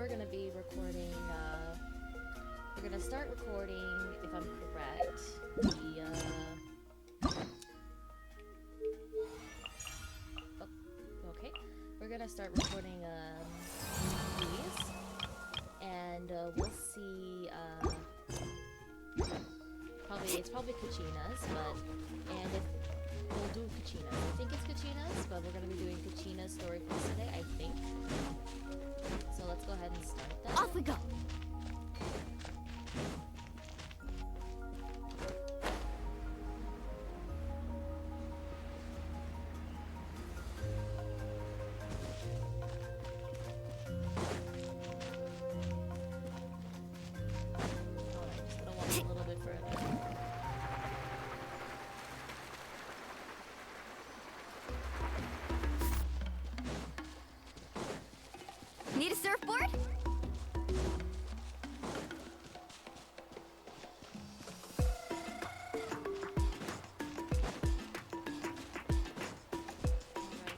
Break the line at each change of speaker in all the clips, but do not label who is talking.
we're gonna be recording, we're gonna start recording, if I'm correct, okay. We're gonna start recording, these, and, we'll see, it's probably Kachina's, and if we'll do Kachina's. I think it's Kachina's, but we're gonna be doing Kachina's story quest today, I think. So let's go ahead and start that.
Off we go!
Alright, just gonna walk a little bit further.
Need a surfboard?
Alright,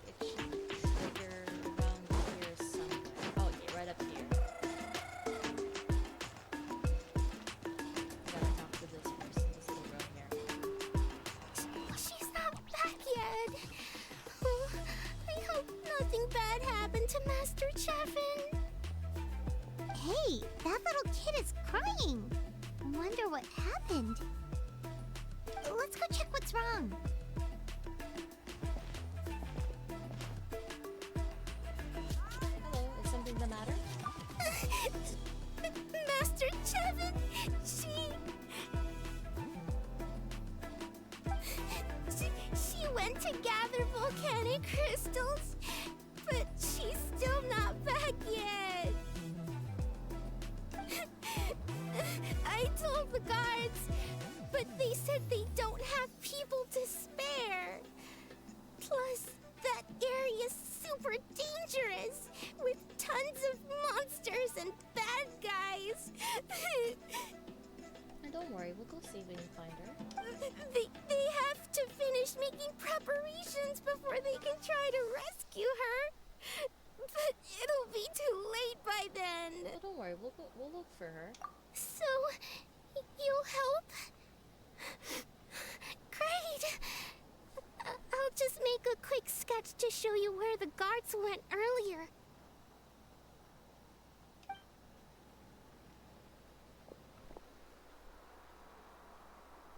it should trigger around here somewhere. Oh, yeah, right up here. I gotta talk to this person, this little girl here.
She's not back yet. Oh, I hope nothing bad happened to Master Chevin.
Hey, that little kid is crying. Wonder what happened. Let's go check what's wrong.
Hello, is something the matter?
Master Chevin, she went to gather volcanic crystals, but she's still not back yet. I told the guards, but they said they don't have people to spare. Plus, that area's super dangerous, with tons of monsters and bad guys.
And don't worry, we'll go see if we can find her.
They have to finish making preparations before they can try to rescue her. But it'll be too late by then.
But don't worry, we'll look for her.
So, you'll help? Great! I'll just make a quick sketch to show you where the guards went earlier.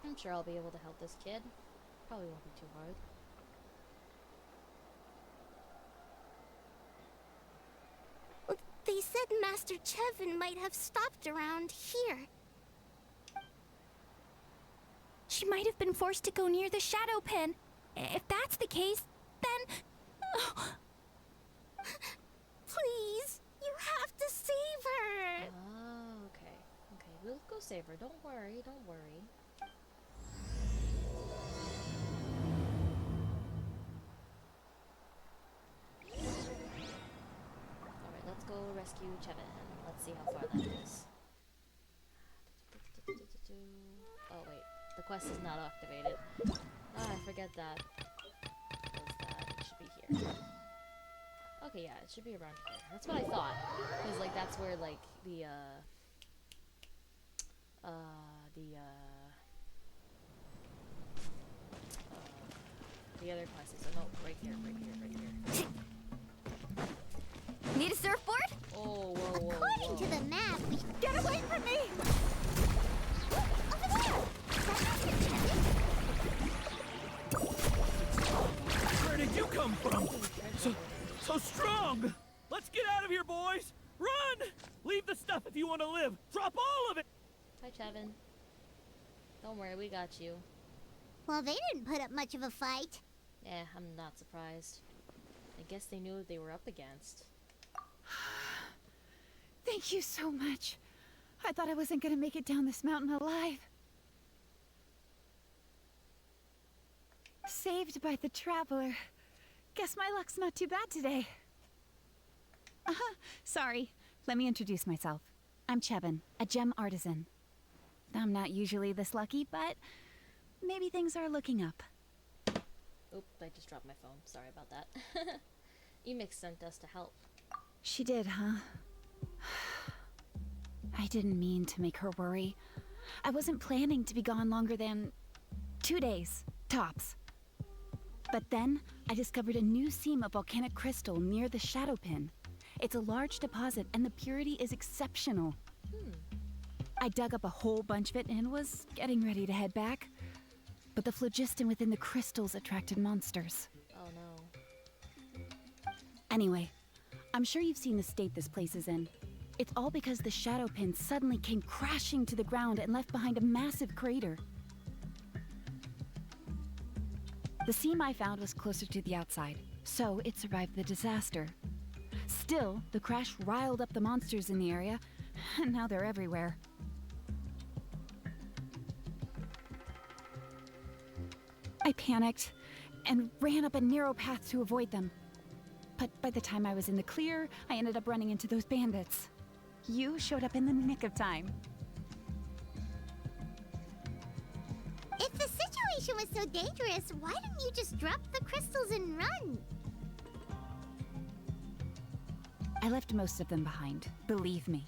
I'm sure I'll be able to help this kid. Probably won't be too hard.
They said Master Chevin might have stopped around here. She might have been forced to go near the shadow pen. If that's the case, then... Please, you have to save her!
Oh, okay. Okay, we'll go save her. Don't worry, don't worry. Alright, let's go rescue Chevin. Let's see how far that is. Oh, wait. The quest is not activated. Ah, I forget that. What's that? It should be here. Okay, yeah, it should be around here. That's what I thought. Because, like, that's where, like, the other quest is. Oh, no, right here, right here, right here.
Need a surfboard?
Oh, whoa, whoa,
According to the map, we
Get away from me!
over there. Is that Master Chevin?
Where did you come from? So strong! Let's get out of here, boys! Run! Leave the stuff if you want to live. Drop all of it!
Hi, Chevin. Don't worry, we got you.
Well, they didn't put up much of a fight.
Yeah, I'm not surprised. I guess they knew what they were up against.
Thank you so much. I thought I wasn't gonna make it down this mountain alive. Saved by the traveler. Guess my luck's not too bad today. Sorry. Let me introduce myself. I'm Chevin, a gem artisan. I'm not usually this lucky, but maybe things are looking up.
Oop, I just dropped my phone. Sorry about that. Emix sent us to help.
She did, huh? I didn't mean to make her worry. I wasn't planning to be gone longer than 2 days, tops. But then, I discovered a new seam of volcanic crystal near the shadow pin. It's a large deposit, and the purity is exceptional. I dug up a whole bunch of it and was getting ready to head back. But the phlogiston within the crystals attracted monsters.
Oh no.
Anyway, I'm sure you've seen the state this place is in. It's all because the shadow pin suddenly came crashing to the ground and left behind a massive crater. The seam I found was closer to the outside, so it survived the disaster. Still, the crash riled up the monsters in the area, and now they're everywhere. I panicked and ran up a narrow path to avoid them. But by the time I was in the clear, I ended up running into those bandits. You showed up in the nick of time.
If the situation was so dangerous, why didn't you just drop the crystals and run?
I left most of them behind, believe me.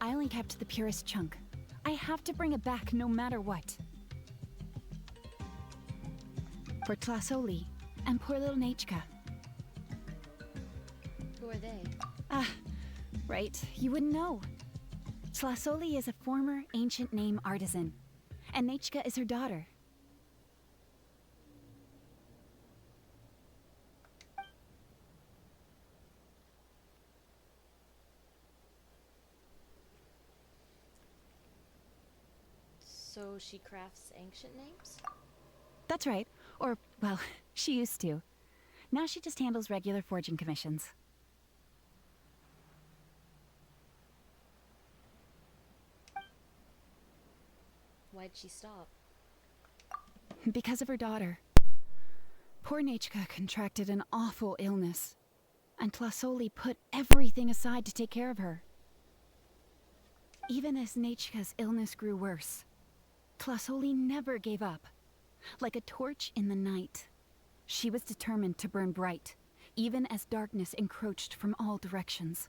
I only kept the purest chunk. I have to bring it back no matter what. For Tlasoli and poor little Nachka.
Who are they?
Right, you wouldn't know. Tlasoli is a former ancient name artisan, and Nachka is her daughter.
So she crafts ancient names?
That's right. Or, well, she used to. Now she just handles regular forging commissions.
Why'd she stop?
Because of her daughter. Poor Nachka contracted an awful illness, and Tlasoli put everything aside to take care of her. Even as Nachka's illness grew worse, Tlasoli never gave up. Like a torch in the night, she was determined to burn bright, even as darkness encroached from all directions.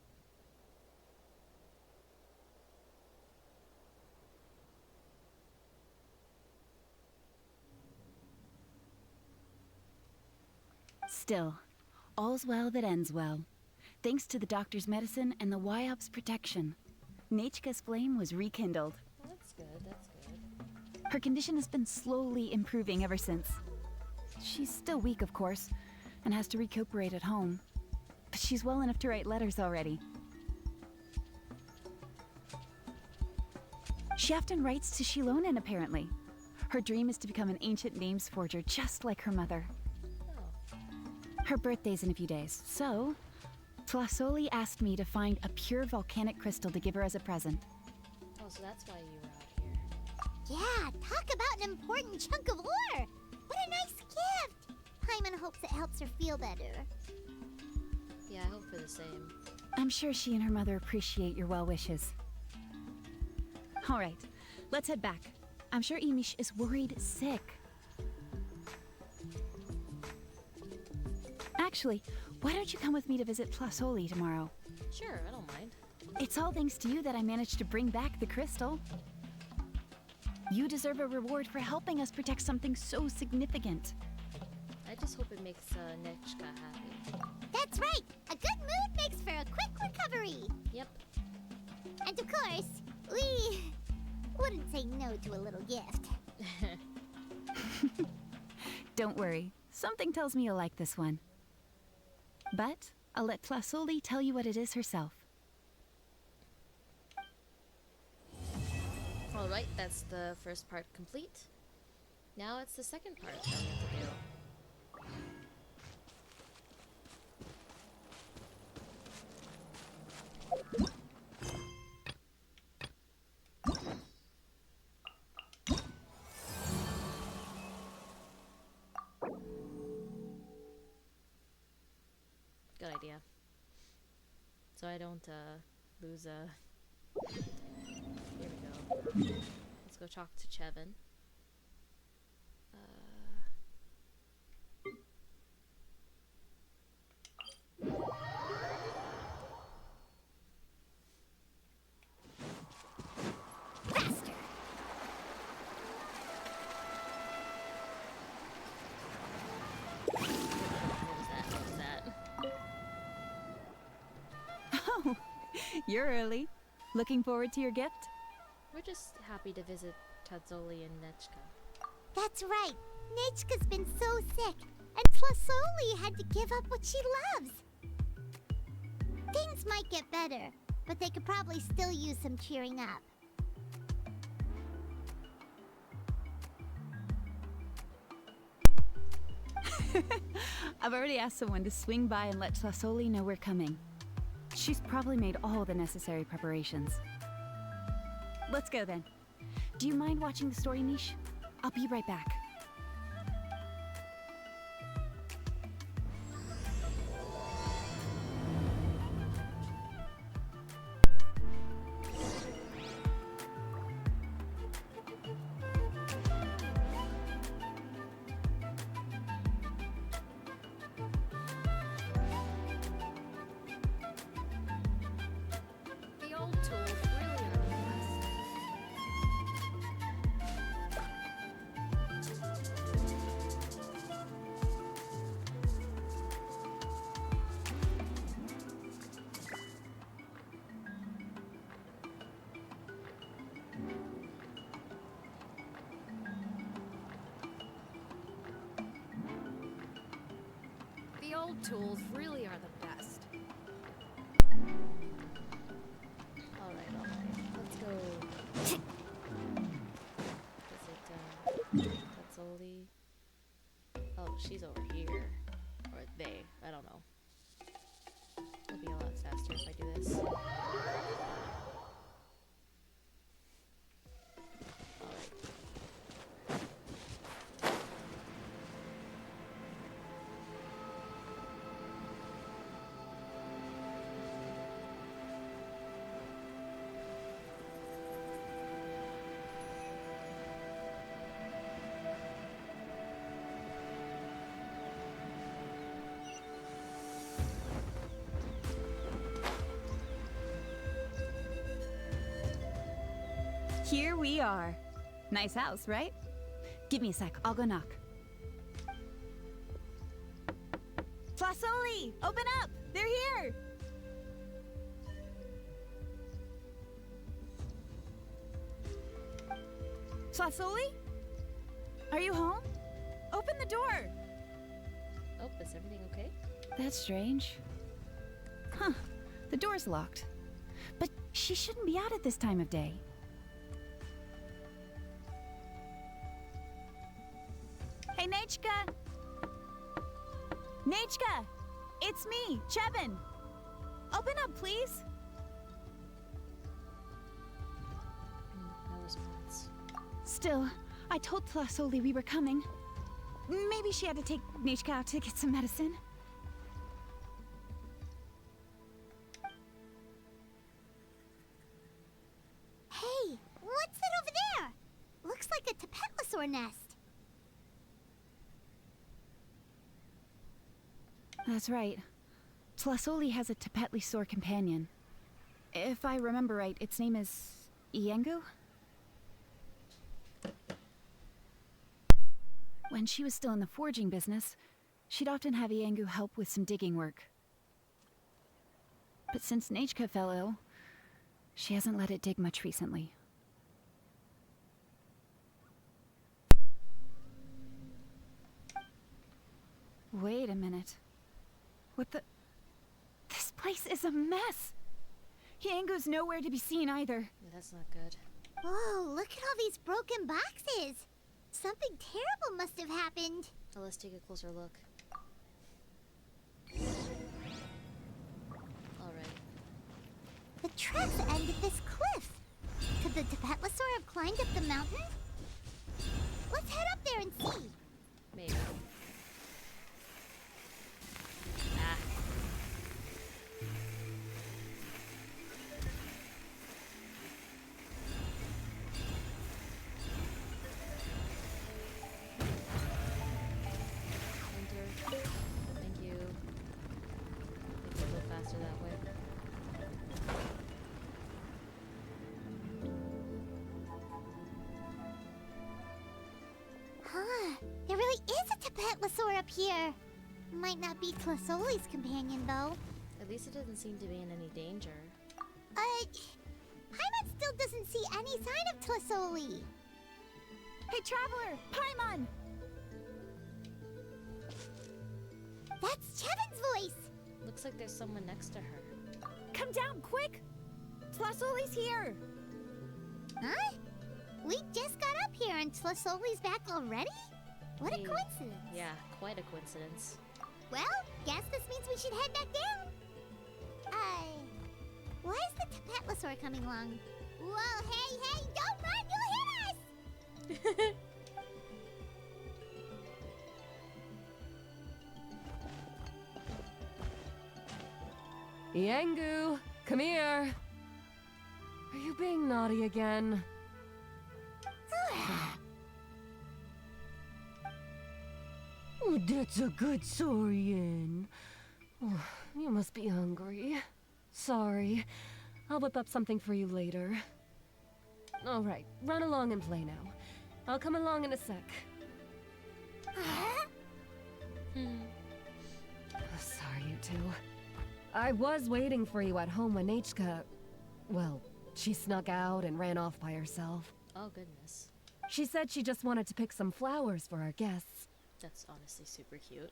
Still, all's well that ends well. Thanks to the doctor's medicine and the YOP's protection, Nachka's flame was rekindled.
Oh, that's good, that's good.
Her condition has been slowly improving ever since. She's still weak, of course, and has to recuperate at home. But she's well enough to write letters already. She often writes to Xilonen, apparently. Her dream is to become an ancient names forger, just like her mother.
Oh.
Her birthday's in a few days, so Tlasoli asked me to find a pure volcanic crystal to give her as a present.
Oh, so that's why you were out here.
Yeah, talk about an important chunk of ore! What a nice gift! Paimon hopes it helps her feel better.
Yeah, I hope for the same.
I'm sure she and her mother appreciate your well wishes. All right, let's head back. I'm sure Imish is worried sick. Actually, why don't you come with me to visit Tlasoli tomorrow?
Sure, I don't mind.
It's all thanks to you that I managed to bring back the crystal. You deserve a reward for helping us protect something so significant.
I just hope it makes Nechka happy.
That's right! A good mood makes for a quick recovery!
Yep.
And of course, we wouldn't say no to a little gift.
Don't worry, something tells me you'll like this one. But I'll let Tlasoli tell you what it is herself.
Alright, that's the first part complete. Now it's the second part that we have to do. Good idea. So I don't lose a... Here we go. Let's go talk to Chevin.
You're early. Looking forward to your gift?
We're just happy to visit Tadzoli and Nechka.
That's right. Nechka's been so sick, and Tlasoli had to give up what she loves. Things might get better, but they could probably still use some cheering up.
I've already asked someone to swing by and let Tlasoli know we're coming. She's probably made all the necessary preparations. Let's go then. Do you mind watching the story niche? I'll be right back.
The old tools really are the best. The old tools really are the best. Alright. Let's go. Is it, Tadzoli? Oh, she's over here. Or they. I don't know. It'll be a lot faster if I do this. Alright.
Here we are. Nice house, right? Give me a sec, I'll go knock. Tlasoli, open up! They're here! Tlasoli? Are you home? Open the door!
Oh, is everything okay?
That's strange. Huh, the door's locked. But she shouldn't be out at this time of day. Hey, Nechka! Nechka! It's me, Chevin! Open up, please!
No response.
Still, I told Tlasoli we were coming. Maybe she had to take Nechka out to get some medicine.
Hey, what's that over there? Looks like a Tapetlosaur nest.
That's right. Tlasoli has a Tapetlosaur companion. If I remember right, its name is Iengu? When she was still in the forging business, she'd often have Iengu help with some digging work. But since Nechka fell ill, she hasn't let it dig much recently. Wait a minute. What the... This place is a mess! Iengu's nowhere to be seen either.
Yeah, that's not good.
Whoa, look at all these broken boxes. Something terrible must have happened.
Oh, let's take a closer look. Alright.
The tracks end at this cliff. Could the Tapetlosaur have climbed up the mountain? Let's head up there and see.
Maybe. Ah. Enter. Thank you. I think we'll go faster that way.
Huh, there really is a Tapetlosaur up here. Might not be Tlasoli's companion, though.
At least it doesn't seem to be in any danger.
Paimon still doesn't see any sign of Tlisoli.
Hey, Traveler! Paimon!
That's Chevin's voice!
Looks like there's someone next to her.
Come down, quick! Tlasoli's here!
Huh? We just got up here and Tlisoli's back already? What a
Hey.
coincidence.
Yeah, quite a coincidence.
Well, guess this means we should head back down. Why is the Tapatlosaur coming along? Whoa, hey, don't run, you'll hit us!
Yangu, come here. Are you being naughty again? Oh, that's a good saurian. Oh, you must be hungry. Sorry. I'll whip up something for you later. All right, run along and play now. I'll come along in a sec. Sorry, you two. I was waiting for you at home when Hka... Well, she snuck out and ran off by herself.
Oh, goodness.
She said she just wanted to pick some flowers for our guests.
That's honestly super cute.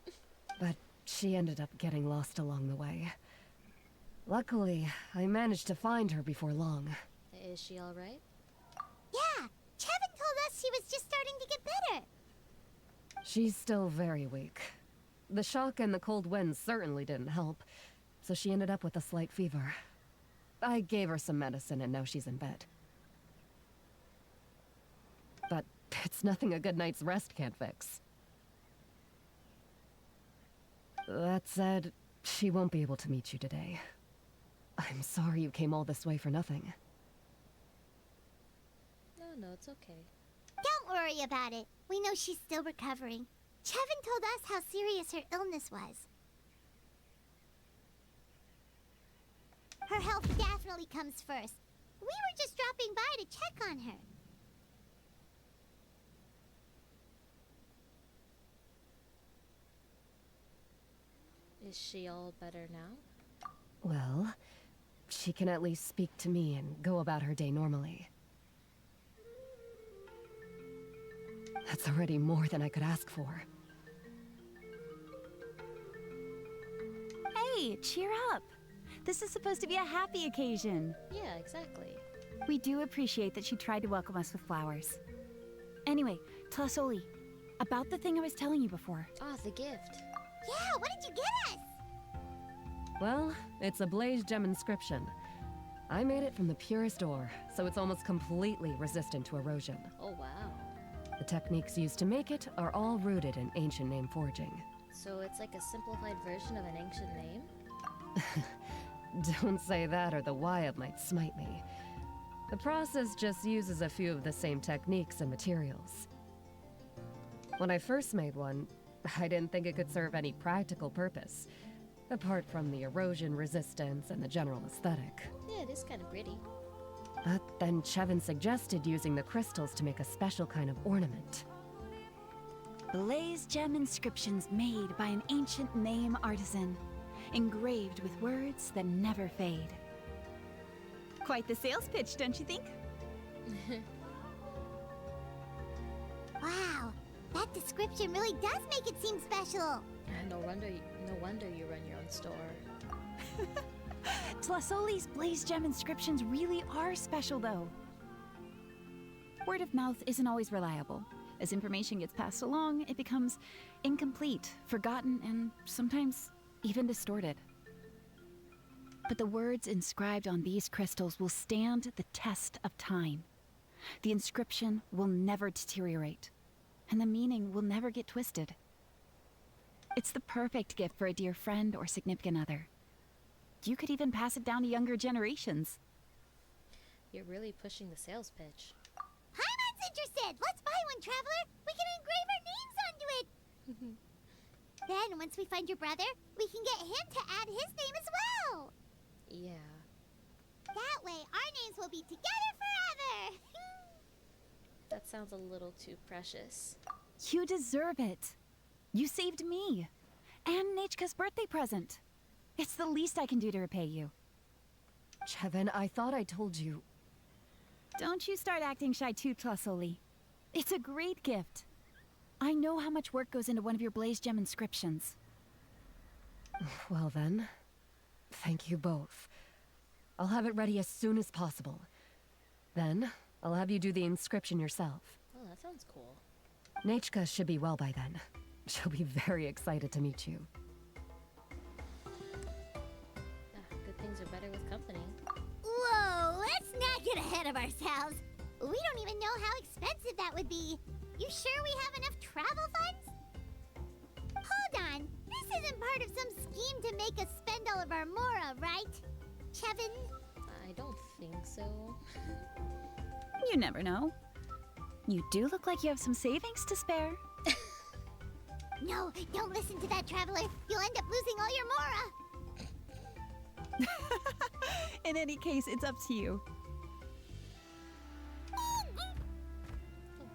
But she ended up getting lost along the way. Luckily, I managed to find her before long.
Is she alright?
Yeah, Chevin told us she was just starting to get better.
She's still very weak. The shock and the cold winds certainly didn't help, so she ended up with a slight fever. I gave her some medicine and now she's in bed. But it's nothing a good night's rest can't fix. That said, she won't be able to meet you today. I'm sorry you came all this way for nothing.
No, it's okay.
Don't worry about it. We know she's still recovering. Chevin told us how serious her illness was. Her health definitely comes first. We were just dropping by to check on her.
Is she all better now?
Well, she can at least speak to me and go about her day normally. That's already more than I could ask for.
Hey, cheer up! This is supposed to be a happy occasion.
Yeah, exactly.
We do appreciate that she tried to welcome us with flowers. Anyway, Tlasoli, about the thing I was telling you before.
Ah, the gift.
Yeah, what did you get us?
Well, it's a blaze gem inscription. I made it from the purest ore, so it's almost completely resistant to erosion.
Oh, wow.
The techniques used to make it are all rooted in ancient name forging.
So it's like a simplified version of an ancient name?
Don't say that or the Wild might smite me. The process just uses a few of the same techniques and materials. When I first made one, I didn't think it could serve any practical purpose, apart from the erosion resistance and the general aesthetic.
Yeah, it is kind of pretty.
But then Chevin suggested using the crystals to make a special kind of ornament.
Blaze gem inscriptions made by an ancient name artisan, engraved with words that never fade. Quite the sales pitch, don't you think?
Wow, that description really does make it seem special.
No wonder you run your own store.
Tlasoli's blaze gem inscriptions really are special, though. Word of mouth isn't always reliable. As information gets passed along, it becomes incomplete, forgotten, and sometimes even distorted. But the words inscribed on these crystals will stand the test of time. The inscription will never deteriorate, and the meaning will never get twisted. It's the perfect gift for a dear friend or significant other. You could even pass it down to younger generations.
You're really pushing the sales pitch.
Paimon's interested! Let's buy one, Traveler! We can engrave our names onto it! Then, once we find your brother, we can get him to add his name as well!
Yeah.
That way, our names will be together forever!
That sounds a little too precious.
You deserve it. You saved me. And Nechka's birthday present. It's the least I can do to repay you.
Chevin, I thought I told you.
Don't you start acting shy too, Tlasoli. It's a great gift. I know how much work goes into one of your Blaze Gem inscriptions.
Well then, thank you both. I'll have it ready as soon as possible. Then, I'll have you do the inscription yourself.
Oh, that sounds cool.
Nechka should be well by then. She'll be very excited to meet you.
Good things are better with company.
Whoa, let's not get ahead of ourselves. We don't even know how expensive that would be. You sure we have enough travel funds? Hold on, this isn't part of some scheme to make us spend all of our mora, right? Chevin?
I don't think so.
You never know. You do look like you have some savings to spare.
No, don't listen to that, Traveler. You'll end up losing all your mora.
In any case, it's up to you.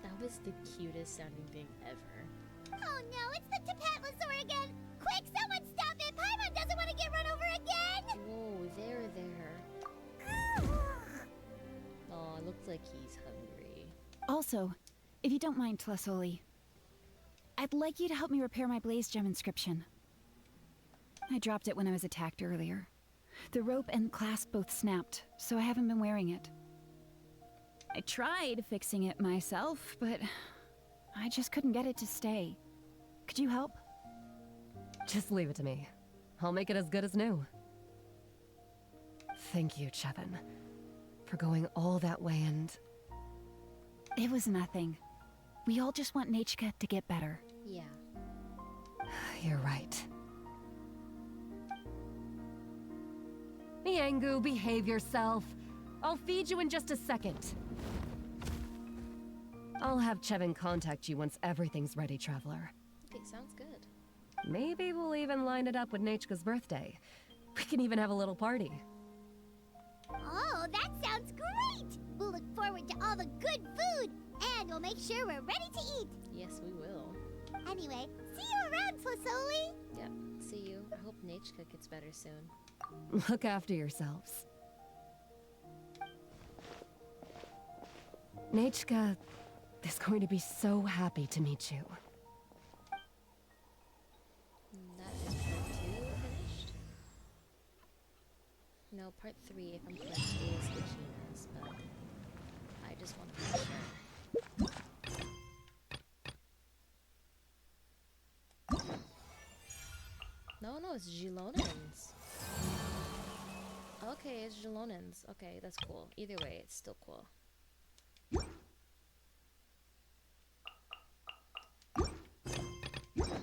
That was the cutest sounding thing ever.
Oh no, it's the Tapatlasaur again! Quick, someone stop it! Paimon doesn't want to get run over again!
Whoa, there. Oh, it looks like he's hungry.
Also, if you don't mind, Tlasoli, I'd like you to help me repair my Blaze Gem inscription. I dropped it when I was attacked earlier. The rope and clasp both snapped, so I haven't been wearing it. I tried fixing it myself, but I just couldn't get it to stay. Could you help?
Just leave it to me. I'll make it as good as new. Thank you, Chevin, for going all that way and...
It was nothing. We all just want Nechka to get better.
Yeah.
You're right. Miangu, behave yourself. I'll feed you in just a second. I'll have Chevin contact you once everything's ready, Traveler.
Okay, sounds good.
Maybe we'll even line it up with Nechka's birthday. We can even have a little party.
Oh, that sounds great! We'll look forward to all the good food, and we'll make sure we're ready to eat.
Yes, we will.
Anyway, see you around, Flasoli!
Yep, see you. I hope Nechka gets better soon.
Look after yourselves. Nechka is going to be so happy to meet you.
That is part 2 finished? No, part 3, if I'm correct, is Ichima's, but I just want to make sure. No, it's Xilonen's. Okay, it's Xilonen's. Okay, that's cool. Either way, it's still cool.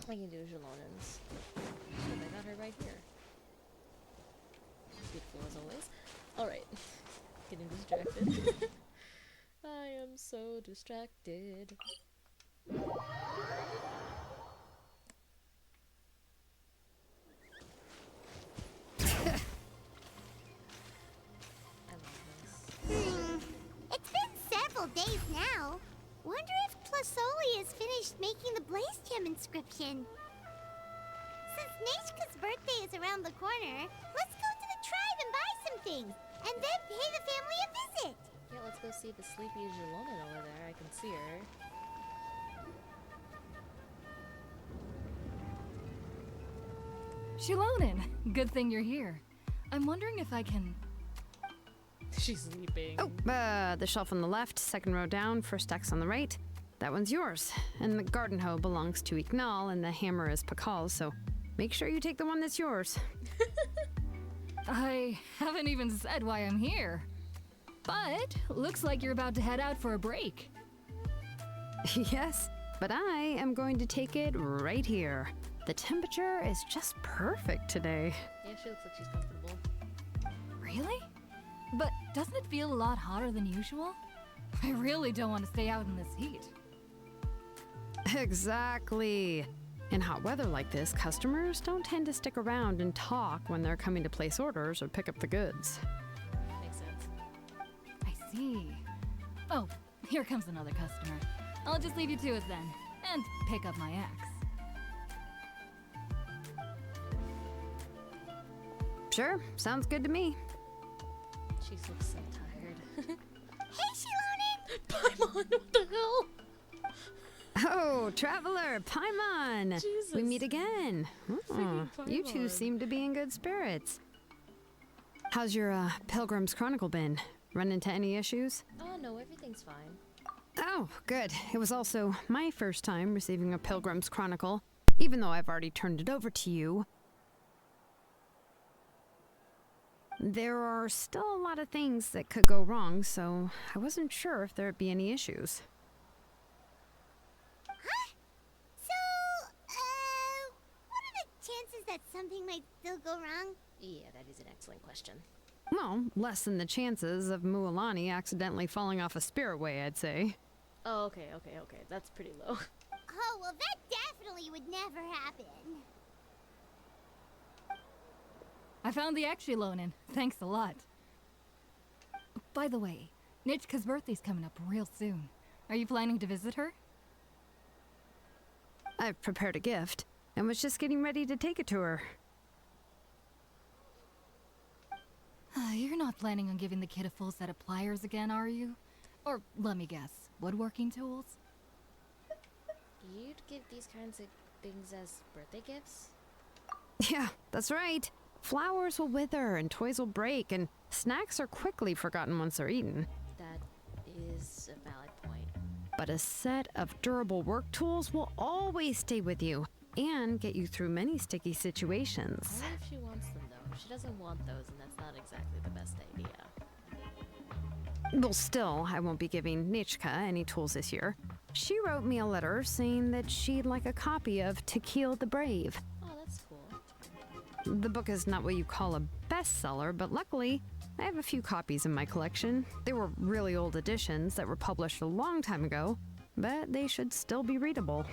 I can do Xilonen's. So I got her right here. Beautiful as always. Alright. Getting distracted. I am so distracted.
It's been several days now. Wonder if Plasoli is finished making the Blaze Gem inscription. Since Nechka's birthday is around the corner, let's go to the tribe and buy some things, and then pay the family a visit.
Yeah, let's go see the sleepy Xilonen over there. I can see her.
Xilonen, good thing you're here. I'm wondering if I can...
She's sleeping.
Oh, the shelf on the left, second row down, first X on the right. That one's yours. And the garden hoe belongs to Ignal, and the hammer is Pakal's, so make sure you take the one that's yours.
I haven't even said why I'm here. But looks like you're about to head out for a break.
Yes, but I am going to take it right here. The temperature is just perfect today.
Yeah, she looks like she's comfortable.
Really? But doesn't it feel a lot hotter than usual? I really don't want to stay out in this heat.
Exactly. In hot weather like this, customers don't tend to stick around and talk when they're coming to place orders or pick up the goods.
Makes sense.
I see. Oh, here comes another customer. I'll just leave you to it then, and pick up my axe.
Sure, sounds good to me.
She looks so tired.
Hey, Xilonen!
Paimon, what the hell?
Oh, Traveler, Paimon!
Jesus.
We meet again.
Freaking
You two
Paimon.
seem to be in good spirits. How's your Pilgrim's Chronicle been? Run into any issues?
Oh no, everything's fine.
Oh, good. It was also my first time receiving a Pilgrim's Chronicle, even though I've already turned it over to you. There are still a lot of things that could go wrong, so I wasn't sure if there'd be any issues.
Huh? So, what are the chances that something might still go wrong?
Yeah, that is an excellent question.
Well, less than the chances of Mualani accidentally falling off a spiritway, I'd say.
Oh, okay. That's pretty low.
Oh, well, that definitely would never happen.
I found the Xilonen. Thanks a lot. By the way, Nichka's birthday's coming up real soon. Are you planning to visit her?
I've prepared a gift, and was just getting ready to take it to her.
You're not planning on giving the kid a full set of pliers again, are you? Or, let me guess, woodworking tools?
You'd give these kinds of things as birthday gifts?
Yeah, that's right. Flowers will wither and toys will break, and snacks are quickly forgotten once they're eaten.
That is a valid point.
But a set of durable work tools will always stay with you and get you through many sticky situations.
Only if she wants them, though. If she doesn't want those, then that's not exactly the best idea.
Well, still, I won't be giving Nichka any tools this year. She wrote me a letter saying that she'd like a copy of To Kill the Brave.
Oh, that's cool.
The book is not what you call a bestseller, but luckily, I have a few copies in my collection. They were really old editions that were published a long time ago, but they should still be readable.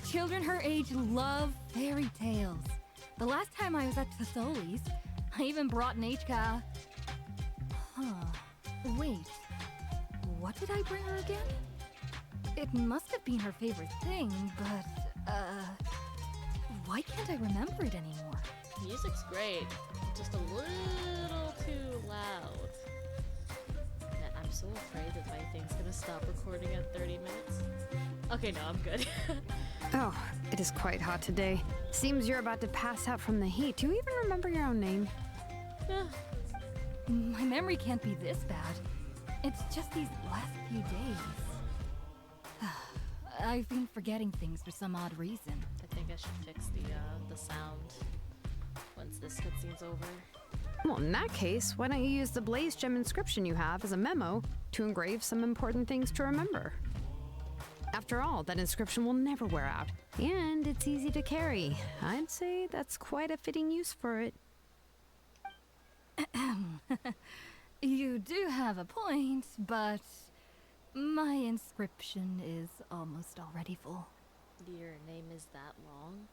Children her age love fairy tales. The last time I was at Tholi's, I even brought Nichka. Wait. What did I bring her again? It must have been her favorite thing, but, why can't I remember it anymore?
Music's great. Just a little too loud. Man, I'm so afraid that my thing's gonna stop recording at 30 minutes. Okay, no, I'm good.
Oh, it is quite hot today. Seems you're about to pass out from the heat. Do you even remember your own name?
My memory can't be this bad. It's just these last few days. I've been forgetting things for some odd reason.
I think I should fix the sound once this cutscene's over.
Well, in that case, why don't you use the Blaze Gem inscription you have as a memo to engrave some important things to remember? After all, that inscription will never wear out, and it's easy to carry. I'd say that's quite a fitting use for it.
You do have a point, but my inscription is almost already full.
Your name is that long?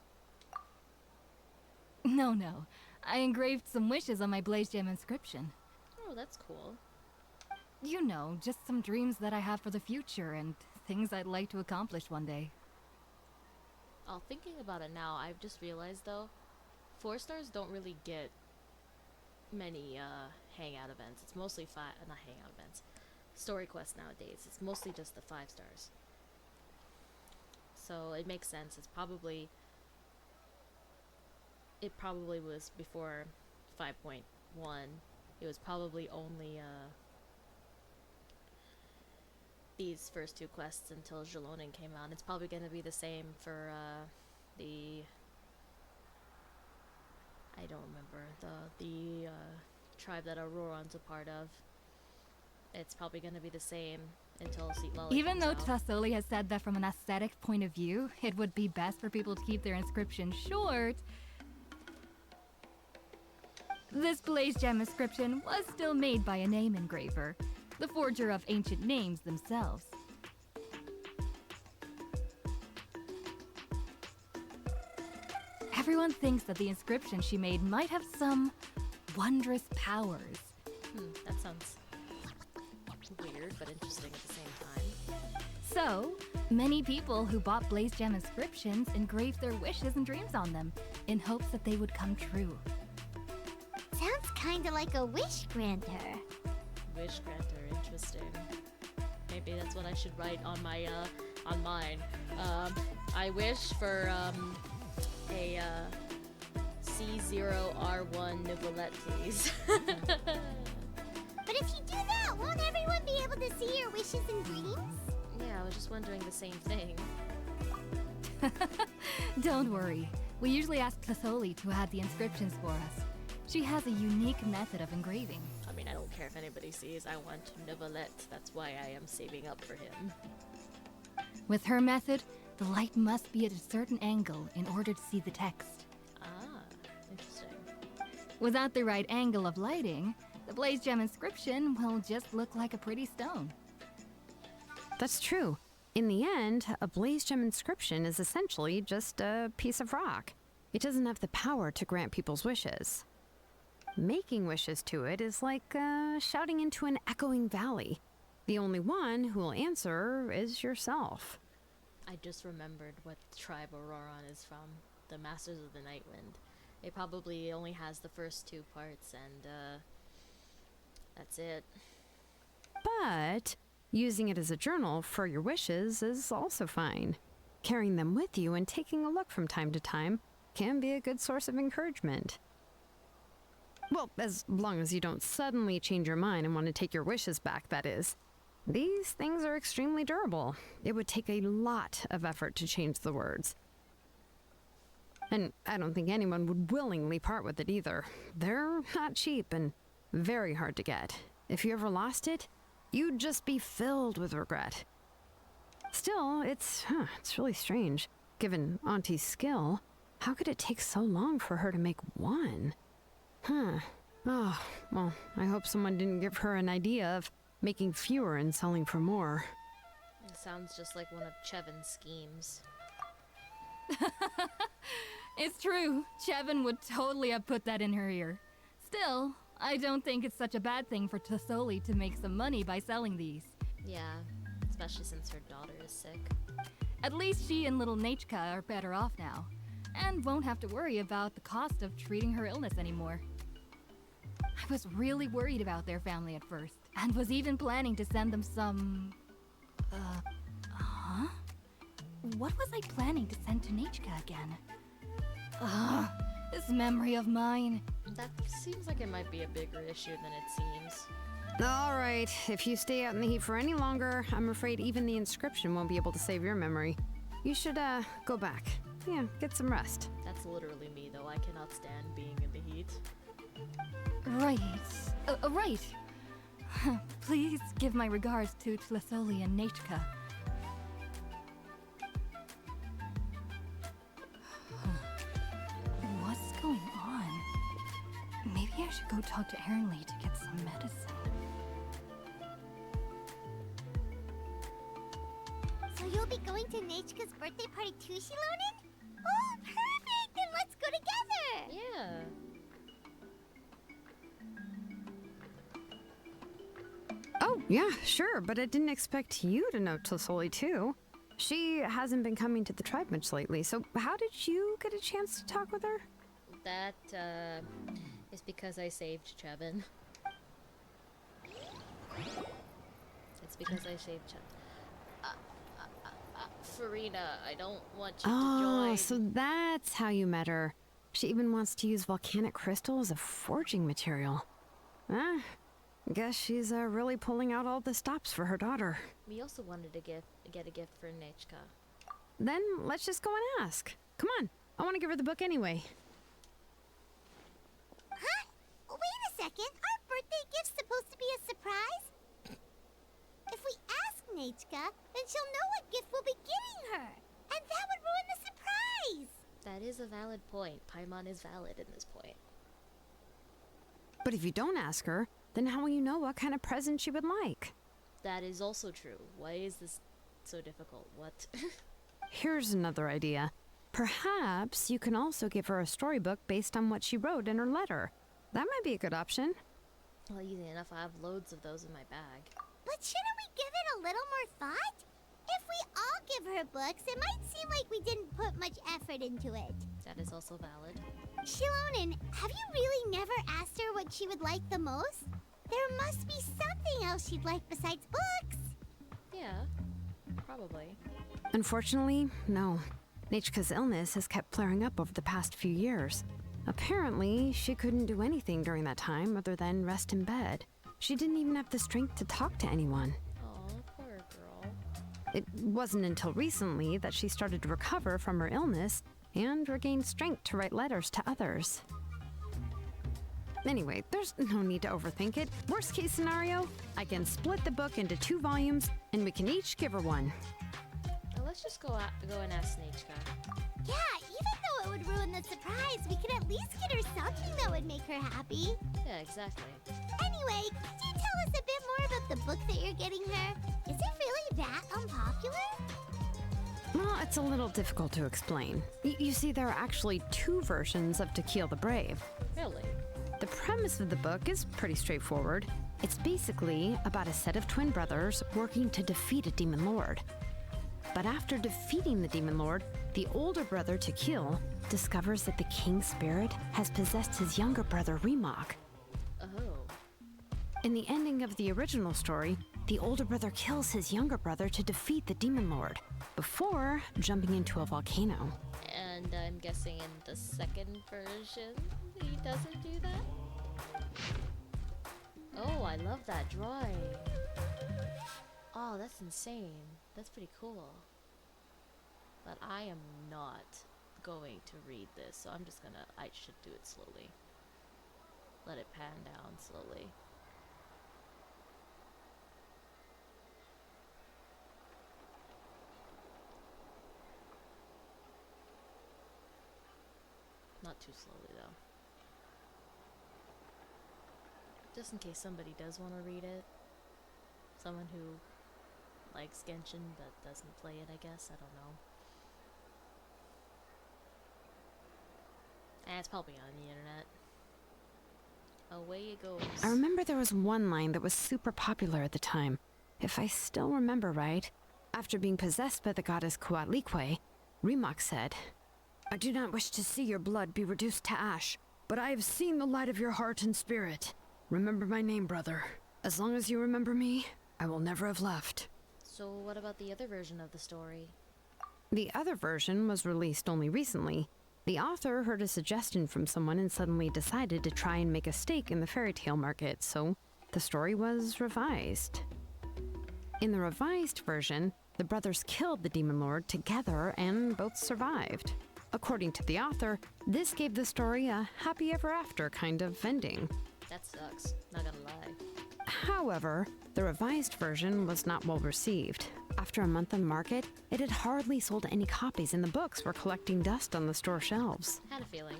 No. I engraved some wishes on my Blaze Gem inscription.
Oh, that's cool.
You know, just some dreams that I have for the future and things I'd like to accomplish one day.
Oh, thinking about it now, I've just realized though, 4 stars don't really get many hangout events. It's mostly not hangout events, story quests nowadays. It's mostly just the 5 stars. So it makes sense. It probably was before 5.1. It was probably only these first 2 quests until Xilonen came out. It's probably going to be the same for the I don't remember the tribe that Auroran's a part of. It's probably going to be the same until Xilonen
Even though
comes out.
Tassoli has said that from an aesthetic point of view, it would be best for people to keep their inscription short, this Blaze Gem inscription was still made by a name engraver, the forger of ancient names themselves. Everyone thinks that the inscription she made might have some wondrous powers.
That sounds weird but interesting at the same time.
So, many people who bought Blaze Gem inscriptions engraved their wishes and dreams on them, in hopes that they would come true.
kinda like a wish granter.
Wish granter, interesting. Maybe that's what I should write on my on mine. I wish for a C0R1 Nivolette, please.
But if you do that, won't everyone be able to see your wishes and dreams?
Yeah, I was just wondering the same thing.
Don't worry. We usually ask Tasoli to add the inscriptions for us. She has a unique method of engraving.
I mean, I don't care if anybody sees. I want Nivolette. That's why I am saving up for him.
With her method, the light must be at a certain angle in order to see the text.
Ah, interesting.
Without the right angle of lighting, the blaze gem inscription will just look like a pretty stone.
That's true. In the end, a blaze gem inscription is essentially just a piece of rock. It doesn't have the power to grant people's wishes. Making wishes to it is like shouting into an echoing valley. The only one who will answer is yourself.
I just remembered what tribe Auroron is from. The Masters of the Nightwind. It probably only has the first two parts, and that's it.
But using it as a journal for your wishes is also fine. Carrying them with you and taking a look from time to time can be a good source of encouragement. Well, as long as you don't suddenly change your mind and want to take your wishes back, that is. These things are extremely durable. It would take a lot of effort to change the words. And I don't think anyone would willingly part with it either. They're not cheap and very hard to get. If you ever lost it, you'd just be filled with regret. Still, it's really strange. Given Auntie's skill, how could it take so long for her to make one? Oh, well, I hope someone didn't give her an idea of making fewer and selling for more.
It sounds just like one of Chevin's schemes.
It's true. Chevin would totally have put that in her ear. Still, I don't think it's such a bad thing for Tasoli to make some money by selling these.
Yeah, especially since her daughter is sick.
At least she and little Nachka are better off now, and won't have to worry about the cost of treating her illness anymore. I was really worried about their family at first, and was even planning to send them some... What was I planning to send to Nachka again? This memory of mine.
That seems like it might be a bigger issue than it seems.
All right, if you stay out in the heat for any longer, I'm afraid even the inscription won't be able to save your memory. You should, go back. Yeah, get some rest.
That's literally me, though. I cannot stand being in the heat.
Right. Right. Please give my regards to Tlasoli and Nachka. What's going on? Maybe I should go talk to Ernly to get some medicine.
So you'll be going to Nachka's birthday party too, Xilonen? Oh, perfect! Then let's go together!
Yeah.
Oh, yeah, sure, but I didn't expect you to know Tlasoli too. She hasn't been coming to the tribe much lately, so how did you get a chance to talk with her?
That, is because I saved Chevin. It's because I saved Chevin. Farina, I don't want you to
Oh,
join.
so that's how you met her. She even wants to use volcanic crystal as a forging material. Guess she's really pulling out all the stops for her daughter.
We also wanted to get a gift for Nachka.
Then let's just go and ask. Come on, I want to give her the book anyway.
Huh? Wait a second. Our birthday gift's supposed to be a surprise? If we ask Nachka, then she'll know what gift we'll be getting her. And that would ruin the surprise.
That is a valid point. Paimon is valid in this point.
But if you don't ask her, then how will you know what kind of present she would like?
That is also true. Why is this so difficult? What?
Here's another idea. Perhaps you can also give her a storybook based on what she wrote in her letter. That might be a good option.
Well, easy enough. I have loads of those in my bag.
But shouldn't we give it a little more thought? If we all give her books, it might seem like we didn't put much effort into it.
That is also valid.
Xilonen, have you really never asked her what she would like the most? There must be something else she'd like besides books.
Yeah, probably.
Unfortunately, no. Nechka's illness has kept flaring up over the past few years. Apparently, she couldn't do anything during that time other than rest in bed. She didn't even have the strength to talk to anyone.
Oh, poor girl.
It wasn't until recently that she started to recover from her illness and regained strength to write letters to others. Anyway, there's no need to overthink it. Worst case scenario, I can split the book into 2 volumes and we can each give her one.
Well, let's just go and ask Nechka.
Yeah, even though it would ruin the surprise, we could at least get her something that would make her happy.
Yeah, exactly.
Anyway, could you tell us a bit more about the book that you're getting her? Is it really that unpopular?
Well, it's a little difficult to explain. You see, there are actually 2 versions of To Kill the Brave.
Really?
The premise of the book is pretty straightforward. It's basically about a set of twin brothers working to defeat a demon lord. But after defeating the demon lord, the older brother, To Kill, discovers that the king's spirit has possessed his younger brother, Remok.
Oh.
In the ending of the original story, the older brother kills his younger brother to defeat the demon lord, before jumping into a volcano.
And I'm guessing in the second version, he doesn't do that? Oh, I love that drawing. Oh, that's insane. That's pretty cool. But I am not going to read this, so I'm just gonna... I should do it slowly. Let it pan down slowly. Not too slowly, though. Just in case somebody does want to read it. Someone who likes Genshin but doesn't play it, I guess. I don't know. It's probably on the internet. Away it goes.
I remember there was one line that was super popular at the time. If I still remember right, after being possessed by the goddess Coatlicue, Remok said, "I do not wish to see your blood be reduced to ash, but I have seen the light of your heart and spirit. Remember my name, brother. As long as you remember me, I will never have left."
So what about the other version of the story?
The other version was released only recently. The author heard a suggestion from someone and suddenly decided to try and make a stake in the fairy tale market, so the story was revised. In the revised version, the brothers killed the demon lord together and both survived. According to the author, this gave the story a happy ever after kind of ending.
That sucks, not gonna lie.
However, the revised version was not well received. After a month on the market, it had hardly sold any copies and the books were collecting dust on the store shelves.
Had a feeling.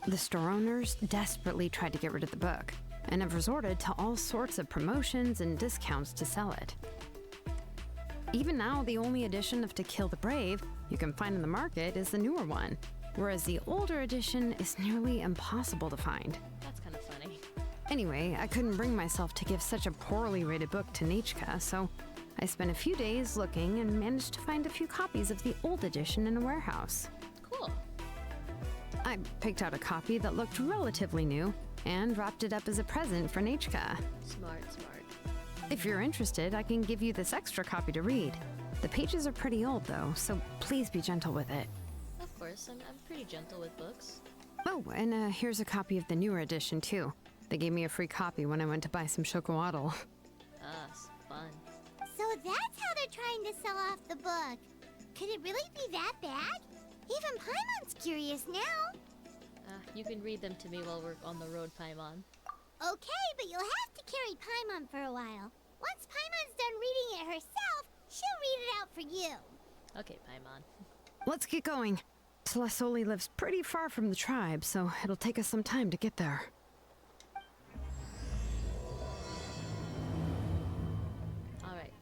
The store owners desperately tried to get rid of the book and have resorted to all sorts of promotions and discounts to sell it. Even now, the only edition of To Kill the Brave you can find in the market is the newer one, whereas the older edition is nearly impossible to find.
That's kind of funny.
Anyway, I couldn't bring myself to give such a poorly rated book to Nechka, so I spent a few days looking and managed to find a few copies of the old edition in a warehouse.
Cool.
I picked out a copy that looked relatively new and wrapped it up as a present for Nechka.
Smart, smart.
If you're interested, I can give you this extra copy to read. The pages are pretty old though, so please be gentle with it.
Of course, I'm pretty gentle with books.
Oh, and here's a copy of the newer edition too. They gave me a free copy when I went to buy some chocowaddle.
Ah, fun.
So that's how they're trying to sell off the book. Could it really be that bad? Even Paimon's curious now.
You can read them to me while we're on the road, Paimon.
Okay, but you'll have to carry Paimon for a while. Once Paimon's done reading it herself, she'll read it out for you.
Okay, Paimon.
Let's get going. Telesoli lives pretty far from the tribe, so it'll take us some time to get there.
Alright.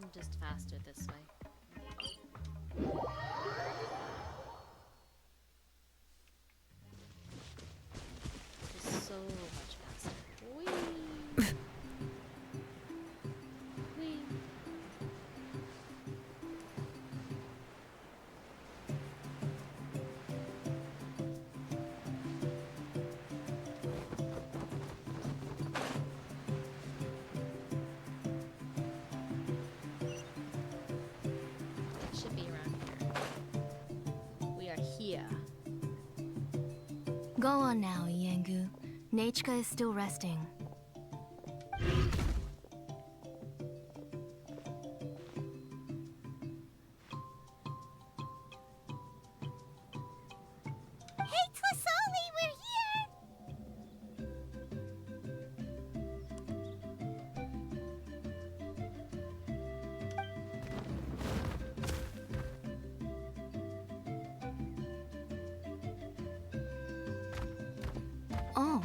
I'm just faster this way. Just
Go on now, Yengu. Nechka is still resting.
Hey, Tlasoli, we're here!
Oh,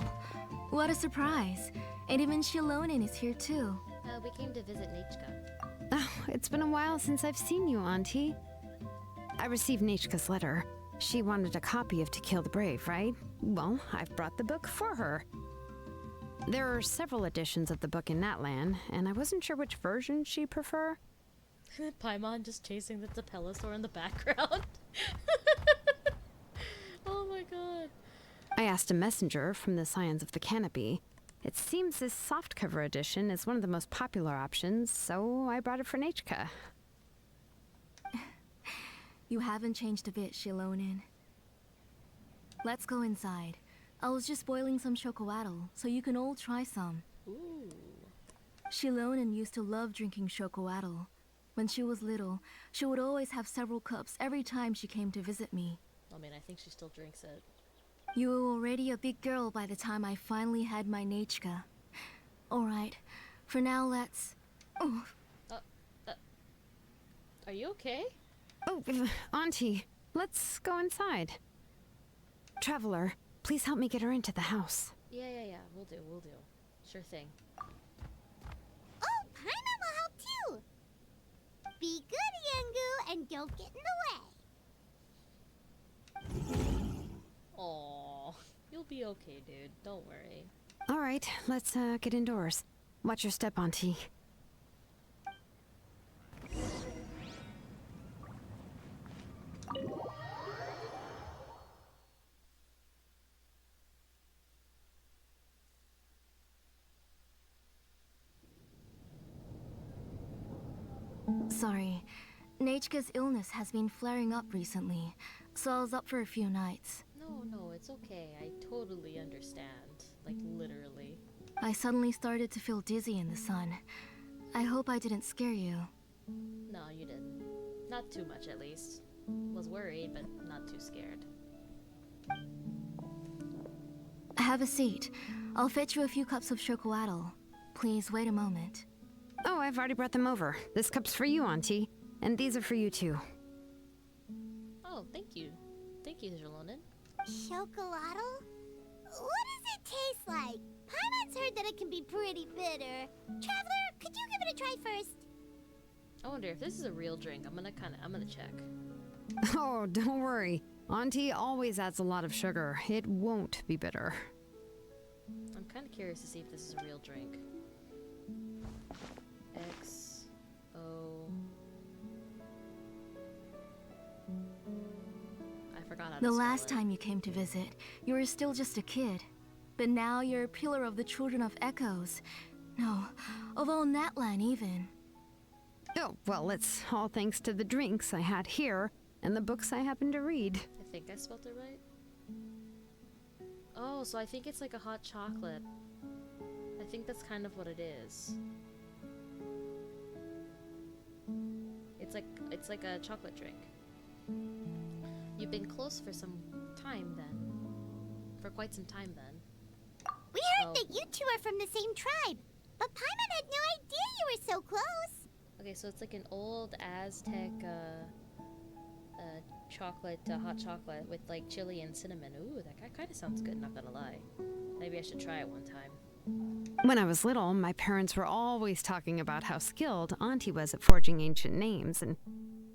what a surprise. And even Xilonen is here too.
We came to visit Nechka.
Oh, it's been a while since I've seen you, Auntie. I received Nechka's letter. She wanted a copy of To Kill the Brave, right? Well, I've brought the book for her. There are several editions of the book in Natlan, and I wasn't sure which version she'd prefer.
Paimon just chasing the Tapellosaur in the background. Oh my god.
I asked a messenger from the Scions of the Canopy. It seems this softcover edition is one of the most popular options, so I brought it for Nechka.
You haven't changed a bit, Xilonen. Let's go inside. I was just boiling some chocoatl, so you can all try some.
Ooh.
Xilonen used to love drinking chocoatl. When she was little, she would always have several cups every time she came to visit me.
I mean, I think she still drinks it.
You were already a big girl by the time I finally had my Nechka. Alright, for now let's... Oh,
Are you okay?
Oh, Auntie, let's go inside. Traveler, please help me get her into the house.
Yeah. We'll do. Sure thing.
Oh, Paimon will help too! Be good, Yengu, and don't get in the way.
Aww. You'll be okay, dude. Don't worry.
All right, let's get indoors. Watch your step, Auntie.
sorry. Nechka's illness has been flaring up recently, so I was up for a few nights.
No, it's okay. I totally understand. Like, literally.
I suddenly started to feel dizzy in the sun. I hope I didn't scare you.
No, you didn't. Not too much, at least. Was worried, but not too scared.
Have a seat. I'll fetch you a few cups of chocoatl. Please wait a moment.
Oh, I've already brought them over. This cup's for you, Auntie. And these are for you, too.
Oh, thank you. Thank you, Xilonen.
Chocolatl? What does it taste like? Paimon's heard that it can be pretty bitter. Traveler, could you give it a try first?
I wonder if this is a real drink. I'm gonna check.
Oh, don't worry. Auntie always adds a lot of sugar. It won't be bitter.
I'm kind of curious to see if this is a real drink. XO. I forgot how to
The
spell
last
it.
time you came to visit, you were still just a kid. But now you're a pillar of the Children of Echoes. No, of all Natlan even.
Oh, well, it's all thanks to the drinks I had here and the books I happened to read.
I think I spelled it right. Oh, so I think it's like a hot chocolate. I think that's kind of what it is. It's like a chocolate drink. You've been close for some time then. For quite some time then.
We heard that you two are from the same tribe, but Paimon had no idea you were so close.
Okay, so it's like an old Aztec chocolate, hot chocolate with like chili and cinnamon. Ooh, that kind of sounds good, not gonna lie. Maybe I should try it one time.
When I was little, my parents were always talking about how skilled Auntie was at forging ancient names and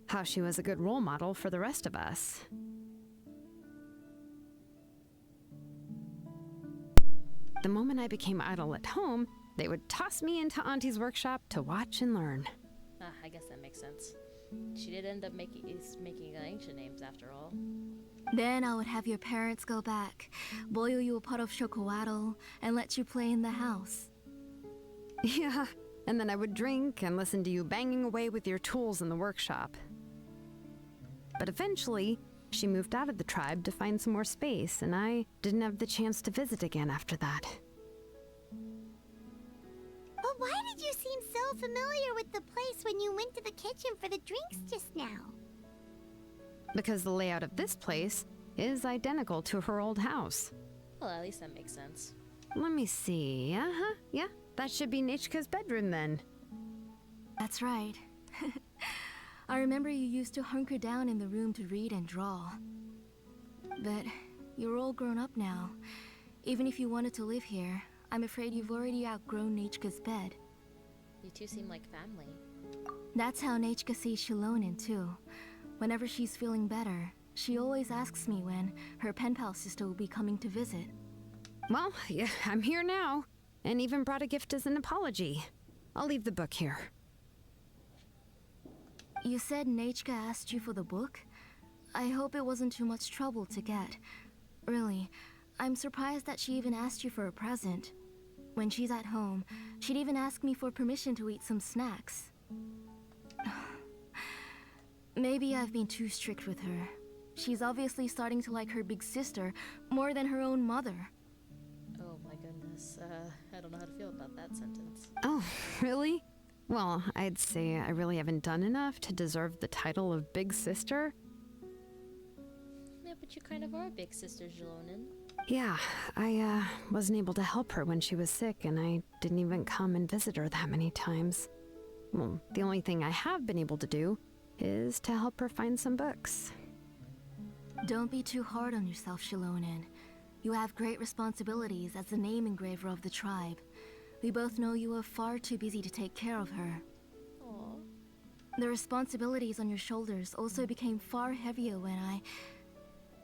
how she was a good role model for the rest of us. The moment I became idle at home, they would toss me into Auntie's workshop to watch and learn.
I guess that makes sense. She did end up making ancient names after all.
Then I would have your parents go back, boil you a pot of chocoatl, and let you play in the house.
Yeah, and then I would drink and listen to you banging away with your tools in the workshop. But eventually, She moved out of the tribe to find some more space, and I didn't have the chance to visit again after that.
But why did you seem so familiar with the place when you went to the kitchen for the drinks just now?
Because the layout of this place is identical to her old house.
Well, at least that makes sense.
Let me see. Yeah, that should be Nechka's bedroom then.
That's right. I remember you used to hunker down in the room to read and draw. But you're all grown up now. Even if you wanted to live here, I'm afraid you've already outgrown Nechka's bed.
You two seem like family.
That's how Nechka sees Xilonen too. Whenever she's feeling better, she always asks me when her pen pal sister will be coming to visit.
Well, yeah, I'm here now, and even brought a gift as an apology. I'll leave the book here.
You said Nechka asked you for the book? I hope it wasn't too much trouble to get. Really, I'm surprised that she even asked you for a present. When she's at home, she'd even ask me for permission to eat some snacks. Maybe I've been too strict with her. She's obviously starting to like her big sister more than her own mother.
Oh my goodness, I don't know how to feel about that sentence.
Oh, really? Well, I'd say I really haven't done enough to deserve the title of Big Sister.
Yeah, but you kind of are big sister, Xilonen.
Yeah, I wasn't able to help her when she was sick, and I didn't even come and visit her that many times. Well, the only thing I have been able to do is to help her find some books.
Don't be too hard on yourself, Xilonen. You have great responsibilities as the name engraver of the tribe. We both know you are far too busy to take care of her.
Aww.
The responsibilities on your shoulders also became far heavier when I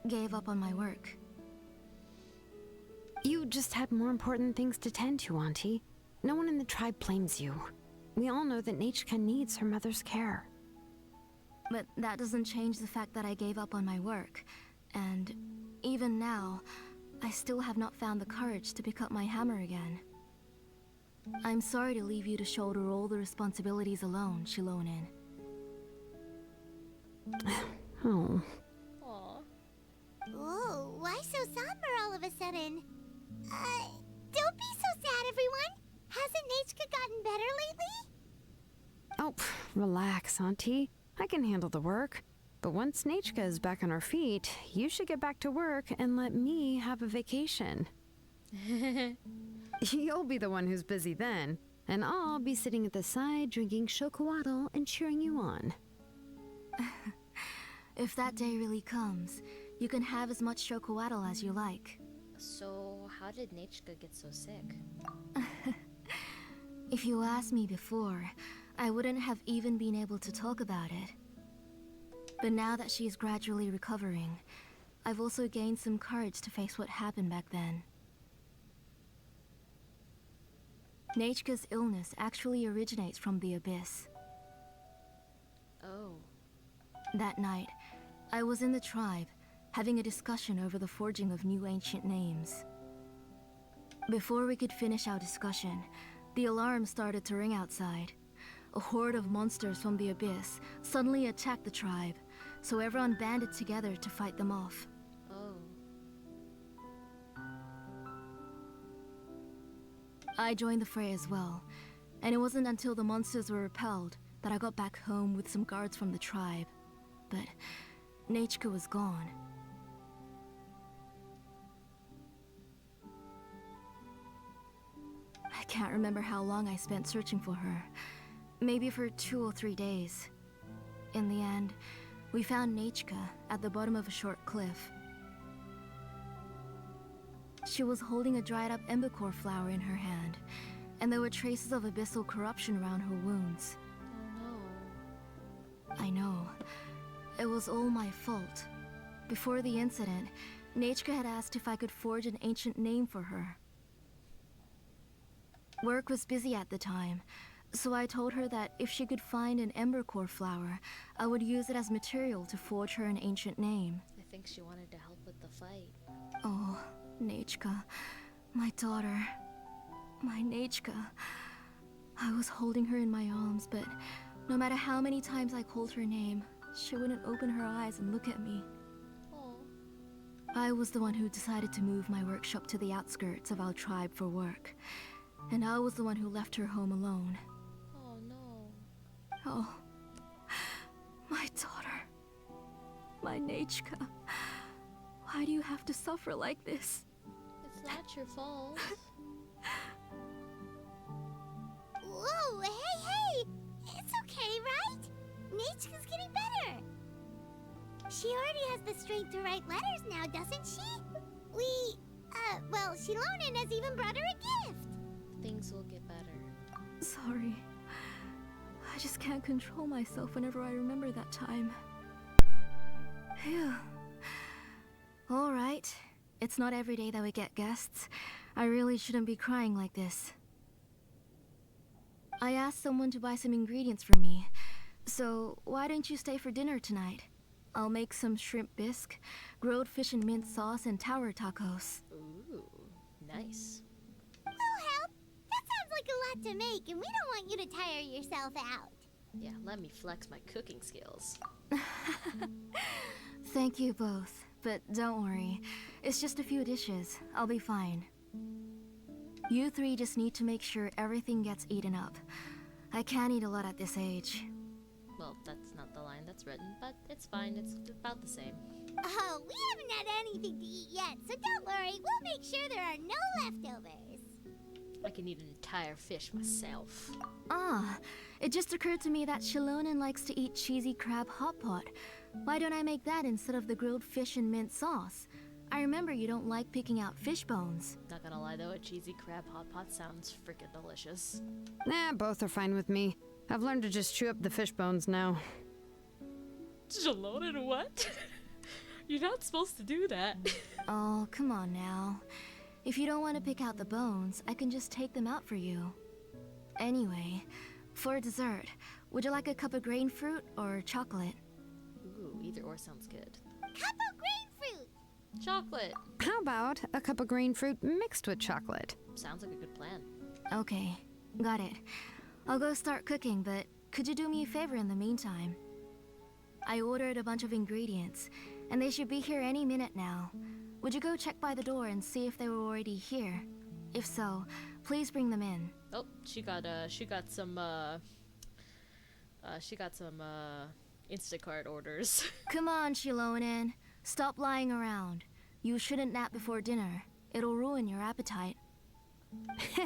gave up on my work.
You just had more important things to tend to, Auntie. No one in the tribe blames you. We all know that Nechka needs her mother's care.
But that doesn't change the fact that I gave up on my work. And even now, I still have not found the courage to pick up my hammer again. I'm sorry to leave you to shoulder all the responsibilities alone, Xilonen.
Oh.
Aww.
Whoa, why so somber all of a sudden? Don't be so sad, everyone. Hasn't Nechka gotten better lately?
Oh, relax, Auntie. I can handle the work. But once Nechka is back on her feet, you should get back to work and let me have a vacation. You'll be the one who's busy then, and I'll be sitting at the side drinking chocolatl and cheering you on.
If that day really comes, you can have as much chocolatl as you like.
So, how did Nechka get so sick?
If you asked me before, I wouldn't have even been able to talk about it. But now that she's gradually recovering, I've also gained some courage to face what happened back then. Nechka's illness actually originates from the Abyss.
Oh.
That night, I was in the tribe, having a discussion over the forging of new ancient names. Before we could finish our discussion, the alarm started to ring outside. A horde of monsters from the Abyss suddenly attacked the tribe, so everyone banded together to fight them off.
Oh.
I joined the fray as well, and it wasn't until the monsters were repelled that I got back home with some guards from the tribe. But Nechka was gone. I can't remember how long I spent searching for her. Maybe for 2 or 3 days. In the end, we found Nechka at the bottom of a short cliff. She was holding a dried up embercore flower in her hand, and there were traces of abyssal corruption around her wounds.
Oh no.
I know. It was all my fault. Before the incident, Nechka had asked if I could forge an ancient name for her. Work was busy at the time, so I told her that if she could find an embercore flower, I would use it as material to forge her an ancient name.
I think she wanted to help with the fight.
Oh, Nechka, my daughter, my Nechka. I was holding her in my arms, but no matter how many times I called her name, she wouldn't open her eyes and look at me. I was the one who decided to move my workshop to the outskirts of our tribe for work. And I was the one who left her home alone.
Oh no.
Oh, my daughter. My Nechka. Why do you have to suffer like this?
It's not your fault.
Whoa, hey! It's okay, right? Nechka's getting better. She already has the strength to write letters now, doesn't she? Well, Xilonen has even brought her a gift.
Things will get better.
Sorry. I just can't control myself whenever I remember that time. Phew. Alright. It's not every day that we get guests. I really shouldn't be crying like this. I asked someone to buy some ingredients for me. So, why don't you stay for dinner tonight? I'll make some shrimp bisque, grilled fish and mint sauce, and tower tacos.
Ooh, nice.
We'll help. That sounds like a lot to make, and we don't want you to tire yourself out.
Yeah, let me flex my cooking skills.
Thank you both, but don't worry. It's just a few dishes. I'll be fine. You three just need to make sure everything gets eaten up. I can't eat a lot at this age.
Well, that's not the line that's written, but it's fine. It's about the same.
Oh, we haven't had anything to eat yet, so don't worry. We'll make sure there are no leftovers.
I can eat an entire fish myself.
Ah, it just occurred to me that Xilonen likes to eat cheesy crab hot pot. Why don't I make that instead of the grilled fish and mint sauce? I remember you don't like picking out fish bones.
Not gonna lie though, a cheesy crab hot pot sounds freaking delicious.
Nah, both are fine with me. I've learned to just chew up the fish bones now.
Xilonen, what? You're not supposed to do that.
Oh, come on now. If you don't want to pick out the bones, I can just take them out for you. Anyway, for dessert, would you like a cup of grain fruit or chocolate?
Ooh, either or sounds good.
Cup of grain fruit.
Chocolate!
How about a cup of green fruit mixed with chocolate?
Sounds like a good plan.
Okay, got it. I'll go start cooking, but could you do me a favor in the meantime? I ordered a bunch of ingredients, and they should be here any minute now. Would you go check by the door and see if they were already here? If so, please bring them in.
Oh, she got some Instacart orders.
Come on, Xilonen. Stop lying around. You shouldn't nap before dinner. It'll ruin your appetite.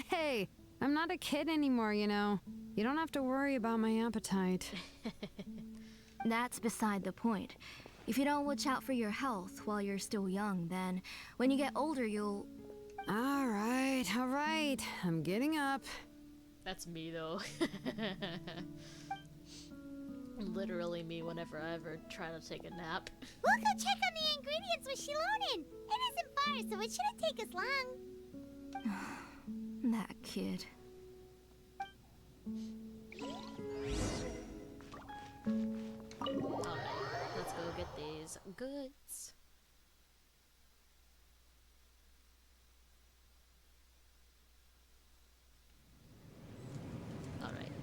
Hey, I'm not a kid anymore, you know. You don't have to worry about my appetite.
That's beside the point. If you don't watch out for your health while you're still young, then when you get older, you'll...
All right. I'm getting up.
That's me though. Literally me whenever I ever try to take a nap.
We'll go check on the ingredients with Xilonen. It isn't far, so it shouldn't take us long.
That kid.
Alright, let's go get these goods. Alright.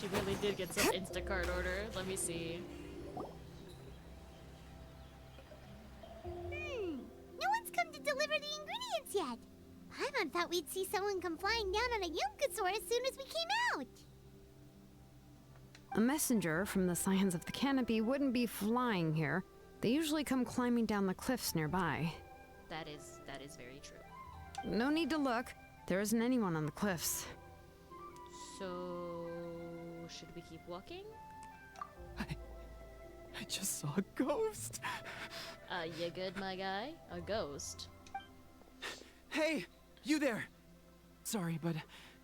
She really did get some Instacart order. Let me see.
No one's come to deliver the ingredients yet. Paimon thought we'd see someone come flying down on a Yunkasaur as soon as we came out.
A messenger from the Scions of the Canopy wouldn't be flying here. They usually come climbing down the cliffs nearby.
That is very true.
No need to look. There isn't anyone on the cliffs.
So, should we keep walking?
I just saw a ghost.
You good, my guy? A ghost?
Hey, you there. Sorry, but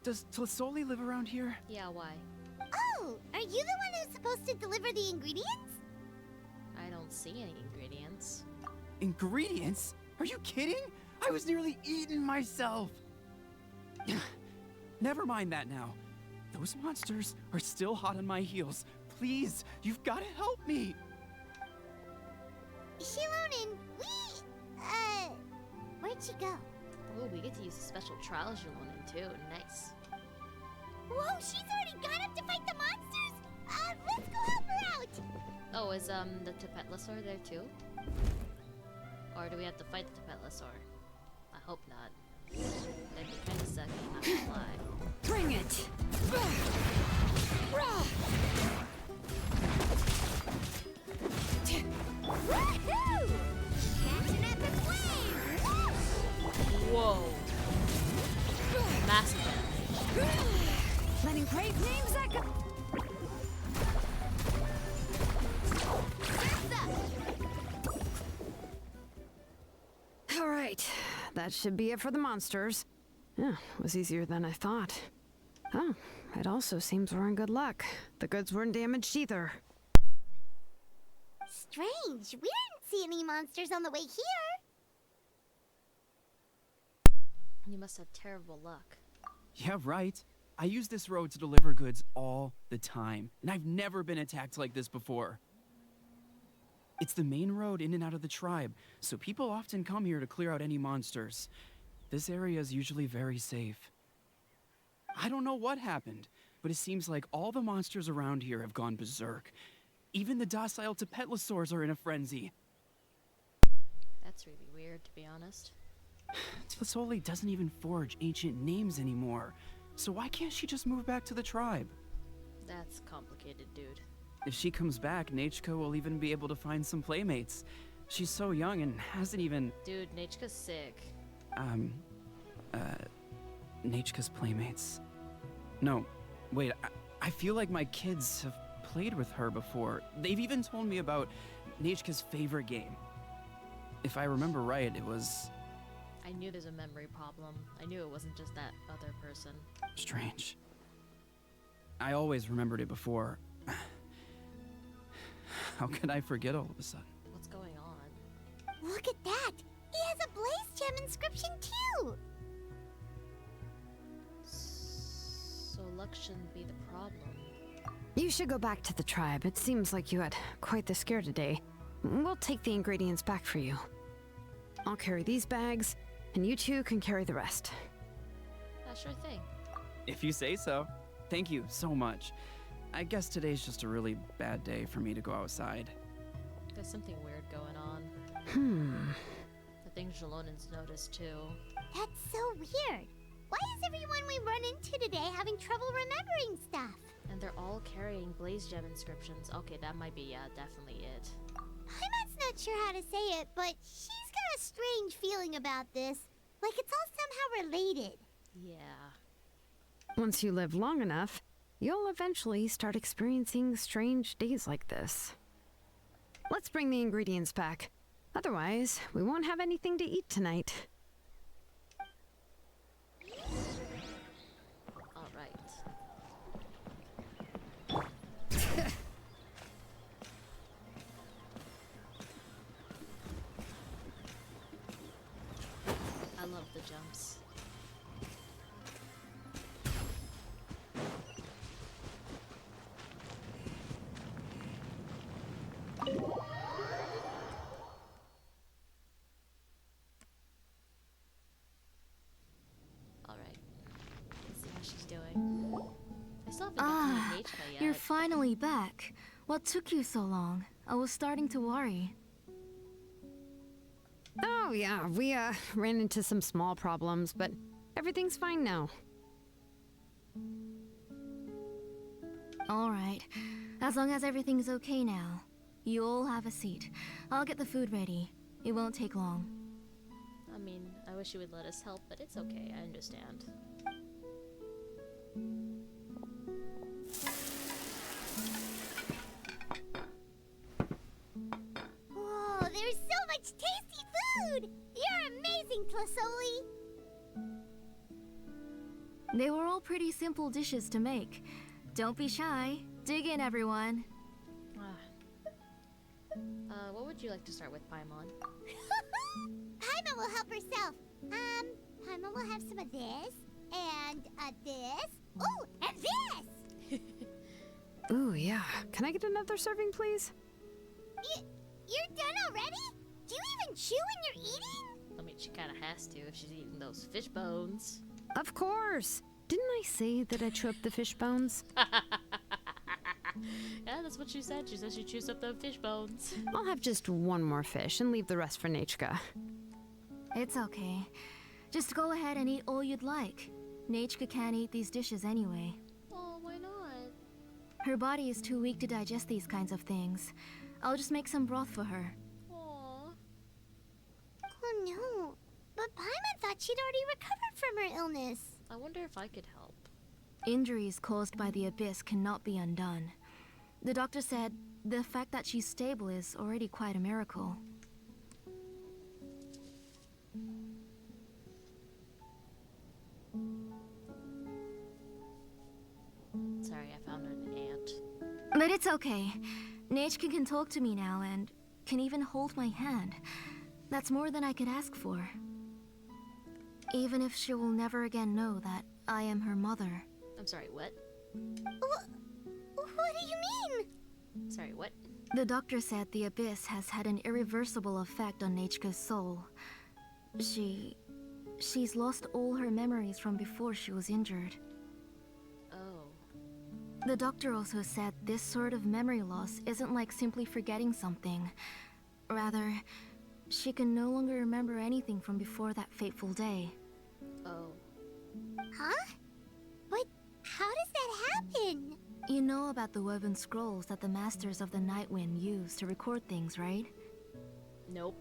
does Tlisoli live around here?
Yeah, why?
Oh, are you the one who's supposed to deliver the ingredients?
I don't see any ingredients.
Ingredients? Are you kidding? I was nearly eaten myself. Never mind that now. Those monsters are still hot on my heels. Please, you've got to help me.
Xilonen, where'd she go?
Oh, we get to use a special trial Xilonen too. Nice.
Whoa, she's already gone up to fight the monsters?
Let's go help her out!
Oh, is the Tapetlosaur there too? Or do we have to fight the Tapetlosaur? I hope not. That'd be kinda sucky, not gonna lie.
Bring it!
Woohoo! Catch an epic flame!
Whoa! Massive damage.
Letting great names echo.
All right, that should be it for the monsters. Yeah, was easier than I thought. Oh, it also seems we're in good luck. The goods weren't damaged either.
Strange. We didn't see any monsters on the way here.
You must have terrible luck.
Yeah, right. I use this road to deliver goods all the time, and I've never been attacked like this before. It's the main road in and out of the tribe, so people often come here to clear out any monsters. This area is usually very safe. I don't know what happened, but it seems like all the monsters around here have gone berserk. Even the docile Tapetlosaurs are in a frenzy.
That's really weird, to be honest.
Tlisoli doesn't even forge ancient names anymore, so why can't she just move back to the tribe?
That's complicated, dude.
If she comes back, Nachka will even be able to find some playmates. She's so young and hasn't even...
Dude, Nachka's sick.
Nachka's playmates. No, wait, I feel like my kids have played with her before. They've even told me about Nachka's favorite game. If I remember right, it was...
I knew there's a memory problem. I knew it wasn't just that other person.
strange. I always remembered it before. How could I forget all of a sudden?
What's going on?
Look at that! He has a blaze gem inscription too!
So luck shouldn't be the problem.
You should go back to the tribe. It seems like you had quite the scare today. We'll take the ingredients back for you. I'll carry these bags, and you two can carry the rest.
Sure thing.
If you say so. Thank you so much. I guess today's just a really bad day for me to go outside.
There's something weird going on. I think Xilonen's noticed too.
That's so weird. Why is everyone we run into today having trouble remembering stuff?
And they're all carrying blaze gem inscriptions. Okay, that might be, definitely it.
Paimon's not sure how to say it, but she's got a strange feeling about this. Like it's all somehow related.
Yeah.
Once you live long enough, you'll eventually start experiencing strange days like this. Let's bring the ingredients back. Otherwise, we won't have anything to eat tonight.
All right. I love the jumps. Alright. Let's see how she's doing. I still haven't got to meet Nachka yet.
You're finally back. What took you so long? I was starting to worry.
Oh yeah, we ran into some small problems, but everything's fine now.
All right. As long as everything's okay now. You all have a seat. I'll get the food ready. It won't take long.
I mean, I wish you would let us help, but it's okay. I understand.
Whoa, there's so much tasty food! You're amazing, Tlisoli!
They were all pretty simple dishes to make. Don't be shy. Dig in, everyone.
What would you like to start with, Paimon?
Paimon will help herself. Paimon will have some of this, and this. Ooh, and this!
Ooh, yeah. Can I get another serving, please?
You're done already? Do you even chew when you're eating?
I mean, she kind of has to if she's eating those fish bones.
Of course! Didn't I say that I chew up the fish bones?
Yeah, that's what she said. She said she chews up the fish bones.
I'll have just one more fish and leave the rest for Nachka.
It's okay. Just go ahead and eat all you'd like. Nachka can't eat these dishes anyway.
Oh, why not?
Her body is too weak to digest these kinds of things. I'll just make some broth for her.
Aww.
Oh no. But Paimon thought she'd already recovered from her illness.
I wonder if I could help.
Injuries caused by the abyss cannot be undone. The doctor said the fact that she's stable is already quite a miracle.
Sorry, I found an ant.
But it's okay. Nachka can talk to me now and can even hold my hand. That's more than I could ask for. Even if she will never again know that I am her mother.
I'm sorry, what?
What do you mean?
Sorry, what?
The doctor said the abyss has had an irreversible effect on Nachka's soul. She's lost all her memories from before she was injured.
Oh.
The doctor also said this sort of memory loss isn't like simply forgetting something. Rather, she can no longer remember anything from before that fateful day.
Oh.
Huh? But how does that happen?
You know about the woven scrolls that the Masters of the Night Wind use to record things, right?
Nope.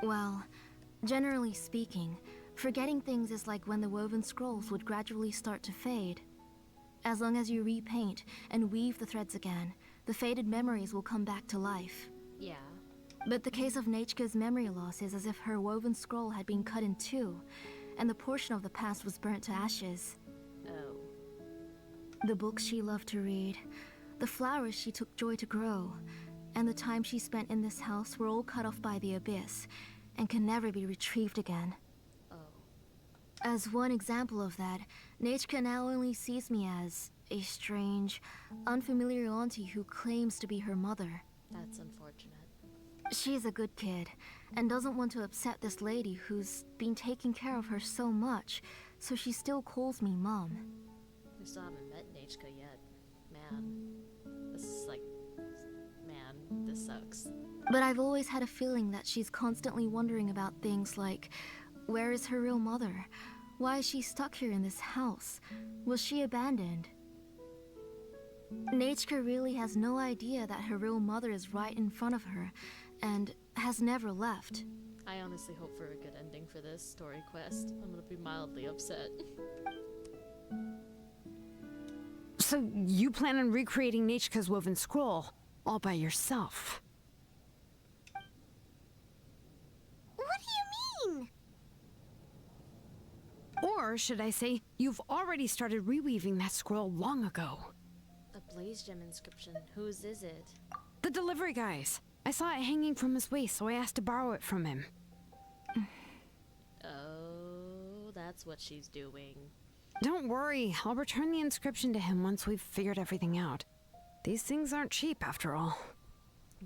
Well, generally speaking, forgetting things is like when the woven scrolls would gradually start to fade. As long as you repaint and weave the threads again, the faded memories will come back to life.
Yeah.
But the case of Nachka's memory loss is as if her woven scroll had been cut in two, and the portion of the past was burnt to ashes.
Oh.
The books she loved to read, the flowers she took joy to grow, and the time she spent in this house were all cut off by the abyss, and can never be retrieved again.
Oh.
As one example of that, Nachka now only sees me as a strange, unfamiliar auntie who claims to be her mother.
That's unfortunate.
She's a good kid, and doesn't want to upset this lady who's been taking care of her so much, so she still calls me Mom.
We still haven't met Nachka yet. Man. This is like... Man, this sucks.
But I've always had a feeling that she's constantly wondering about things like, where is her real mother? Why is she stuck here in this house? Was she abandoned? Nachka really has no idea that her real mother is right in front of her, and has never left.
I honestly hope for a good ending for this story quest. I'm gonna be mildly upset.
So you plan on recreating Nachka's woven scroll all by yourself?
What do you mean?
Or should I say, you've already started reweaving that scroll long ago?
A blaze gem inscription. Whose is it?
The delivery guy's. I saw it hanging from his waist, so I asked to borrow it from him.
Oh, that's what she's doing.
Don't worry, I'll return the inscription to him once we've figured everything out. These things aren't cheap, after all.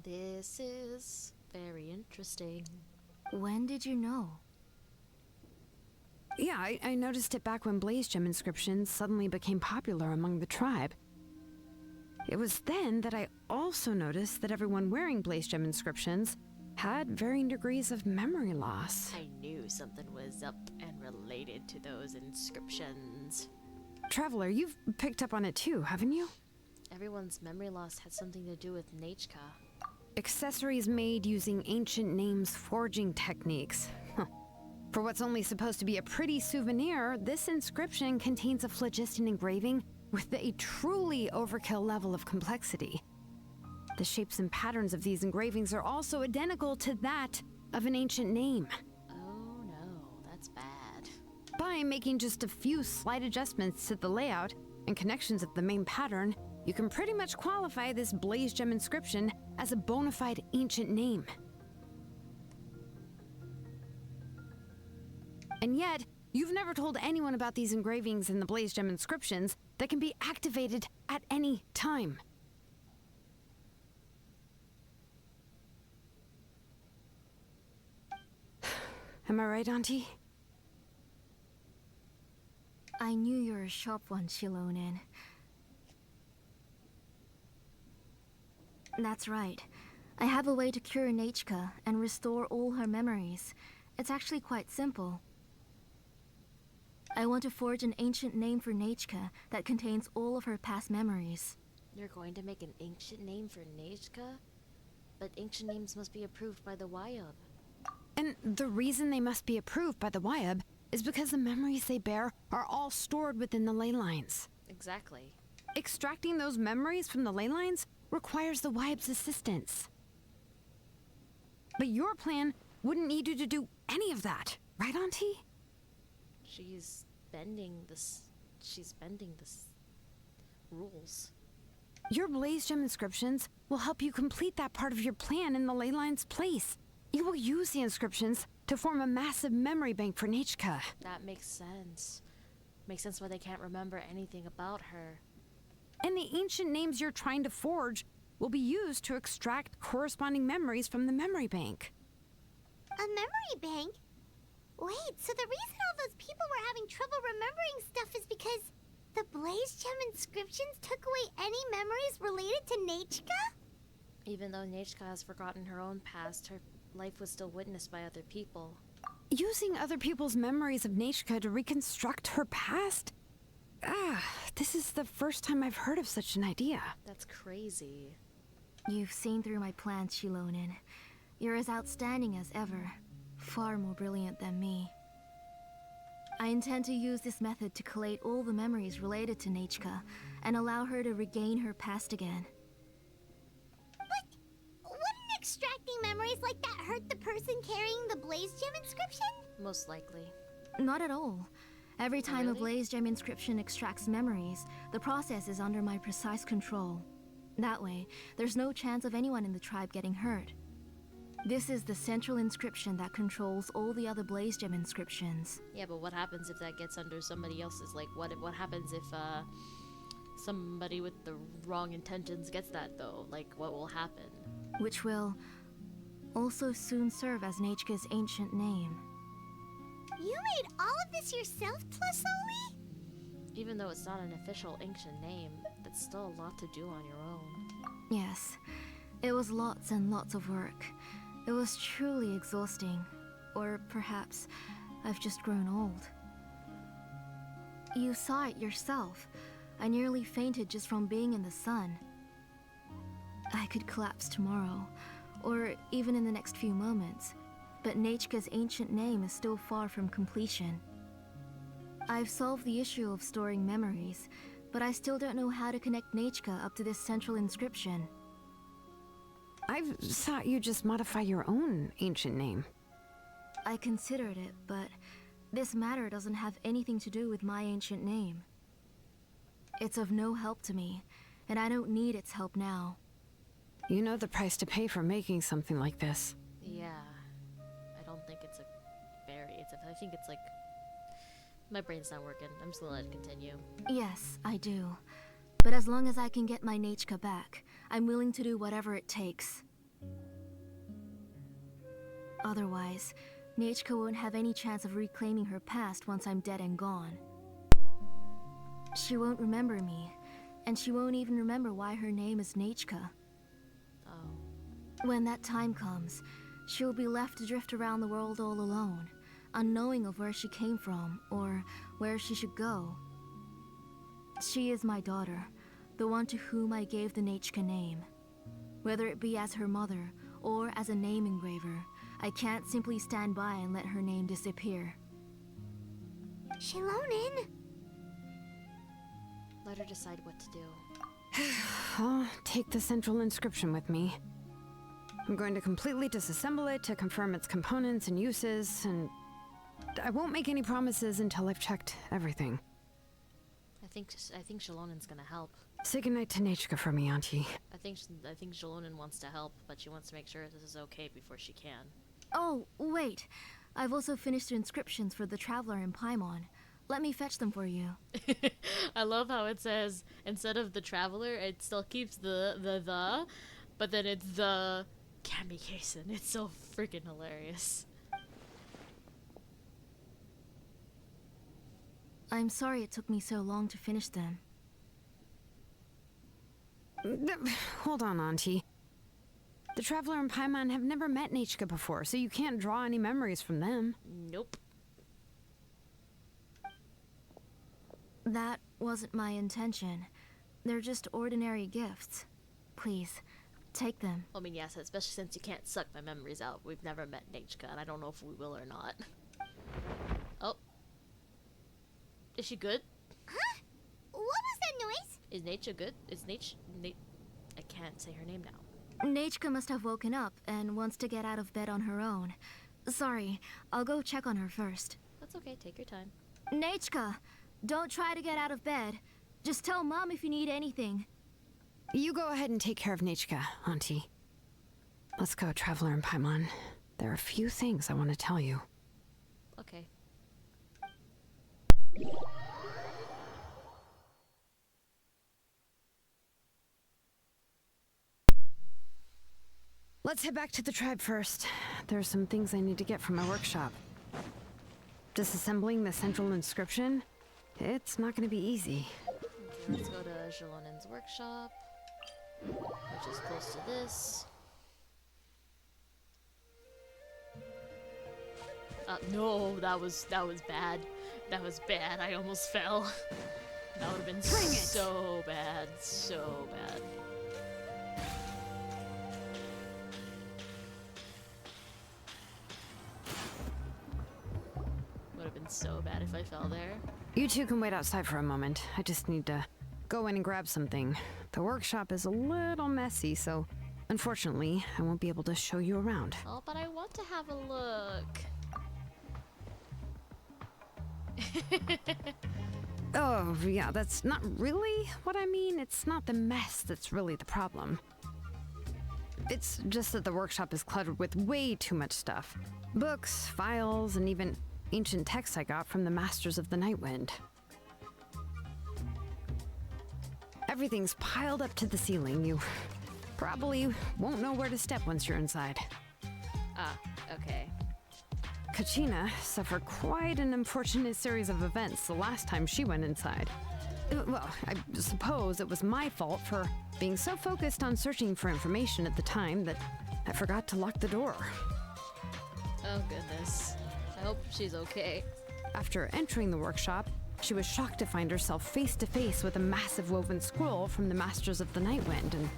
This is very interesting.
When did you know?
Yeah, I noticed it back when blaze gem inscriptions suddenly became popular among the tribe. It was then that I also noticed that everyone wearing blaze gem inscriptions had varying degrees of memory loss.
I knew something was up and related to those inscriptions.
Traveler, you've picked up on it too, haven't you?
Everyone's memory loss had something to do with Nachka.
Accessories made using ancient names forging techniques. Huh. For what's only supposed to be a pretty souvenir, this inscription contains a phlogiston engraving with a truly overkill level of complexity. The shapes and patterns of these engravings are also identical to that of an ancient name.
Oh no, that's bad.
By making just a few slight adjustments to the layout and connections of the main pattern, you can pretty much qualify this blaze gem inscription as a bona fide ancient name. And yet, you've never told anyone about these engravings and the blaze gem inscriptions that can be activated at any time. Am I right, Auntie?
I knew you were a sharp one, Xilonen.
That's right. I have a way to cure Nechka and restore all her memories. It's actually quite simple. I want to forge an ancient name for Nechka that contains all of her past memories.
You're going to make an ancient name for Nejka? But ancient names must be approved by the Wyub.
And the reason they must be approved by the Wyub is because the memories they bear are all stored within the ley lines.
Exactly.
Extracting those memories from the ley lines requires the Wyub's assistance. But your plan wouldn't need you to do any of that, right, Auntie?
She's bending this rules.
Your Blaze Gem inscriptions will help you complete that part of your plan in the ley line's place. You will use the inscriptions to form a massive memory bank for Nechka.
That makes sense. Makes sense why they can't remember anything about her.
And the ancient names you're trying to forge will be used to extract corresponding memories from the memory bank.
A memory bank? Wait, so the reason all those people were having trouble remembering stuff is because the Blaze Gem inscriptions took away any memories related to Nechka?
Even though Nechka has forgotten her own past, her life was still witnessed by other people.
Using other people's memories of Nechka to reconstruct her past? This is the first time I've heard of such an idea.
That's crazy.
You've seen through my plans, Xilonen. You're as outstanding as ever. Far more brilliant than me. I intend to use this method to collate all the memories related to Nechka and allow her to regain her past again.
But wouldn't extracting memories like that hurt the person carrying the Blaze Gem inscription?
Most likely.
Not at all. Every time a
Really?
Blaze Gem inscription extracts memories, the process is under my precise control. That way, there's no chance of anyone in the tribe getting hurt. This is the central inscription that controls all the other Blaze Gem inscriptions.
Yeah, but what happens if that gets under somebody else's? Like, what happens if, somebody with the wrong intentions gets that, though? Like, what will happen?
Which will also soon serve as Nechka's ancient name.
You made all of this yourself, Tlusoli?
Even though it's not an official ancient name, that's still a lot to do on your own.
Yes, it was lots and lots of work. It was truly exhausting. Or perhaps I've just grown old. You saw it yourself. I nearly fainted just from being in the sun. I could collapse tomorrow, or even in the next few moments, but Nechka's ancient name is still far from completion. I've solved the issue of storing memories, but I still don't know how to connect Nechka up to this central inscription.
I thought you'd just modify your own ancient name.
I considered it, but this matter doesn't have anything to do with my ancient name. It's of no help to me, and I don't need its help now.
You know the price to pay for making something like this.
Yeah. I don't think it's I think it's like... My brain's not working. I'm just gonna let it continue.
Yes, I do. But as long as I can get my Nechka back, I'm willing to do whatever it takes. Otherwise, Nechka won't have any chance of reclaiming her past once I'm dead and gone. She won't remember me, and she won't even remember why her name is Nechka.
Oh.
When that time comes, she'll be left to drift around the world all alone, unknowing of where she came from or where she should go. She is my daughter, the one to whom I gave the Nechka name. Whether it be as her mother or as a name engraver, I can't simply stand by and let her name disappear.
Xilonen?
Let her decide what to do.
I'll take the central inscription with me. I'm going to completely disassemble it to confirm its components and uses, and I won't make any promises until I've checked everything.
I think Xilonen's gonna help.
Say goodnight to Nechka for me, Auntie.
I think Xilonen wants to help, but she wants to make sure this is okay before she can.
Oh, wait. I've also finished the inscriptions for the Traveler in Paimon. Let me fetch them for you.
I love how it says, instead of the Traveler, it still keeps the, but then it's the Kamikaze. It's so freaking hilarious.
I'm sorry it took me so long to finish them.
Hold on, Auntie. The Traveler and Paimon have never met Nechka before, so you can't draw any memories from them.
Nope.
That wasn't my intention. They're just ordinary gifts. Please, take them.
I mean, yes, especially since you can't suck my memories out. We've never met Nechka, and I don't know if we will or not. Oh. Is she good?
Huh? What was that noise?
Is Nechka good? Is I can't say her name now.
Nechka must have woken up and wants to get out of bed on her own. Sorry, I'll go check on her first.
That's okay, take your time.
Nechka, don't try to get out of bed. Just tell Mom if you need anything.
You go ahead and take care of Nechka, Auntie. Let's go, Traveler and Paimon. There are a few things I want to tell you.
Okay.
Let's head back to the tribe first. There are some things I need to get from my workshop. Disassembling the central inscription? It's not going to be easy.
Okay, let's go to Xilonen's workshop, which is close to this. No, that was bad. That was bad. I almost fell. That would have been so bad. So bad. Would have been so bad if I fell there.
You two can wait outside for a moment. I just need to go in and grab something. The workshop is a little messy, so unfortunately, I won't be able to show you around.
Oh, but I want to have a look.
Oh, yeah, that's not really what I mean. It's not the mess that's really the problem. It's just that the workshop is cluttered with way too much stuff. Books, files, and even ancient texts I got from the Masters of the Nightwind. Everything's piled up to the ceiling. You probably won't know where to step once you're inside.
Ah, okay.
Kachina suffered quite an unfortunate series of events the last time she went inside. Well, I suppose it was my fault for being so focused on searching for information at the time that I forgot to lock the door.
Oh goodness. I hope she's okay.
After entering the workshop, she was shocked to find herself face to face with a massive woven scroll from the Masters of the Nightwind, and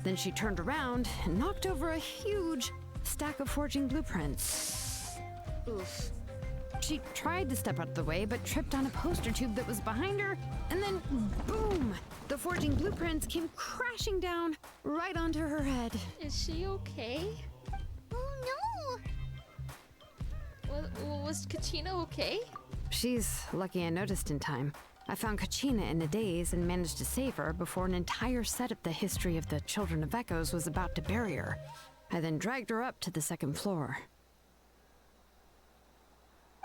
then she turned around and knocked over a huge stack of forging blueprints.
Oof.
She tried to step out of the way, but tripped on a poster tube that was behind her, and then boom! The forging blueprints came crashing down right onto her head.
Is she okay?
Oh no!
Was Kachina okay?
She's lucky I noticed in time. I found Kachina in a daze and managed to save her before an entire set of the history of the Children of Echoes was about to bury her. I then dragged her up to the second floor.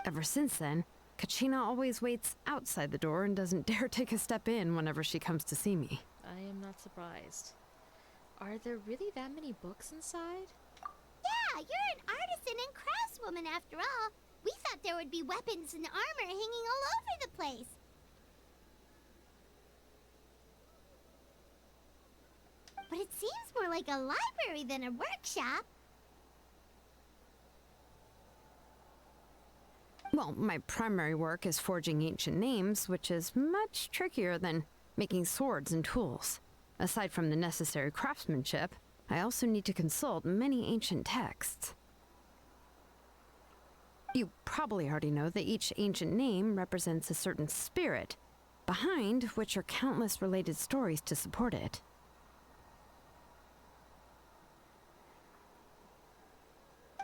Ever since then, Kachina always waits outside the door and doesn't dare take a step in whenever she comes to see me.
I am not surprised. Are there really that many books inside?
Yeah, you're an artisan and craftswoman after all. We thought there would be weapons and armor hanging all over the place. But it seems more like a library than a workshop.
Well, my primary work is forging ancient names, which is much trickier than making swords and tools. Aside from the necessary craftsmanship, I also need to consult many ancient texts. You probably already know that each ancient name represents a certain spirit, behind which are countless related stories to support it.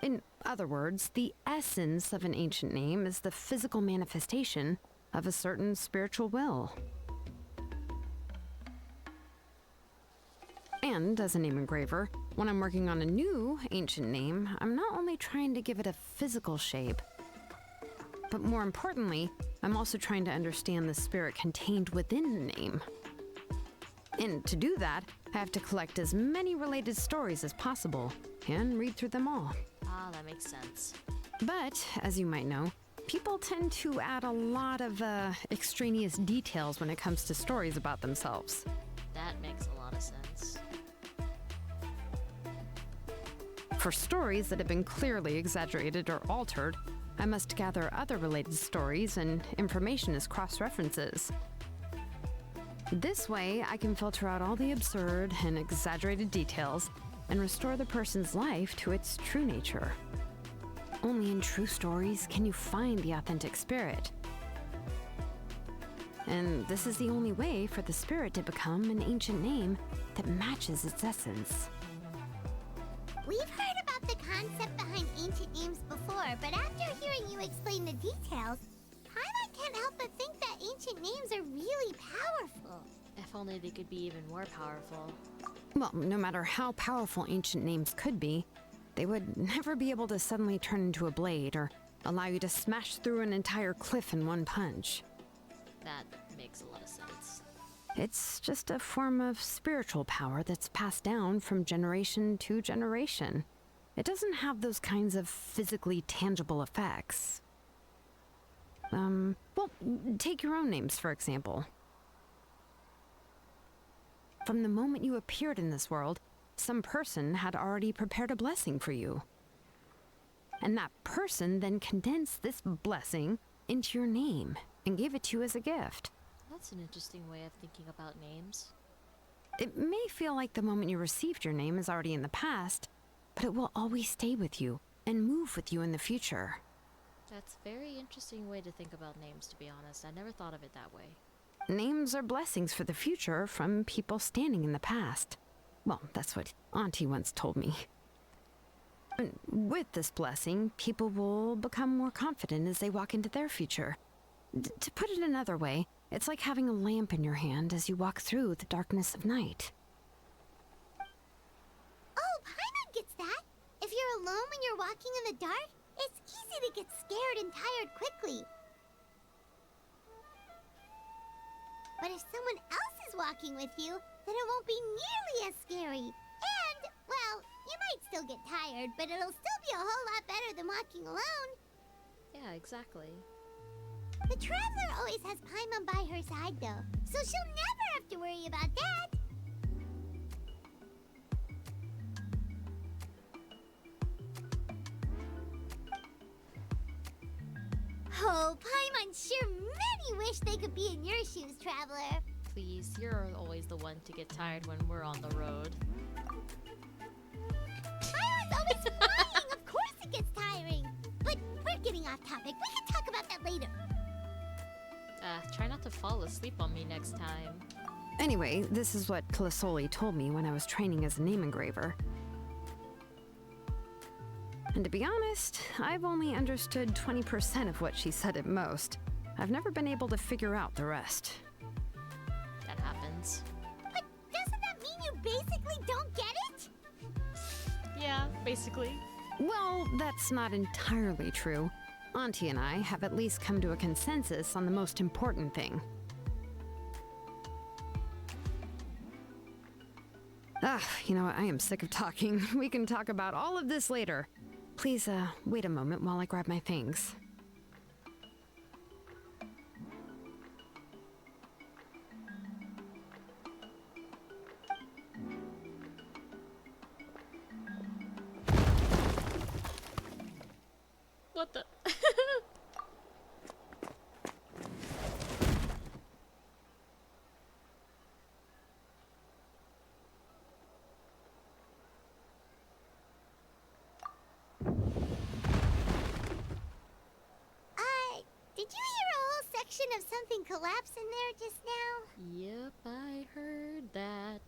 In other words, the essence of an ancient name is the physical manifestation of a certain spiritual will. And as a name engraver, when I'm working on a new ancient name, I'm not only trying to give it a physical shape, but more importantly, I'm also trying to understand the spirit contained within the name. And to do that, I have to collect as many related stories as possible and read through them all.
Ah, that makes sense.
But, as you might know, people tend to add a lot of extraneous details when it comes to stories about themselves.
That makes a lot of sense.
For stories that have been clearly exaggerated or altered, I must gather other related stories and information as cross-references. This way, I can filter out all the absurd and exaggerated details and restore the person's life to its true nature. Only in true stories can you find the authentic spirit. And this is the only way for the spirit to become an ancient name that matches its essence.
We've heard about the concept behind ancient names before, but after hearing you explain the details, Paimon can't help but think that ancient names are really powerful.
If only they could be even more powerful.
Well, no matter how powerful ancient names could be, they would never be able to suddenly turn into a blade or allow you to smash through an entire cliff in one punch.
That makes a lot of sense.
It's just a form of spiritual power that's passed down from generation to generation. It doesn't have those kinds of physically tangible effects. Well, take your own names, for example. From the moment you appeared in this world, some person had already prepared a blessing for you. And that person then condensed this blessing into your name and gave it to you as a gift.
That's an interesting way of thinking about names.
It may feel like the moment you received your name is already in the past, but it will always stay with you and move with you in the future.
That's a very interesting way to think about names, to be honest. I never thought of it that way.
Names are blessings for the future from people standing in the past. Well, that's what Auntie once told me. And with this blessing, people will become more confident as they walk into their future. To put it another way, it's like having a lamp in your hand as you walk through the darkness of night.
Oh, Paimon gets that. If you're alone when you're walking in the dark, it's easy to get scared and tired quickly. But if someone else is walking with you, then it won't be nearly as scary. And, well, you might still get tired, but it'll still be a whole lot better than walking alone.
Yeah, exactly.
The Traveler always has Paimon by her side, though, so she'll never have to worry about that. Oh, Paimon sure many wish they could be in your shoes, Traveler.
Please, you're always the one to get tired when we're on the road.
Paimon's always flying! Of course it gets tiring! But we're getting off topic. We can talk about that later.
Try not to fall asleep on me next time.
Anyway, this is what Clisoli told me when I was training as a name engraver. And to be honest, I've only understood 20% of what she said at most. I've never been able to figure out the rest.
That happens.
But doesn't that mean you basically don't get it?
Yeah, basically.
Well, that's not entirely true. Auntie and I have at least come to a consensus on the most important thing. You know what? I am sick of talking. We can talk about all of this later. Please, wait a moment while I grab my things.
What the?
Did you hear a whole section of something collapse in there just now?
Yep, I heard that.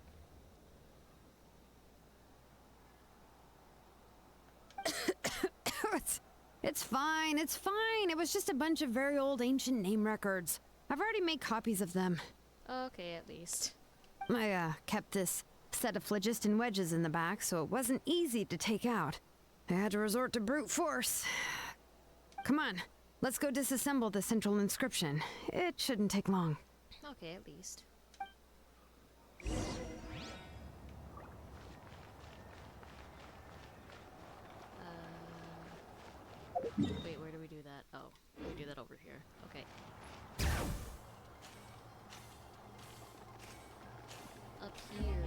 It's fine, it's fine. It was just a bunch of very old ancient name records. I've already made copies of them.
Okay, at least.
I, kept this set of phlogiston wedges in the back, so it wasn't easy to take out. I had to resort to brute force. Come on, let's go disassemble the central inscription. It shouldn't take long.
Okay, at least. Wait, where do we do that? Oh, we do that over here. Okay. Up here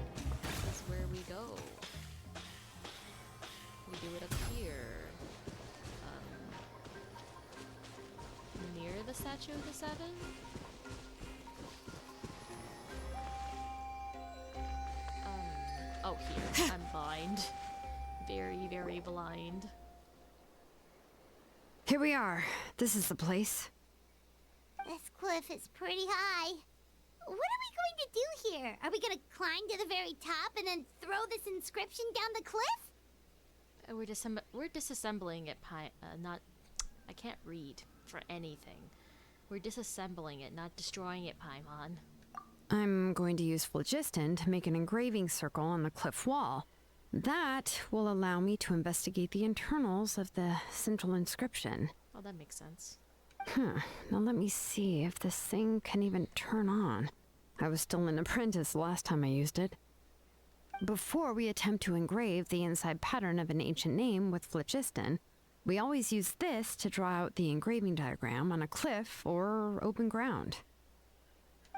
is where we go. We Statue of the Seven? Oh, here. I'm blind. Very, very blind.
Here we are. This is the place.
This cliff is pretty high. What are we going to do here? Are we going to climb to the very top and then throw this inscription down the cliff?
We're disassembling it, I can't read for anything. We're disassembling it, not destroying it, Paimon.
I'm going to use phlogiston to make an engraving circle on the cliff wall. That will allow me to investigate the internals of the central inscription.
Oh, that makes sense.
Now let me see if this thing can even turn on. I was still an apprentice the last time I used it. Before we attempt to engrave the inside pattern of an ancient name with phlogiston, we always use this to draw out the engraving diagram on a cliff or open ground.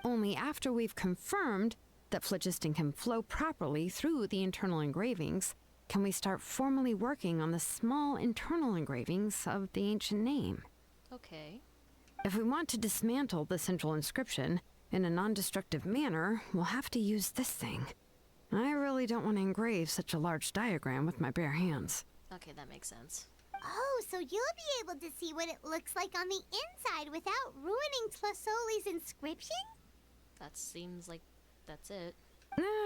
Only after we've confirmed that phlogiston can flow properly through the internal engravings can we start formally working on the small internal engravings of the ancient name.
Okay.
If we want to dismantle the central inscription in a non-destructive manner, we'll have to use this thing. I really don't want to engrave such a large diagram with my bare hands.
Okay, that makes sense.
Oh, so you'll be able to see what it looks like on the inside without ruining Tlasoli's inscription?
That seems like that's it.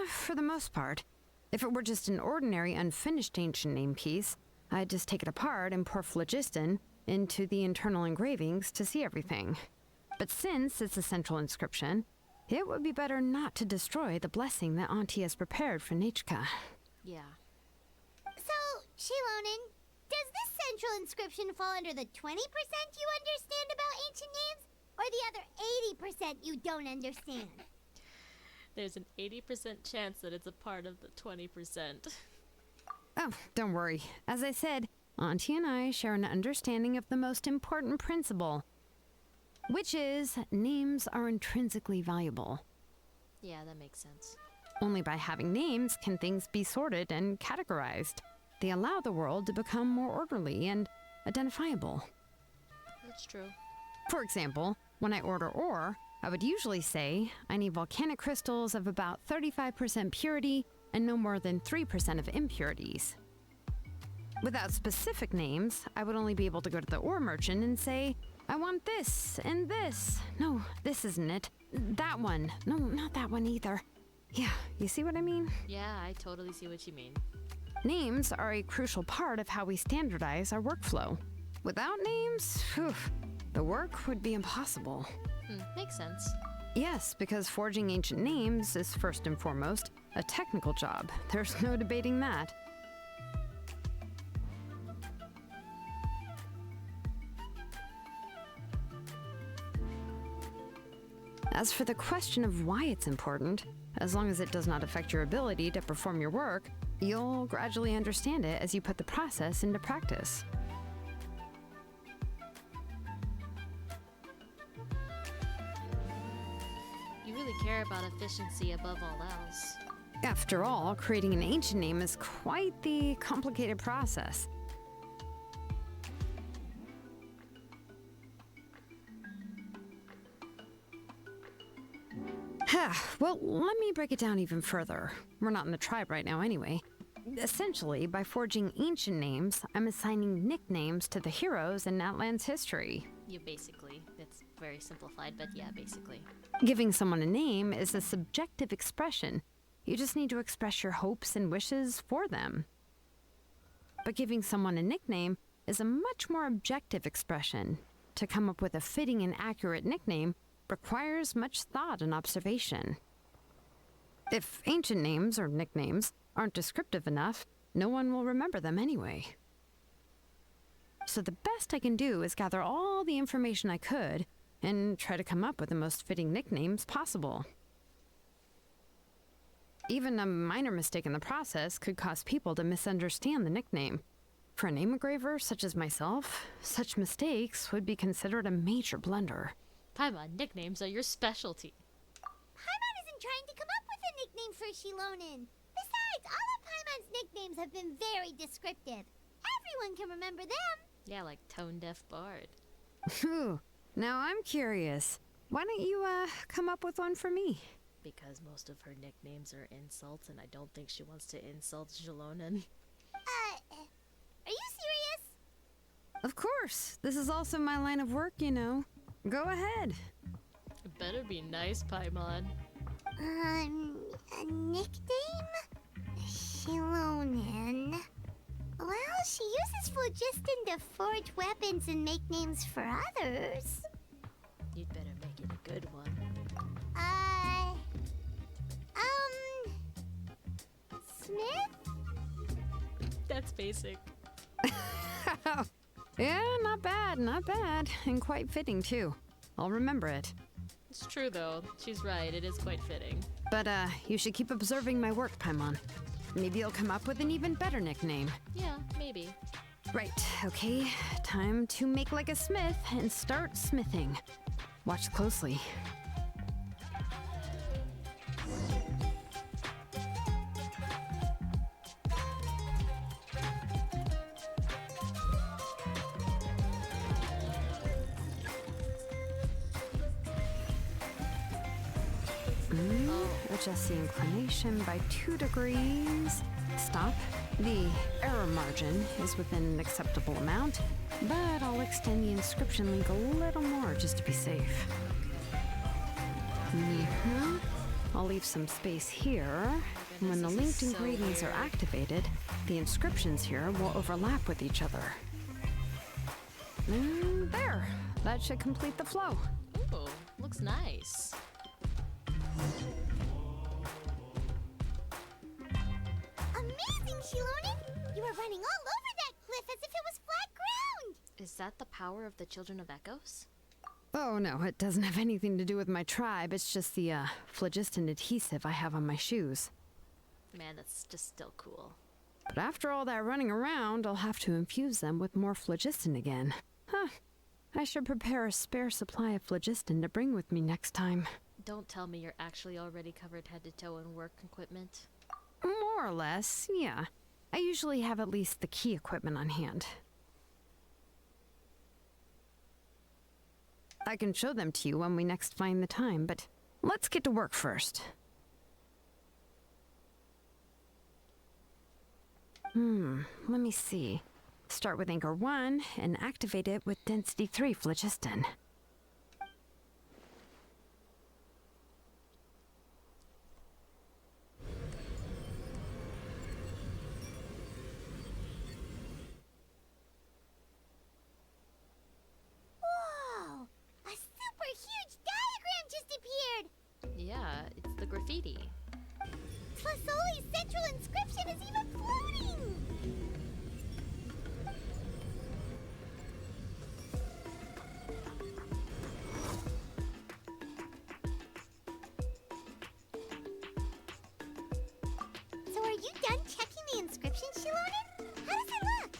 For the most part. If it were just an ordinary unfinished ancient name piece, I'd just take it apart and pour phlogiston into the internal engravings to see everything. But since it's a central inscription, it would be better not to destroy the blessing that Auntie has prepared for Nechka.
Yeah.
So, Xilonen, does this central inscription fall under the 20% you understand about ancient names, or the other 80% you don't understand?
There's an 80% chance that it's a part of the 20%.
Oh, don't worry. As I said, Auntie and I share an understanding of the most important principle, which is names are intrinsically valuable.
Yeah, that makes sense.
Only by having names can things be sorted and categorized. They allow the world to become more orderly and identifiable.
That's true.
For example, when I order ore, I would usually say I need volcanic crystals of about 35% purity and no more than 3% of impurities. Without specific names, I would only be able to go to the ore merchant and say, I want this and this. No, this isn't it. That one. No, not that one either. Yeah, you see what I mean?
Yeah, I totally see what you mean.
Names are a crucial part of how we standardize our workflow. Without names, the work would be impossible.
Makes sense.
Yes, because forging ancient names is first and foremost a technical job. There's no debating that. As for the question of why it's important, as long as it does not affect your ability to perform your work, you'll gradually understand it as you put the process into practice.
You really care about efficiency above all else.
After all, creating an ancient name is quite the complicated process. Well, let me break it down even further. We're not in the tribe right now anyway. Essentially, by forging ancient names, I'm assigning nicknames to the heroes in Natlan's history.
You basically. It's very simplified, but yeah, basically.
Giving someone a name is a subjective expression. You just need to express your hopes and wishes for them. But giving someone a nickname is a much more objective expression. To come up with a fitting and accurate nickname requires much thought and observation. If ancient names or nicknames aren't descriptive enough, no one will remember them anyway. So the best I can do is gather all the information I could and try to come up with the most fitting nicknames possible. Even a minor mistake in the process could cause people to misunderstand the nickname. For a name engraver such as myself, such mistakes would be considered a major blunder.
Paimon, nicknames are your specialty.
Paimon isn't trying to come up with a nickname for Xilonen. Besides, all of Paimon's nicknames have been very descriptive. Everyone can remember them.
Yeah, like Tone Deaf Bard.
Phew, Now I'm curious. Why don't you, come up with one for me?
Because most of her nicknames are insults, and I don't think she wants to insult Xilonen.
Are you serious?
Of course. This is also my line of work, you know. Go ahead.
It better be nice, Paimon.
A nickname? Xilonen. Well, she uses phlogiston to forge weapons and make names for others.
You'd better make it a good one.
Smith?
That's basic.
Yeah, not bad, not bad. And quite fitting, too. I'll remember it.
It's true, though. She's right. It is quite fitting.
But, you should keep observing my work, Paimon. Maybe you'll come up with an even better nickname.
Yeah, maybe.
Right, okay. Time to make like a smith and start smithing. Watch closely. Adjust the inclination by 2 degrees. Stop. The error margin is within an acceptable amount, but I'll extend the inscription link a little more just to be safe. I'll leave some space here. When the linked engravings are activated, the inscriptions here will overlap with each other. And there. That should complete the flow.
Ooh, looks nice.
Amazing, Xilonen! You are running all over that cliff as if it was flat ground!
Is that the power of the Children of Echoes?
Oh no, it doesn't have anything to do with my tribe. It's just the, phlogiston adhesive I have on my shoes.
Man, that's just still cool.
But after all that running around, I'll have to infuse them with more phlogiston again. Huh. I should prepare a spare supply of phlogiston to bring with me next time.
Don't tell me you're actually already covered head to toe in work equipment.
More or less, yeah. I usually have at least the key equipment on hand. I can show them to you when we next find the time, but let's get to work first. Let me see. Start with anchor 1 and activate it with density 3 phlogiston.
Whoa! A super huge diagram just appeared!
Yeah, it's the graffiti.
Tlasoli's central inscription is even floating! So are you done checking the inscription, Xilonen? How does it look?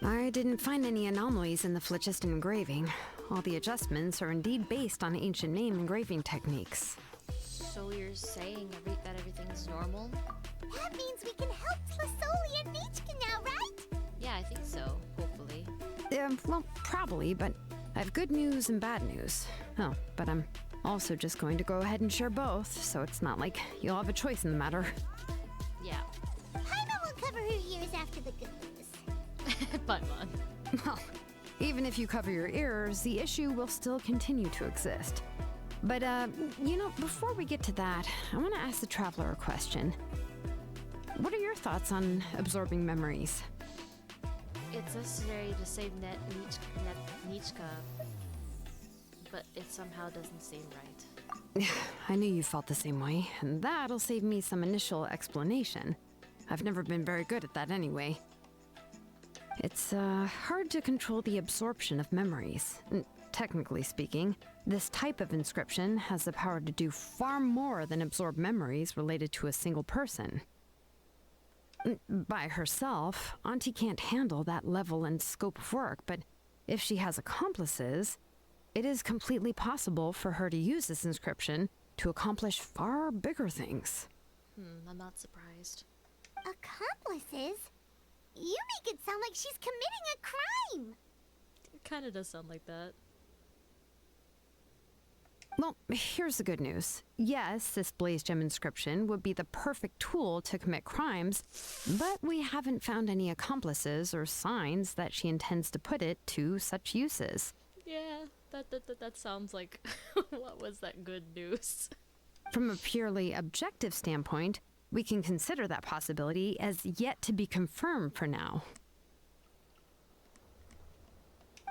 I didn't find any anomalies in the phlogiston engraving. All the adjustments are indeed based on ancient name engraving techniques.
So you're saying that everything's normal?
That means we can help Tlasoli and Nichka now, right?
Yeah, I think so. Hopefully.
Well, probably, but I have good news and bad news. Oh, but I'm also just going to go ahead and share both, so it's not like you'll have a choice in the matter.
Yeah.
Paimon will cover her ears after the good news.
Paimon.
Well, even if you cover your ears, the issue will still continue to exist. But, you know, before we get to that, I want to ask the Traveler a question. What are your thoughts on absorbing memories?
It's necessary to save Nichka, but it somehow doesn't seem right.
I knew you felt the same way, and that'll save me some initial explanation. I've never been very good at that anyway. It's, hard to control the absorption of memories. Technically speaking, this type of inscription has the power to do far more than absorb memories related to a single person. By herself, Auntie can't handle that level and scope of work, but if she has accomplices, it is completely possible for her to use this inscription to accomplish far bigger things.
I'm not surprised.
Accomplices? You make it sound like she's committing a crime!
It kinda does sound like that.
Well, here's the good news. Yes, this blaze gem inscription would be the perfect tool to commit crimes, but we haven't found any accomplices or signs that she intends to put it to such uses.
Yeah, that sounds like what was that good news?
From a purely objective standpoint, we can consider that possibility as yet to be confirmed for now.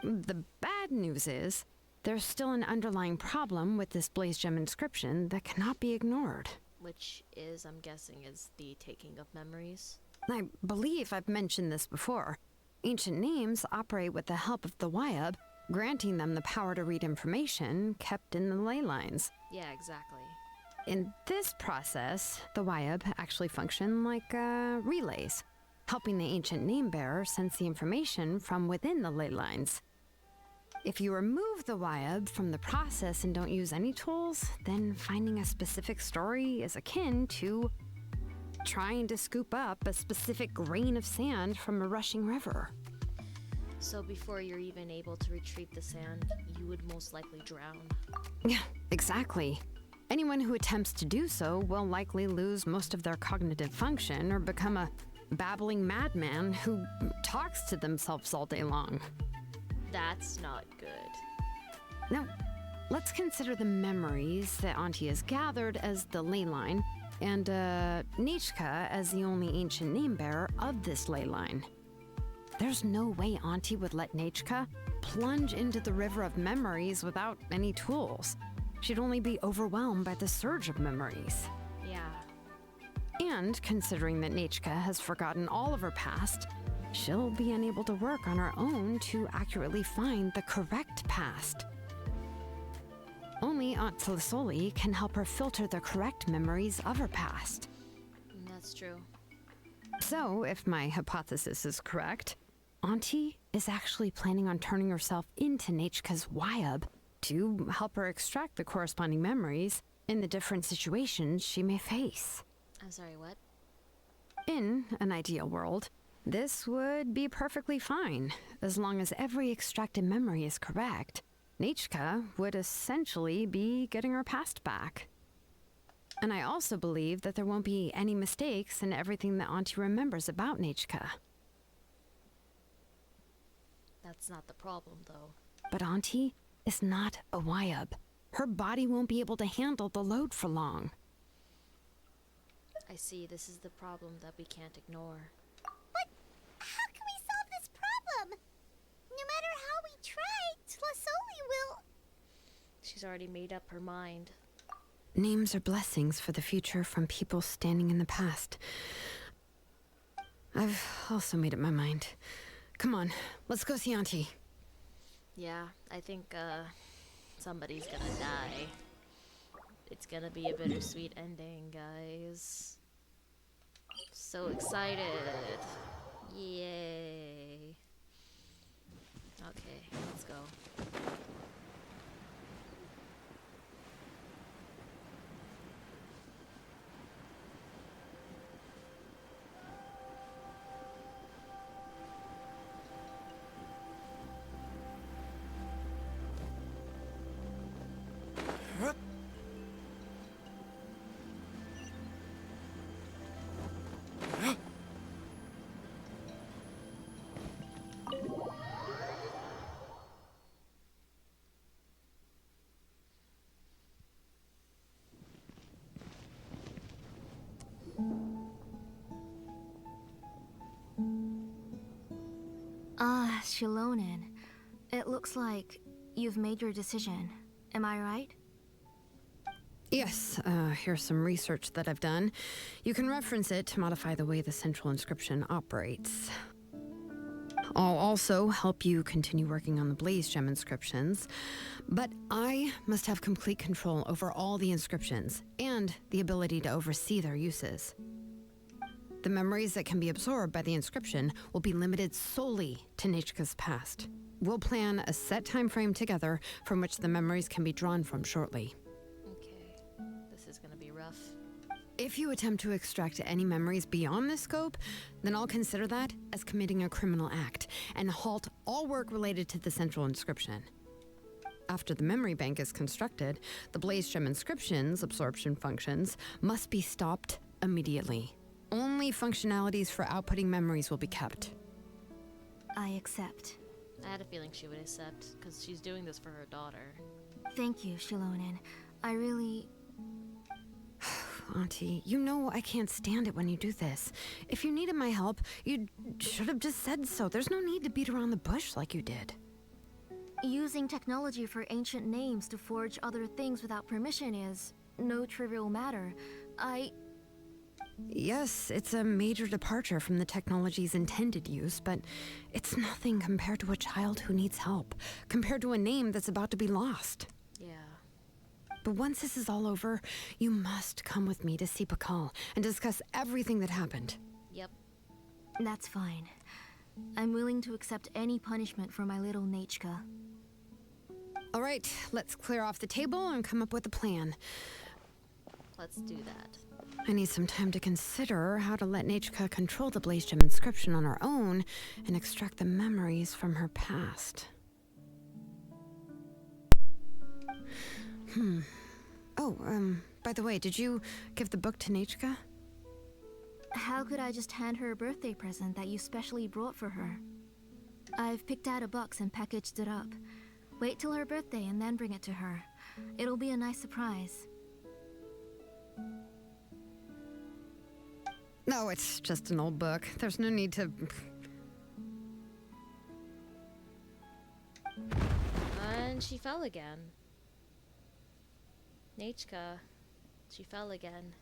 The bad news is, there's still an underlying problem with this blaze gem inscription that cannot be ignored.
Which is, I'm guessing, is the taking of memories.
I believe I've mentioned this before. Ancient names operate with the help of the Wyab, granting them the power to read information kept in the ley lines.
Yeah, exactly.
In this process, the Wyab actually function like relays, helping the ancient name bearer sense the information from within the ley lines. If you remove the Wyab from the process and don't use any tools, then finding a specific story is akin to trying to scoop up a specific grain of sand from a rushing river.
So before you're even able to retrieve the sand, you would most likely drown.
Yeah, exactly. Anyone who attempts to do so will likely lose most of their cognitive function or become a babbling madman who talks to themselves all day long.
That's not good.
Now, let's consider the memories that Auntie has gathered as the ley line, and Nichka as the only ancient name bearer of this ley line. There's no way Auntie would let Nichka plunge into the river of memories without any tools. She'd only be overwhelmed by the surge of memories.
Yeah.
And considering that Nichka has forgotten all of her past, she'll be unable to work on her own to accurately find the correct past. Only Aunt Tlisoli can help her filter the correct memories of her past.
That's true.
So, if my hypothesis is correct, Auntie is actually planning on turning herself into Nichka's Wyab to help her extract the corresponding memories in the different situations she may face.
I'm sorry, what?
In an ideal world, this would be perfectly fine, as long as every extracted memory is correct. Nichka would essentially be getting her past back. And I also believe that there won't be any mistakes in everything that Auntie remembers about Nichka.
That's not the problem, though.
But Auntie is not a Wyab. Her body won't be able to handle the load for long.
I see, this is the problem that we can't ignore.
But how can we solve this problem? No matter how we try, Tlisoli will...
She's already made up her mind.
Names are blessings for the future from people standing in the past. I've also made up my mind. Come on, let's go see Auntie.
Yeah, I think, somebody's gonna die. It's gonna be a bittersweet ending, guys. So excited. Yay. Okay, let's go.
Ah, Xilonen. It looks like you've made your decision. Am I right?
Yes, here's some research that I've done. You can reference it to modify the way the central inscription operates. I'll also help you continue working on the blaze gem inscriptions, but I must have complete control over all the inscriptions and the ability to oversee their uses. The memories that can be absorbed by the inscription will be limited solely to Nichka's past. We'll plan a set time frame together from which the memories can be drawn from shortly.
Okay, this is gonna be rough.
If you attempt to extract any memories beyond this scope, then I'll consider that as committing a criminal act and halt all work related to the central inscription. After the memory bank is constructed, the Blaze Gem inscription's absorption functions must be stopped immediately. Only functionalities for outputting memories will be kept.
I accept.
I had a feeling she would accept, because she's doing this for her daughter.
Thank you, Xilonen. I really...
Auntie, you know I can't stand it when you do this. If you needed my help, you should have just said so. There's no need to beat around the bush like you did.
Using technology for ancient names to forge other things without permission is no trivial matter.
Yes, it's a major departure from the technology's intended use, but it's nothing compared to a child who needs help, compared to a name that's about to be lost.
Yeah.
But once this is all over, you must come with me to see Pakal and discuss everything that happened.
Yep.
That's fine. I'm willing to accept any punishment for my little Nechka.
All right, let's clear off the table and come up with a plan.
Let's do that.
I need some time to consider how to let Nechka control the Blaze Gem inscription on her own and extract the memories from her past. Oh, by the way, did you give the book to Nechka?
How could I just hand her a birthday present that you specially brought for her? I've picked out a box and packaged it up. Wait till her birthday and then bring it to her. It'll be a nice surprise.
No, it's just an old book. There's no need to...
And she fell again. Nechka. She fell again.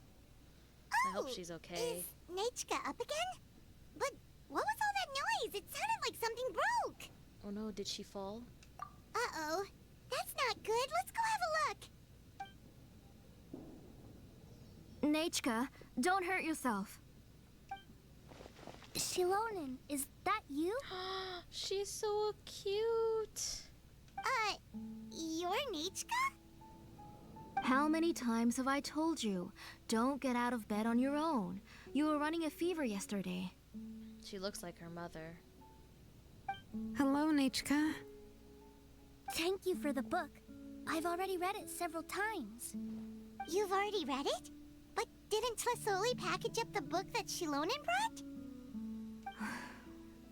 I hope she's okay.
Is Nechka up again? But what was all that noise? It sounded like something broke.
Oh no, did she fall?
Uh-oh. That's not good. Let's go have a look.
Nechka, don't hurt yourself.
Xilonen, is that you?
She's so cute.
You're Nechka?
How many times have I told you? Don't get out of bed on your own. You were running a fever yesterday.
She looks like her mother.
Hello, Nechka.
Thank you for the book. I've already read it several times.
You've already read it? But didn't Tlasoli package up the book that Xilonen brought?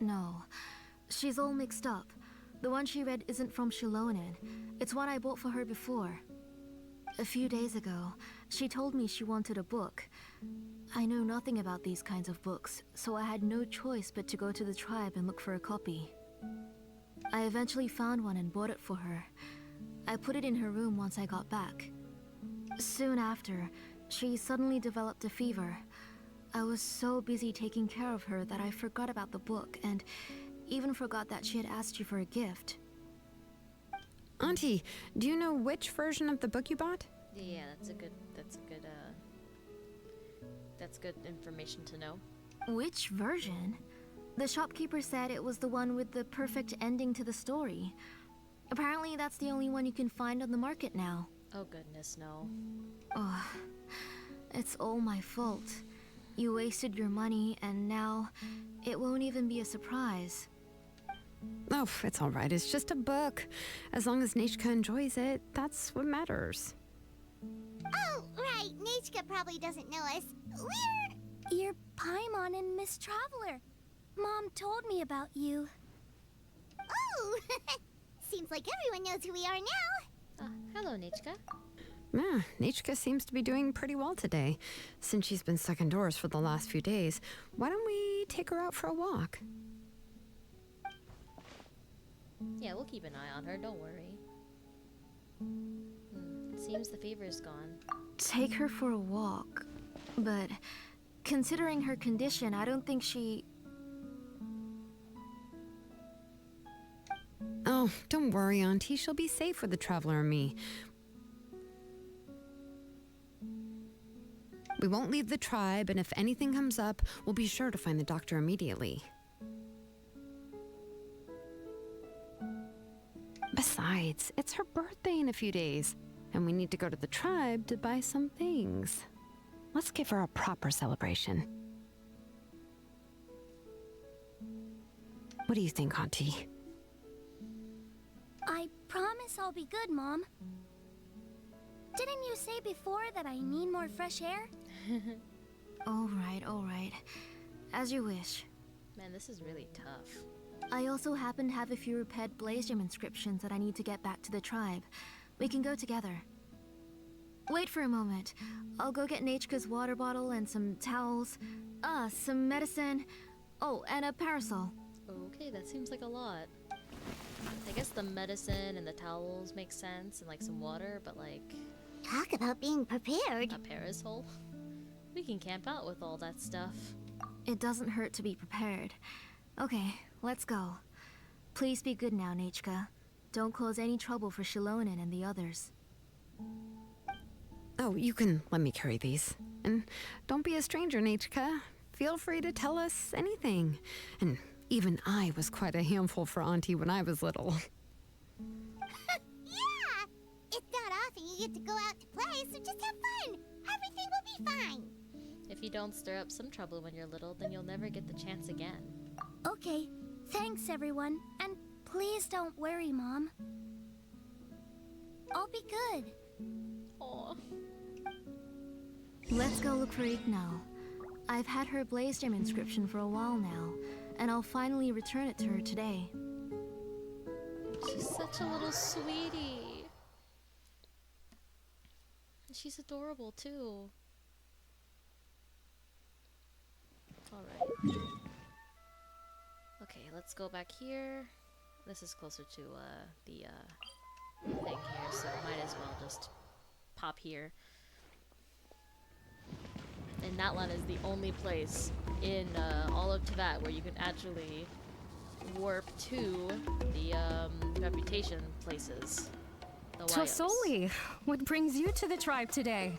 No, she's all mixed up. The one she read isn't from Xilonen. It's one I bought for her before. A few days ago, she told me she wanted a book. I know nothing about these kinds of books, so I had no choice but to go to the tribe and look for a copy. I eventually found one and bought it for her. I put it in her room once I got back. Soon after, she suddenly developed a fever. I was so busy taking care of her that I forgot about the book and even forgot that she had asked you for a gift.
Auntie, do you know which version of the book you bought?
Yeah, that's good information to know.
Which version? The shopkeeper said it was the one with the perfect ending to the story. Apparently that's the only one you can find on the market now.
Oh goodness, no.
Ugh. It's all my fault. You wasted your money and now it won't even be a surprise.
Oh, it's all right. It's just a book. As long as Nechka enjoys it, that's what matters.
Oh, right. Nechka probably doesn't know us.
You're Paimon and Miss Traveler. Mom told me about you.
Oh! Seems like everyone knows who we are now.
Hello, Nechka.
Yeah, Nechka seems to be doing pretty well today. Since she's been stuck indoors for the last few days, why don't we take her out for a walk?
Yeah, we'll keep an eye on her, don't worry. Seems the fever's gone.
Take her for a walk. But considering her condition, I don't think she...
Oh, don't worry, Auntie. She'll be safe with the Traveler and me. We won't leave the tribe, and if anything comes up, we'll be sure to find the doctor immediately. Besides, it's her birthday in a few days, and we need to go to the tribe to buy some things. Let's give her a proper celebration. What do you think, Auntie?
I promise promise I'll be good, Mom. Didn't you say before that I need more fresh air?
All right. As you wish.
Man, this is really tough.
I also happen to have a few repaired blaze gem inscriptions that I need to get back to the tribe. We can go together. Wait for a moment. I'll go get Nachka's water bottle and some towels. Some medicine. Oh, and a parasol.
Okay, that seems like a lot. I guess the medicine and the towels make sense, and like some water, but like
Talk about being prepared.
a parasol? We can camp out with all that stuff.
It doesn't hurt to be prepared. Okay, let's go. Please be good now, Nachka. Don't cause any trouble for Xilonen and the others.
Oh, you can let me carry these. And don't be a stranger, Nachka. Feel free to tell us anything. And even I was quite a handful for Auntie when I was little.
Yeah! It's not often you get to go out to play, so just have fun. Everything will be fine.
If you don't stir up some trouble when you're little, then you'll never get the chance again.
Okay, thanks everyone. And please don't worry, Mom. I'll be good.
Aw.
Let's go look for Ignal. I've had her blaze gem inscription for a while now, and I'll finally return it to her today.
She's such a little sweetie. And she's adorable too. Alright. Okay, let's go back here. This is closer to the thing here, so might as well just pop here. And Natlan is the only place in all of Teyvat where you can actually warp to the reputation places. The Wyoms.
Tosoli, what brings you to the tribe today?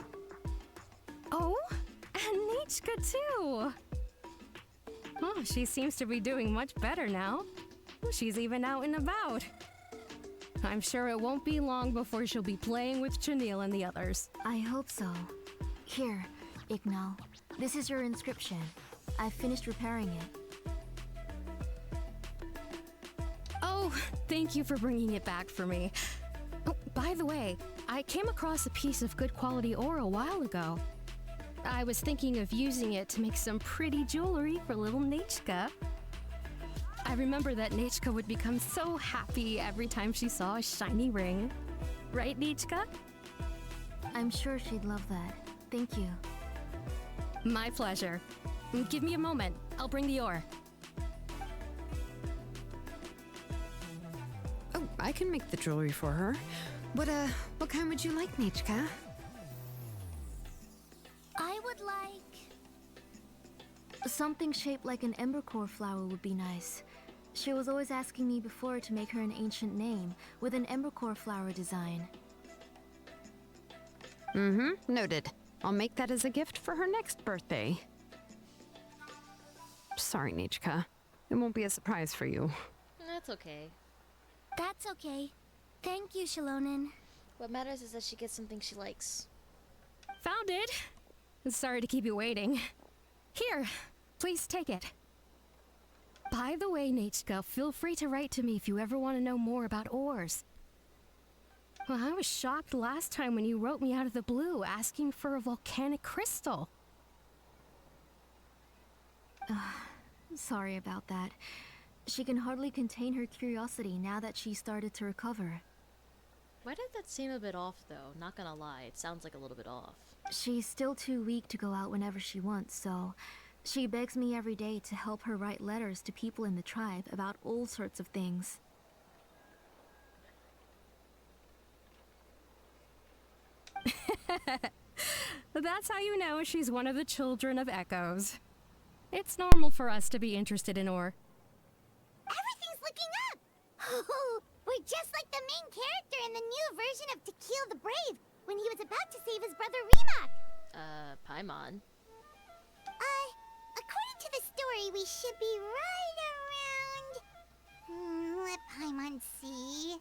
Oh, and Nachka too. Oh, she seems to be doing much better now. She's even out and about. I'm sure it won't be long before she'll be playing with Chanil and the others.
I hope so. Here, Ignal. This is your inscription. I've finished repairing it.
Oh, thank you for bringing it back for me. Oh, by the way, I came across a piece of good quality ore a while ago. I was thinking of using it to make some pretty jewelry for little Nachka. I remember that Nachka would become so happy every time she saw a shiny ring. Right, Nachka?
I'm sure she'd love that. Thank you.
My pleasure. Give me a moment. I'll bring the ore.
Oh, I can make the jewelry for her. What kind would you like, Nachka?
I would like...
Something shaped like an embercore flower would be nice. She was always asking me before to make her an ancient name with an embercore flower design.
Mm-hmm, noted. I'll make that as a gift for her next birthday. Sorry, Nachka. It won't be a surprise for you.
That's okay.
That's okay. Thank you, Xilonen.
What matters is that she gets something she likes.
Found it. Sorry to keep you waiting. Here, please take it. By the way, Nachka, feel free to write to me if you ever want to know more about ores. Well, I was shocked last time when you wrote me out of the blue asking for a volcanic crystal.
Sorry about that. She can hardly contain her curiosity now that she started to recover.
Why did that seem a bit off, though? Not gonna lie, it sounds like a little bit off.
She's still too weak to go out whenever she wants, so she begs me every day to help her write letters to people in the tribe about all sorts of things.
That's how you know she's one of the children of Echoes. It's normal for us to be interested in ore.
Everything's looking up! Oh, we're just like the main character in the new version of To Kill the Brave, when he was about to save his brother Remak.
Paimon.
According to the story, we should be right around... let Paimon see...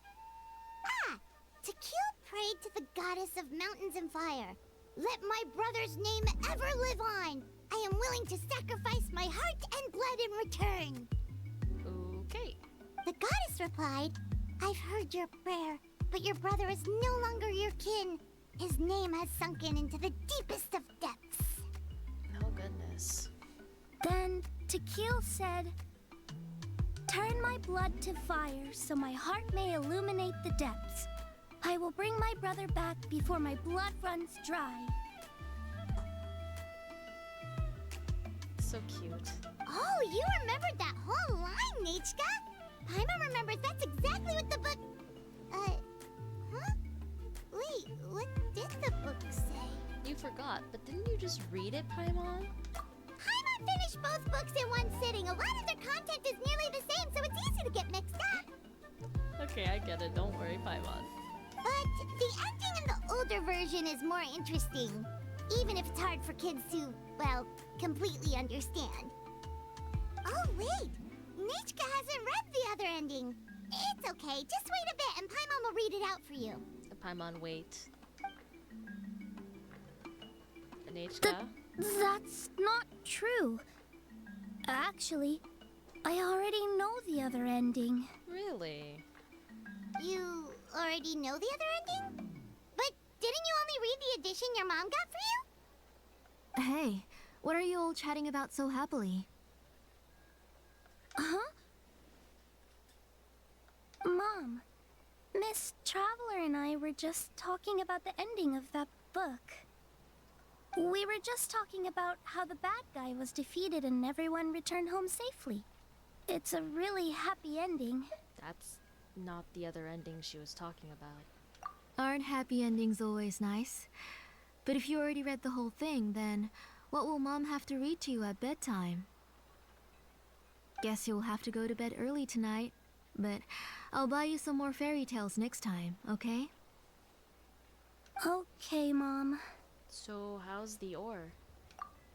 To Kill prayed to the goddess of mountains and fire. Let my brother's name ever live on! I am willing to sacrifice my heart and blood in return.
Okay.
The goddess replied, I've heard your prayer. but your brother is no longer your kin. His name has sunken into the deepest of depths.
Oh goodness.
Then Tequil said, "Turn my blood to fire so my heart may illuminate the depths. I will bring my brother back before my blood runs dry."
So cute.
Oh, you remembered that whole line, Nechka? Paimon remembers that's exactly what the book... huh? Wait, what did the book say?
You forgot, but didn't you just read it, Paimon?
Paimon finished both books in one sitting. A lot of their content is nearly the same, so it's easy to get mixed up.
Okay, I get it. Don't worry, Paimon.
But the ending in the older version is more interesting, even if it's hard for kids to, well, completely understand. Oh, wait! Nechka hasn't read the other ending. It's okay, just wait a bit and Paimon will read it out for you.
Paimon, wait. Nechka?
That's not true. Actually, I already know the other ending.
Really?
You already know the other ending? But didn't you only read the edition your mom got for you?
Hey, what are you all chatting about so happily?
Huh? Mom, Miss Traveler and I were just talking about the ending of that book. We were just talking about how the bad guy was defeated and everyone returned home safely. It's a really happy ending.
That's not the other ending she was talking about.
Aren't happy endings always nice? But if you already read the whole thing, then what will Mom have to read to you at bedtime? Guess you'll have to go to bed early tonight, but I'll buy you some more fairy tales next time, okay?
Okay, Mom.
So, how's the ore?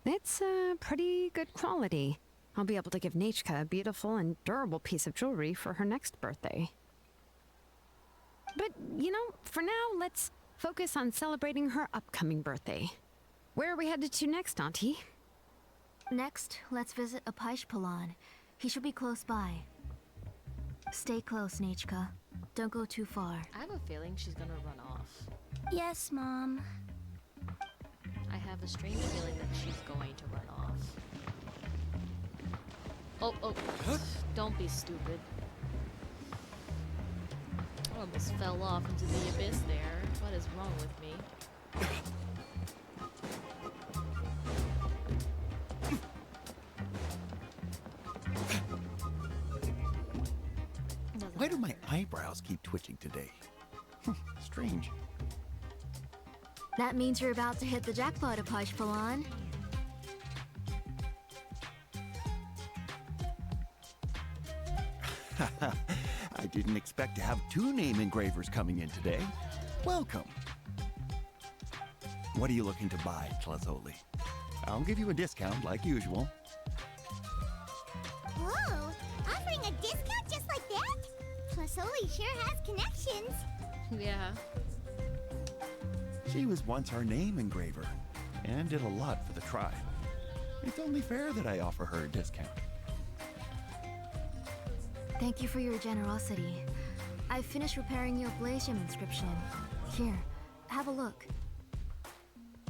It's pretty good quality. I'll be able to give Nechka a beautiful and durable piece of jewelry for her next birthday. But, you know, for now, let's focus on celebrating her upcoming birthday. Where are we headed to next, Auntie?
Next, let's visit Apishpalan. He should be close by. Stay close, Nechka. Don't go too far.
I have a feeling she's gonna run off.
Yes, Mom.
I have a strange feeling that she's going to run off. Oh, don't be stupid. I almost fell off into the abyss there. What is wrong with me?
Why do my eyebrows keep twitching today? Strange.
That means you're about to hit the jackpot, Apishpalan.
I didn't expect to have 2 name engravers coming in today. Welcome. What are you looking to buy, Tlazoli? I'll give you a discount like usual.
Whoa, offering a discount just like that? Plasoli sure has connections.
Yeah.
She was once our name engraver and did a lot for the tribe. It's only fair that I offer her a discount.
Thank you for your generosity. I've finished repairing your Blasium inscription. Here, have a look.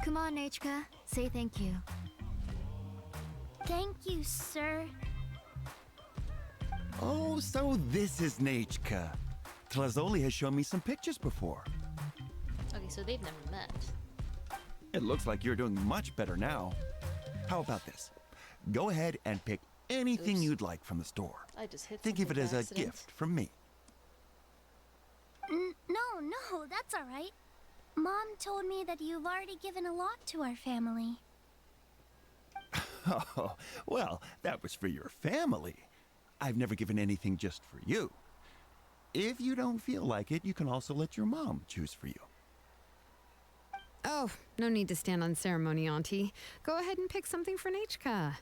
Come on, Nechka. Say thank you.
Thank you, sir.
Oh, so this is Nechka. Tlazoli has shown me some pictures before.
Okay, so they've never met.
It looks like you're doing much better now. How about this? Go ahead and pick anything
Oops.
you'd like from the store.
I just hit
Think of it
something
as
by
a
accident.
gift from me.
No, that's all right. Mom told me that you've already given a lot to our family.
Oh, well, that was for your family. I've never given anything just for you. If you don't feel like it, you can also let your mom choose for you.
Oh, no need to stand on ceremony, Auntie. Go ahead and pick something for Nechka.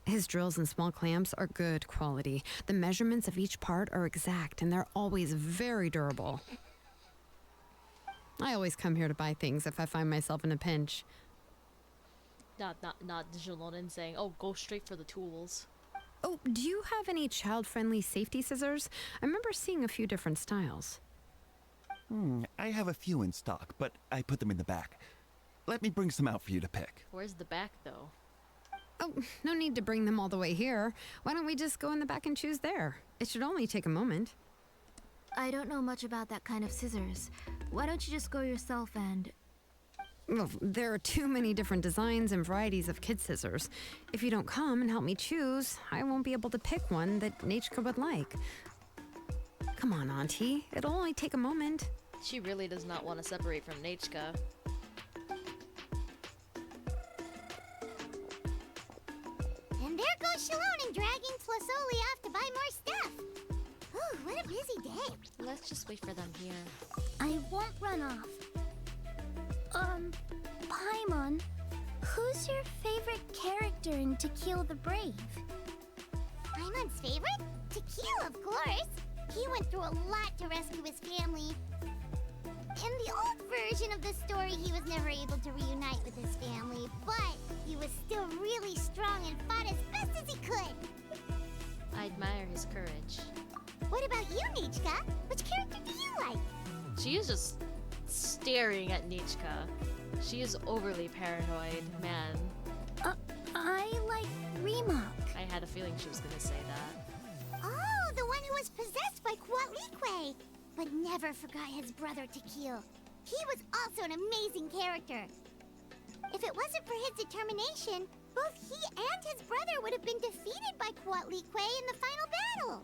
His drills and small clamps are good quality. The measurements of each part are exact, and they're always very durable. I always come here to buy things if I find myself in a pinch.
Not Xilonen saying, "Oh, go straight for the tools."
Oh, do you have any child-friendly safety scissors? I remember seeing a few different styles.
I have a few in stock, but I put them in the back. Let me bring some out for you to pick.
Where's the back, though?
Oh, no need to bring them all the way here. Why don't we just go in the back and choose there? It should only take a moment.
I don't know much about that kind of scissors. Why don't you just go yourself and...
Well, there are too many different designs and varieties of kid scissors. If you don't come and help me choose, I won't be able to pick one that Nachka would like. Come on, Auntie. It'll only take a moment.
She really does not want to separate from Nachka.
And there goes Xilonen dragging Tlasoli off to buy more stuff. Ooh, what a busy day.
Let's just wait for them here.
I won't run off. Paimon, who's your favorite character in To Kill the Brave?
Paimon's favorite? Tequila, of course. He went through a lot to rescue his family. In the old version of the story, he was never able to reunite with his family, but he was still really strong and fought as best as he could.
I admire his courage.
What about you, Nichka? Which character do you like?
She is just staring at Nichka. She is overly paranoid, man.
I like Remak.
I had a feeling she was gonna say that.
Oh, the one who was possessed by Quatlique, but never forgot his brother Tequil. He was also an amazing character. If it wasn't for his determination, both he and his brother would have been defeated by Quatlique in the final battle.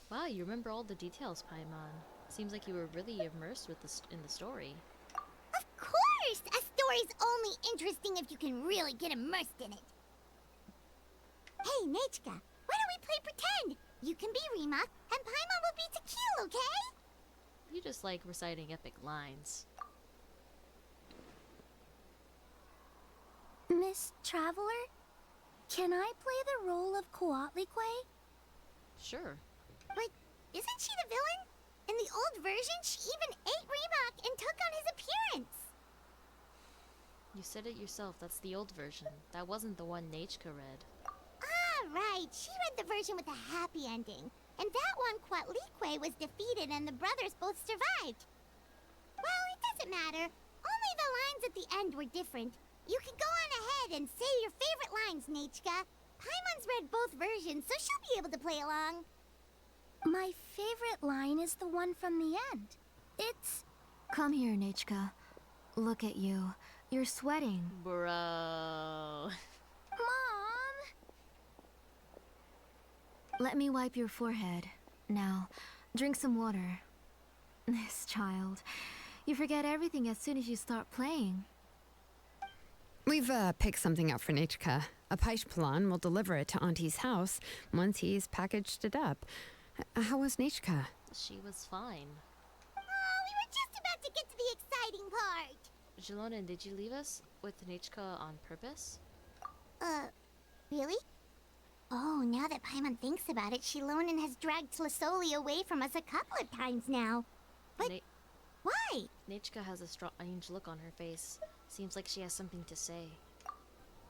Wow, you remember all the details, Paimon. Seems like you were really immersed with in the story.
Of course! A story's only interesting if you can really get immersed in it. Hey, Nachka, why don't we play pretend? You can be Remak, and Paimon will be Tequil, okay?
You just like reciting epic lines.
Miss Traveler, can I play the role of Quatlique?
Sure.
But isn't she the villain? In the old version, she even ate Remak and took on his appearance.
You said it yourself, that's the old version. That wasn't the one Nachka read.
Ah, right. She read the version with a happy ending. And that one, Quatlique was defeated and the brothers both survived. Well, it doesn't matter. Only the lines at the end were different. You can go on ahead and say your favorite lines, Nachka. Paimon's read both versions, so she'll be able to play along.
My favorite line is the one from the end. It's...
Come here, Nachka. Look at you. You're sweating.
Bro.
Mom!
Let me wipe your forehead. Now, drink some water. This child. You forget everything as soon as you start playing.
We've picked something out for Nachka. A Paishpalan will deliver it to Auntie's house once he's packaged it up. How was Nachka?
She was fine.
Oh, we were just about to get to the exciting part.
Xilonen, did you leave us with Nachka on purpose?
Really? Oh, now that Paimon thinks about it, Xilonen has dragged Tlasoli away from us a couple of times now. But why?
Nachka has a strange look on her face. Seems like she has something to say.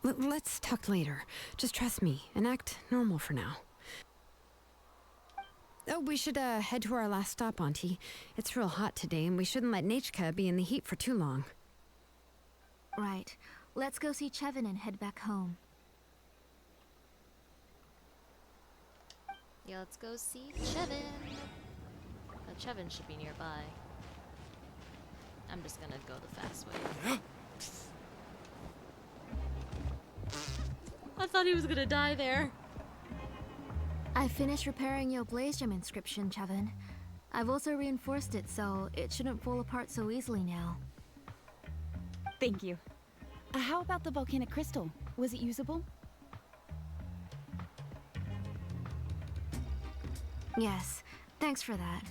Let's talk later. Just trust me and act normal for now. Oh, we should head to our last stop, Auntie. It's real hot today, and we shouldn't let Nachka be in the heat for too long.
Right. Let's go see Chevin and head back home.
Yeah, let's go see Chevin. Chevin should be nearby. I'm just gonna go the fast way. I thought he was gonna die there.
I finished repairing your blaze gem inscription, Chevin. I've also reinforced it so it shouldn't fall apart so easily now.
Thank you. How about the volcanic crystal? Was it usable?
Yes, thanks for that.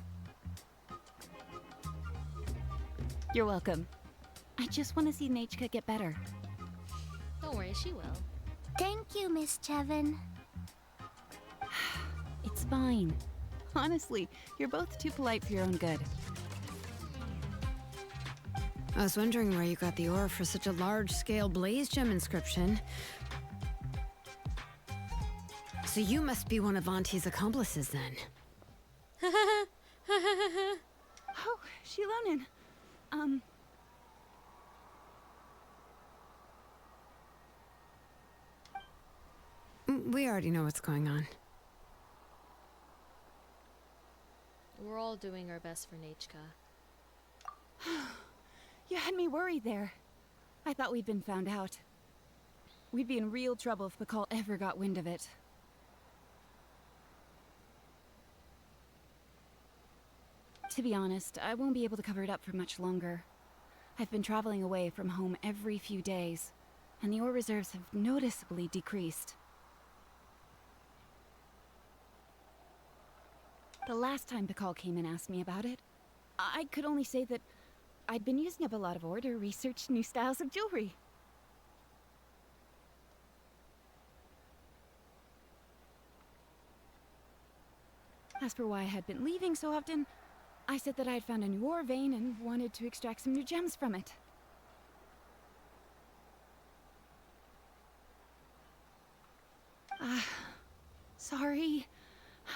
You're welcome. I just want to see Nachka get better.
Don't worry, she will.
Thank you, Miss Chevin.
It's fine. Honestly, you're both too polite for your own good.
I was wondering where you got the ore for such a large-scale blaze gem inscription. So you must be one of Auntie's accomplices then.
Oh, Xilonen.
We already know what's going on.
We're all doing our best for Nechka.
You had me worried there. I thought we'd been found out. We'd be in real trouble if Bakal ever got wind of it. To be honest, I won't be able to cover it up for much longer. I've been traveling away from home every few days, and the ore reserves have noticeably decreased. The last time Bakal came and asked me about it, I could only say that I'd been using up a lot of ore to research new styles of jewelry. As for why I had been leaving so often, I said that I had found a new ore vein and wanted to extract some new gems from it. Sorry.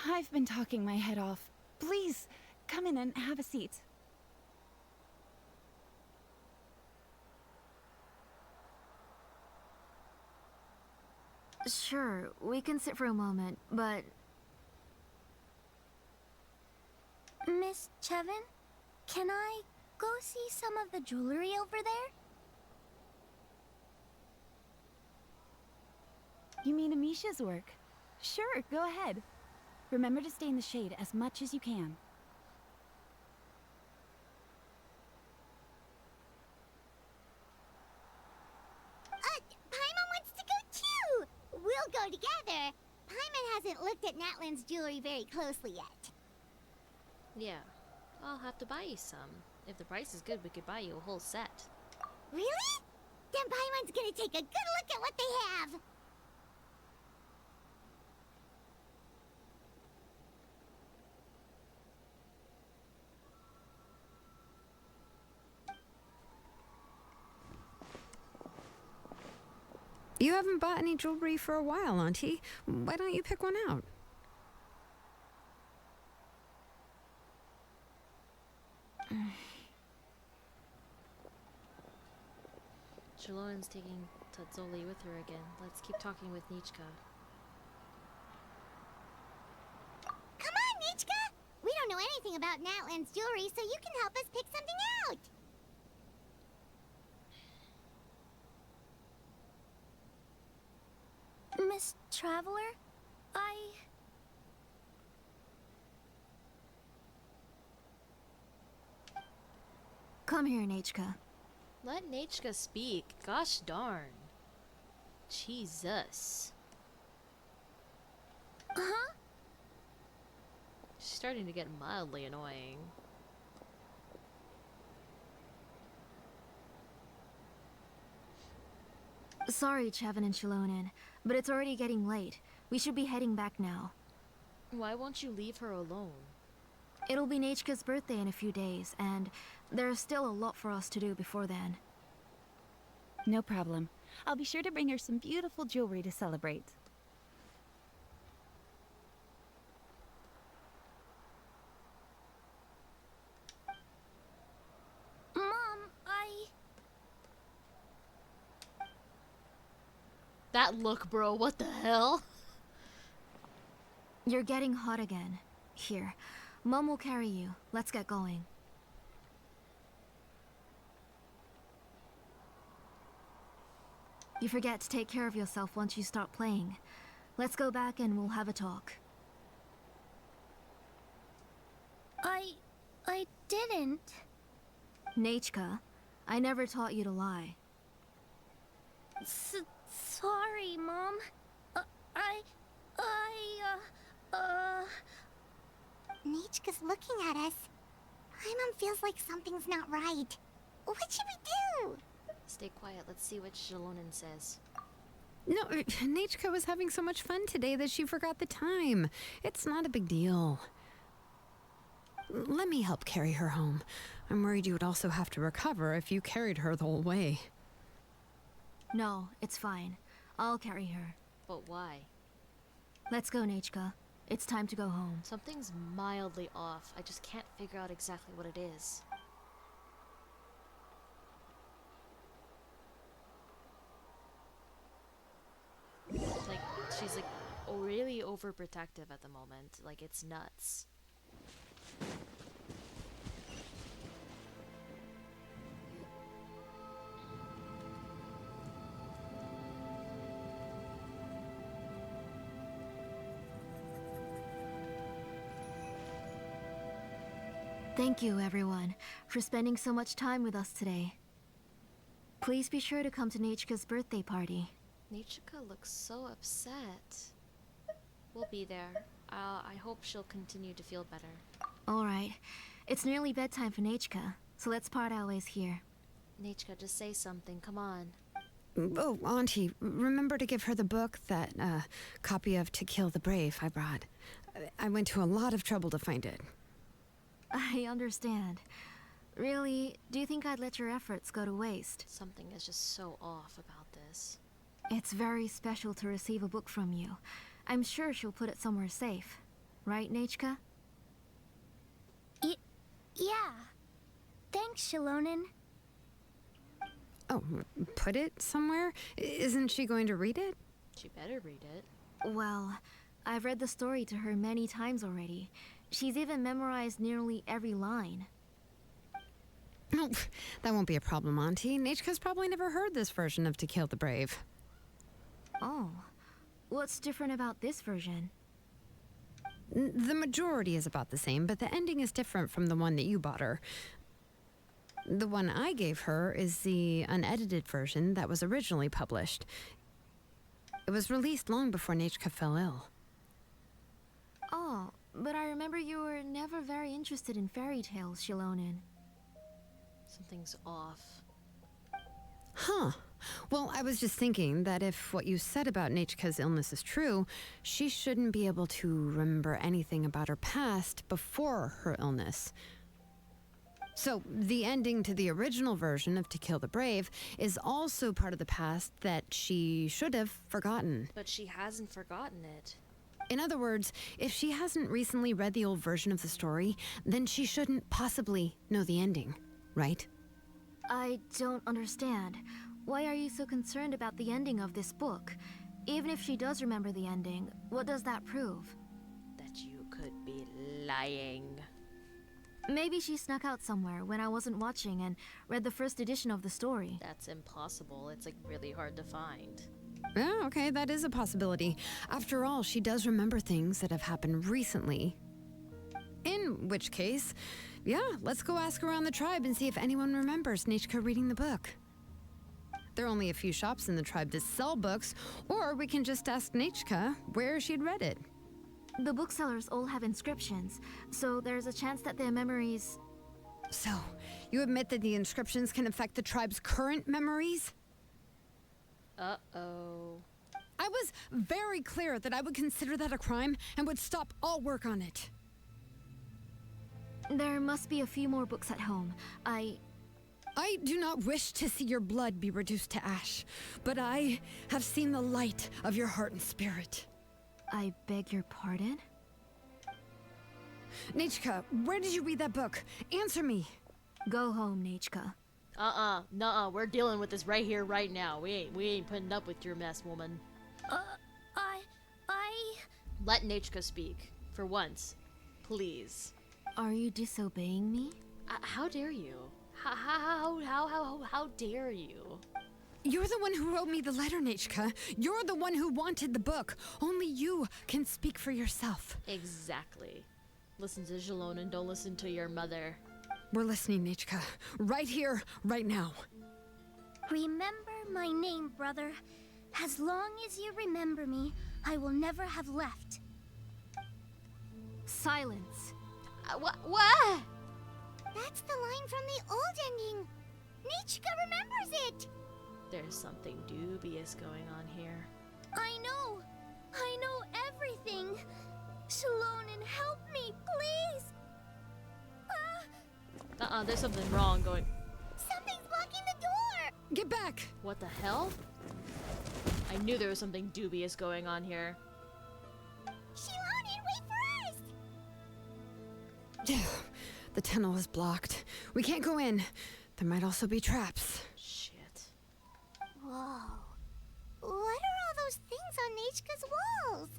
I've been talking my head off. Please, come in and have a seat.
Sure, we can sit for a moment, but
Miss Chevin, can I go see some of the jewelry over there?
You mean Amisha's work? Sure, go ahead. Remember to stay in the shade as much as you can.
Paimon wants to go too! We'll go together. Paimon hasn't looked at Natlan's jewelry very closely yet.
Yeah, I'll have to buy you some. If the price is good, we could buy you a whole set.
Really? Then Paimon's gonna take a good look at what they have.
You haven't bought any jewelry for a while, Auntie. Why don't you pick one out?
Chilonen's taking Tatsoli with her again. Let's keep talking with Nechka.
Come on, Nichka! We don't know anything about Natlan's jewelry, so you can help us pick something out.
Miss Traveler,
come here, Nechka.
Let Nechka speak. Gosh darn. Jesus.
Huh?
She's starting to get mildly annoying.
Sorry, Chevin and Xilonen, but it's already getting late. We should be heading back now.
Why won't you leave her alone?
It'll be Nechka's birthday in a few days, and there's still a lot for us to do before then.
No problem. I'll be sure to bring her some beautiful jewelry to celebrate.
Mom,
That look, bro, what the hell?
You're getting hot again. Here, Mom will carry you. Let's get going. You forget to take care of yourself once you start playing. Let's go back and we'll have a talk.
I didn't.
Nechka, I never taught you to lie.
Sorry, Mom.
Nichka's looking at us. Paimon feels like something's not right. What should we do?
Stay quiet. Let's see what Xilonen says.
No, Nechka was having so much fun today that she forgot the time. It's not a big deal. Let me help carry her home. I'm worried you would also have to recover if you carried her the whole way.
No, it's fine. I'll carry her.
But why?
Let's go, Nechka. It's time to go home.
Something's mildly off. I just can't figure out exactly what it is. Like, she's like really overprotective at the moment. Like, it's nuts.
Thank you, everyone, for spending so much time with us today. Please be sure to come to Nechka's birthday party.
Nichika looks so upset. We'll be there. I hope she'll continue to feel better.
Alright, it's nearly bedtime for Nechka, so let's part our ways here.
Nichika, just say something. Come on.
Oh, Auntie, remember to give her the book, that copy of To Kill the Brave I brought. I went to a lot of trouble to find it.
I understand. Really, do you think I'd let your efforts go to waste?
Something is just so off about this.
It's very special to receive a book from you. I'm sure she'll put it somewhere safe. Right, Nechka?
Yeah. Thanks, Xilonen.
Oh, put it somewhere? Isn't she going to read it?
She better read it.
Well, I've read the story to her many times already. She's even memorized nearly every line.
Oh, that won't be a problem, Auntie. Nechka's probably never heard this version of To Kill the Brave.
Oh. What's different about this version?
The majority is about the same, but the ending is different from the one that you bought her. The one I gave her is the unedited version that was originally published. It was released long before Nechka fell ill.
Oh, but I remember you were never very interested in fairy tales, Xilonen.
Something's off.
Huh. Well, I was just thinking that if what you said about Nechka's illness is true, she shouldn't be able to remember anything about her past before her illness. So, the ending to the original version of To Kill the Brave is also part of the past that she should have forgotten.
But she hasn't forgotten it.
In other words, if she hasn't recently read the old version of the story, then she shouldn't possibly know the ending, right?
I don't understand. Why are you so concerned about the ending of this book? Even if she does remember the ending, what does that prove?
That you could be lying.
Maybe she snuck out somewhere when I wasn't watching and read the first edition of the story.
That's impossible. It's like really hard to find.
Yeah, okay, that is a possibility. After all, she does remember things that have happened recently. In which case, yeah, let's go ask around the tribe and see if anyone remembers Nechka reading the book. There are only a few shops in the tribe that sell books, or we can just ask Nechka where she'd read it.
The booksellers all have inscriptions, so there's a chance that their memories...
So, you admit that the inscriptions can affect the tribe's current memories?
Uh-oh.
I was very clear that I would consider that a crime and would stop all work on it.
There must be a few more books at home. I
do not wish to see your blood be reduced to ash, but I have seen the light of your heart and spirit.
I beg your pardon?
Nechka, where did you read that book? Answer me.
Go home, Nechka.
Nuh-uh. We're dealing with this right here, right now. We ain't putting up with your mess, woman. Let Nechka speak. For once. Please.
Are you disobeying me?
How dare you? How dare you?
You're the one who wrote me the letter, Nechka. You're the one who wanted the book. Only you can speak for yourself.
Exactly. Listen to Xilonen, don't listen to your mother.
We're listening, Nechka. Right here, right now.
Remember my name, brother. As long as you remember me, I will never have left.
Silence.
What?
That's the line from the old ending. Nechka remembers it.
There's something dubious going on here.
I know everything. Xilonen, help me, please.
There's something wrong going.
Something's blocking the door.
Get back!
What the hell? I knew there was something dubious going on here.
The tunnel is blocked. We can't go in. There might also be traps.
Shit.
Whoa. What are all those things on Nechka's walls?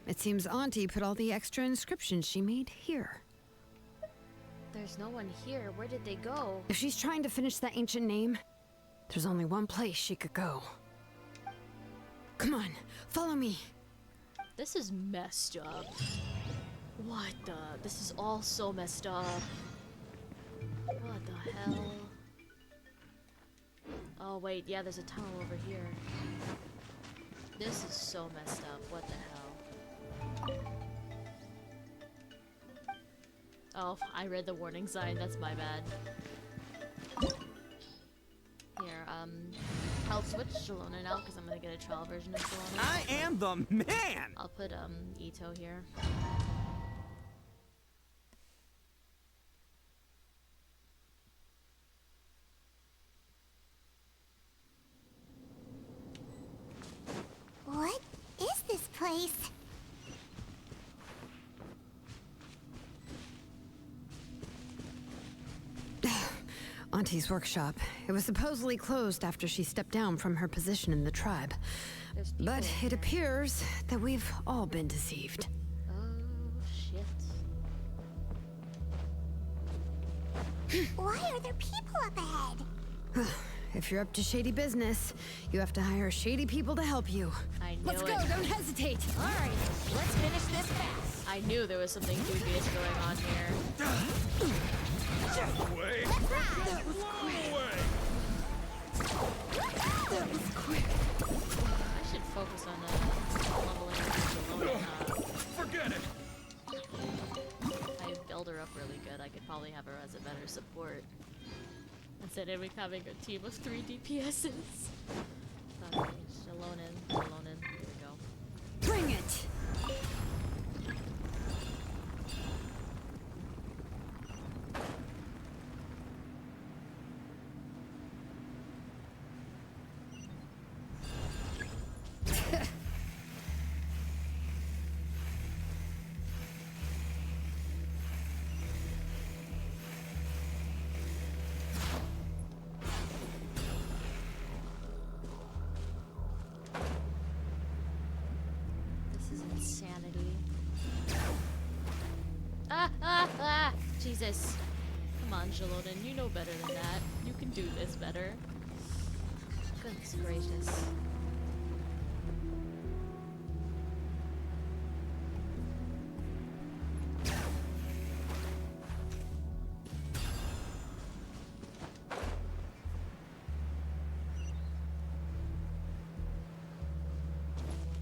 It seems Auntie put all the extra inscriptions she made here.
There's no one here. Where did they go?
If she's trying to finish that ancient name, there's only one place she could go. Come on, follow me.
This is messed up. What the? This is all so messed up. What the hell? Oh wait, yeah, there's a tunnel over here. This is so messed up. What the hell? Oh, I read the warning sign. That's my bad. Here, I'll switch Xilonen out because I'm gonna get a trial version of Xilonen.
I am the man!
I'll put, Ito here.
What is this place?
Auntie's workshop. It was supposedly closed after she stepped down from her position in the tribe.
There's people
But
in
it
there.
appears that we've all been deceived.
Oh, shit.
Why are there people up ahead?
If you're up to shady business, you have to hire shady people to help you.
I knew
Let's
it.
go, don't hesitate!
Alright, let's finish this fast.
I knew there was something dubious going on here.
Wait!
Let's ride!
I should focus on leveling Xilonen up.
Forget it!
I build her up really good. I could probably have her as a better support. Instead of having a team of 3 DPSs. Okay, Xilonen, here we go.
Bring it!
This is insanity. Ah! Jesus. Come on, Xilonen, you know better than that. You can do this better. Goodness gracious.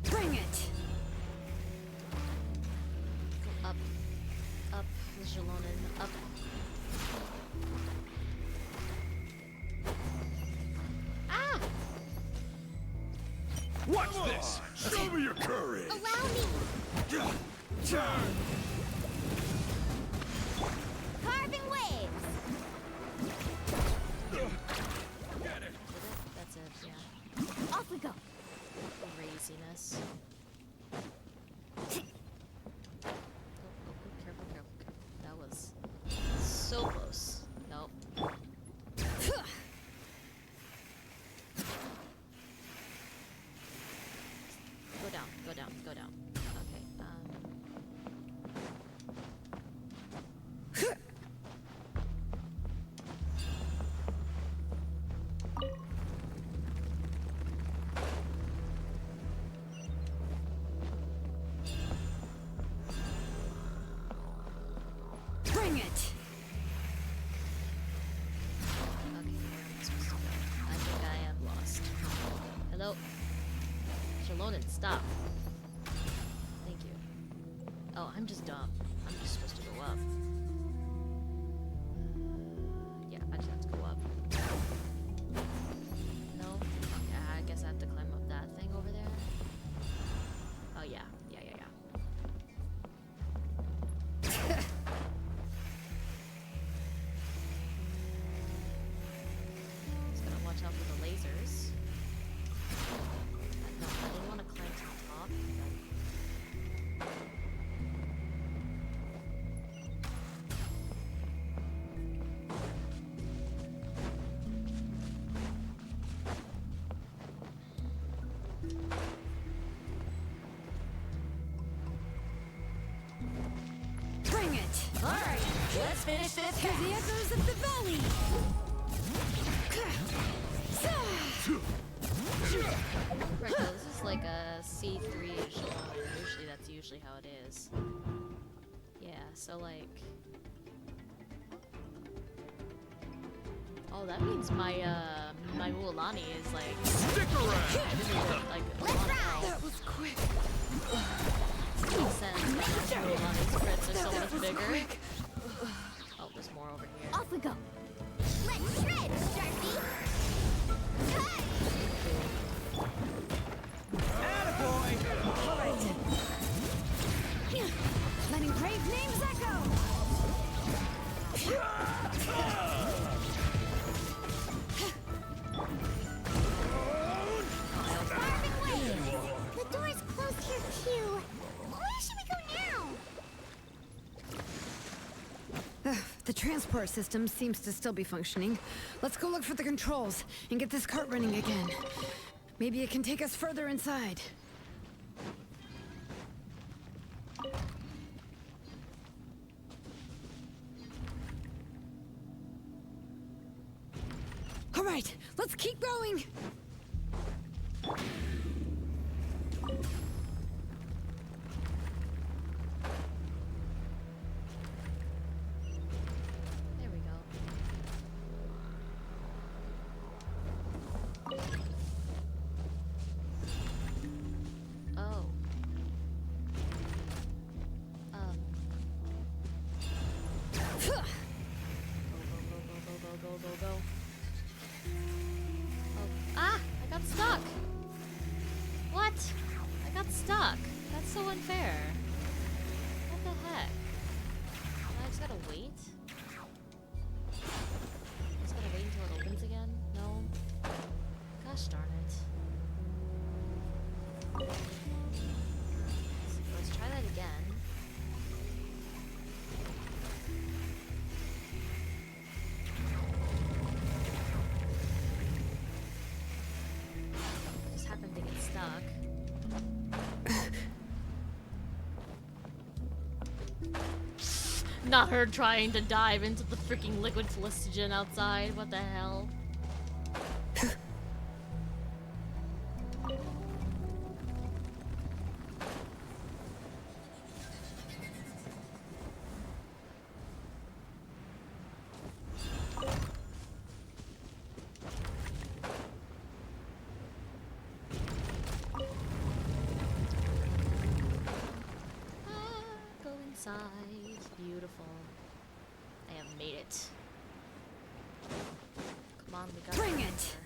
Bring it!
Go up. Up, Xilonen, up. Ah!
Watch this! Show me your courage!
Allow me! Carving waves!
Get it!
That's it, yeah.
Off we go!
Craziness. Go, careful, careful. That was so close. Nope. Go down, go down. Okay,
Bring it!
okay, where am I supposed to go? I think I am lost. Hello? Xilonen, stop. Thank you. Oh, I'm just dumb. I'm just supposed to go up. Yeah, I just have to go up. No? Yeah, I guess I have to climb up that thing over there. Oh, yeah. Yeah. Just gotta watch out for the lasers. No, I didn't want to climb to the top.
Hear the echoes of the valley!
Right, so this is like a C3-ish one. Usually that's usually how it is. Yeah, so like... Oh, that means my Mualani is like...
Stick around!
Like, a lot of health.
That was quick.
Makes sense. Mualani's crits are so much bigger. Oh, there's more over here.
Off we go. Let's shred, Sharpie.
Letting brave names echo!
The door's closed here too. Where should we go now?
The transport system seems to still be functioning. Let's go look for the controls and get this cart running again. Maybe it can take us further inside. All right, let's keep going.
There we go. Oh. Go. Oh. Ah! I got stuck! What? I got stuck. That's so unfair. What the heck? I just gotta wait? Just gotta wait until it opens again? No? Gosh darn it. Let's try that again. Just happened to get stuck. Not her trying to dive into the freaking liquid phlogiston outside. What the hell? Go inside. Beautiful. I have made it. Come on, we got
Bring
the
it.
answer.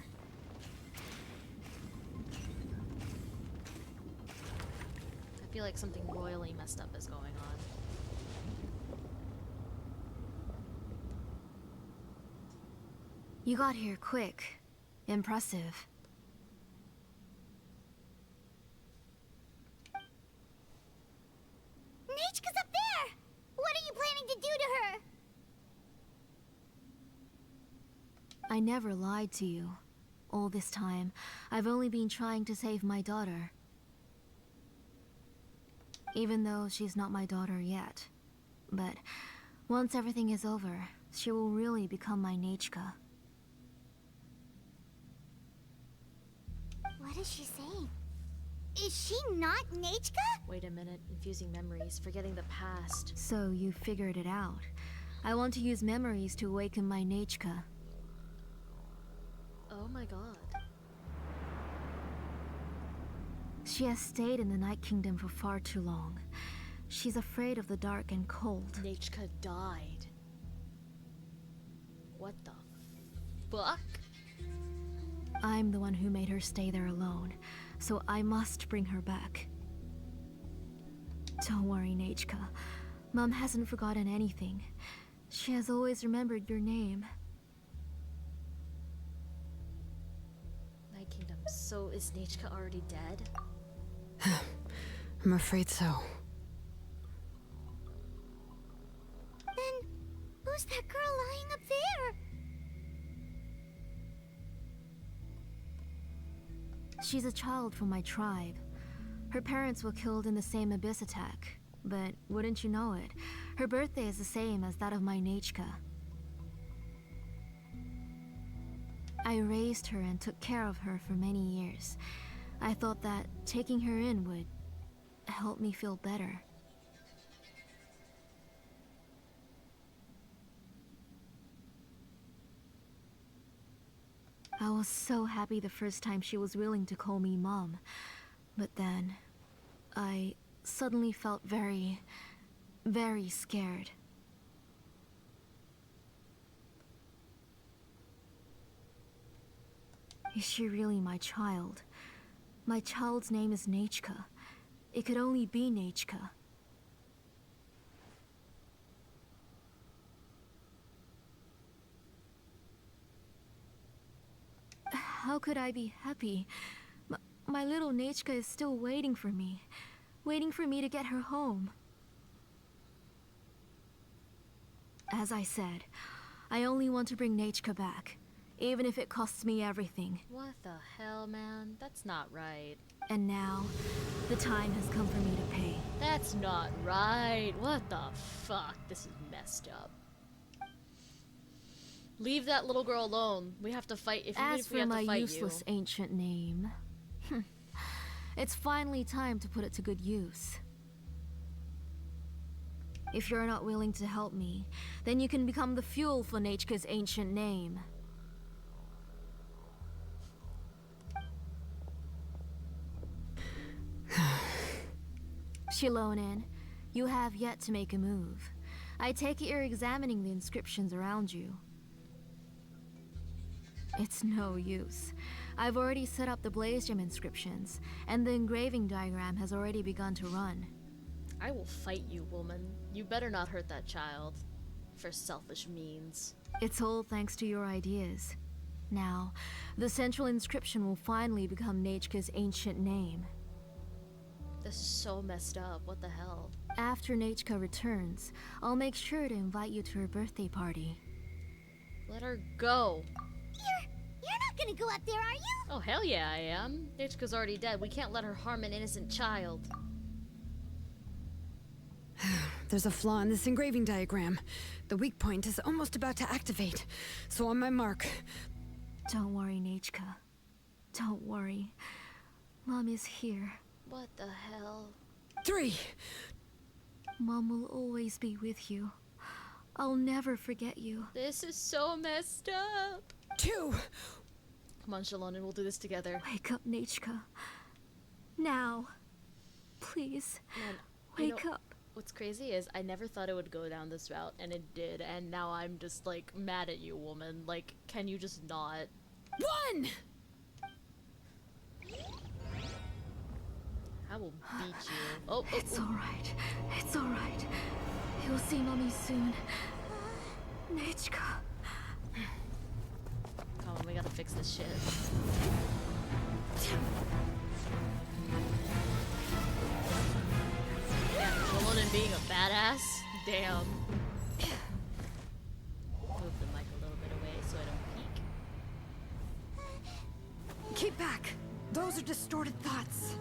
I feel like something royally messed up is going on.
You got here quick. Impressive.
Nechka's up there! What are you planning to do to her?
I never lied to you. All this time, I've only been trying to save my daughter. Even though she's not my daughter yet. But once everything is over, she will really become my Nechka.
What is she saying? Is she not Nechka?
Wait a minute. Infusing memories. Forgetting the past.
So you figured it out. I want to use memories to awaken my Nechka.
Oh my god.
She has stayed in the Night Kingdom for far too long. She's afraid of the dark and cold.
Nechka died. What the fuck?
I'm the one who made her stay there alone, so I must bring her back. Don't worry, Nechka. Mom hasn't forgotten anything. She has always remembered your name.
Night Kingdom. So is Nechka already dead?
I'm afraid so.
Then who's that girl lying up there?
She's a child from my tribe. Her parents were killed in the same abyss attack. But wouldn't you know it, her birthday is the same as that of my Nechka. I raised her and took care of her for many years. I thought that taking her in would help me feel better. I was so happy the first time she was willing to call me Mom. But then, I suddenly felt very, very scared. Is she really my child? My child's name is Nechka. It could only be Nechka. How could I be happy? My little Nechka is still waiting for me to get her home. As I said, I only want to bring Nechka back, even if it costs me everything.
What the hell, man? That's not right.
And now, the time has come for me to pay.
That's not right. What the fuck? This is messed up. Leave that little girl alone. We have to fight.
As for my useless ancient name, it's finally time to put it to good use. If you're not willing to help me, then you can become the fuel for Nechka's ancient name. Xilonen, you have yet to make a move. I take it you're examining the inscriptions around you. It's no use. I've already set up the blaze gem inscriptions, and the engraving diagram has already begun to run.
I will fight you, woman. You better not hurt that child. For selfish means.
It's all thanks to your ideas. Now, the central inscription will finally become Nechka's ancient name.
This is so messed up. What the hell?
After Nechka returns, I'll make sure to invite you to her birthday party.
Let her go.
You're not gonna go up there, are you?
Oh, hell yeah, I am. Nechka's already dead. We can't let her harm an innocent child.
There's a flaw in this engraving diagram. The weak point is almost about to activate. So on my mark.
Don't worry, Nechka. Don't worry. Mom is here.
What the hell?
3.
Mom will always be with you. I'll never forget you.
This is so messed up.
2.
Come on, Xilonen, we'll do this together.
Wake up, Nechka. Now. Please.
Man,
wake up.
What's crazy is I never thought it would go down this route, and it did, and now I'm just, like, mad at you, woman. Like, can you just not?
1!
I will beat you. Oh,
It's alright. It's alright. You'll see Mommy soon. Nechka.
Come on, we gotta fix this shit. Damn, Xilonen being a badass? Damn. Move the mic a little bit away so I don't peek.
Keep back. Those are distorted thoughts.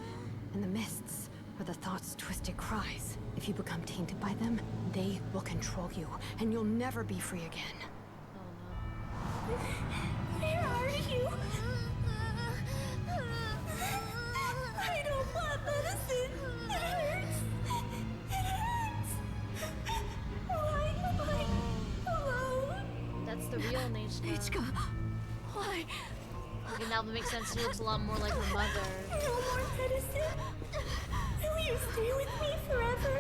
And the mists are the thoughts' twisted cries. If you become tainted by them, they will control you, and you'll never be free again.
Oh no.
Where are you? I don't want medicine. It hurts. It hurts. Why am I alone?
That's the real Nechka.
Nechka. Why?
Okay, now that makes sense. She looks a lot more like her mother.
No more medicine. Will you stay with me forever?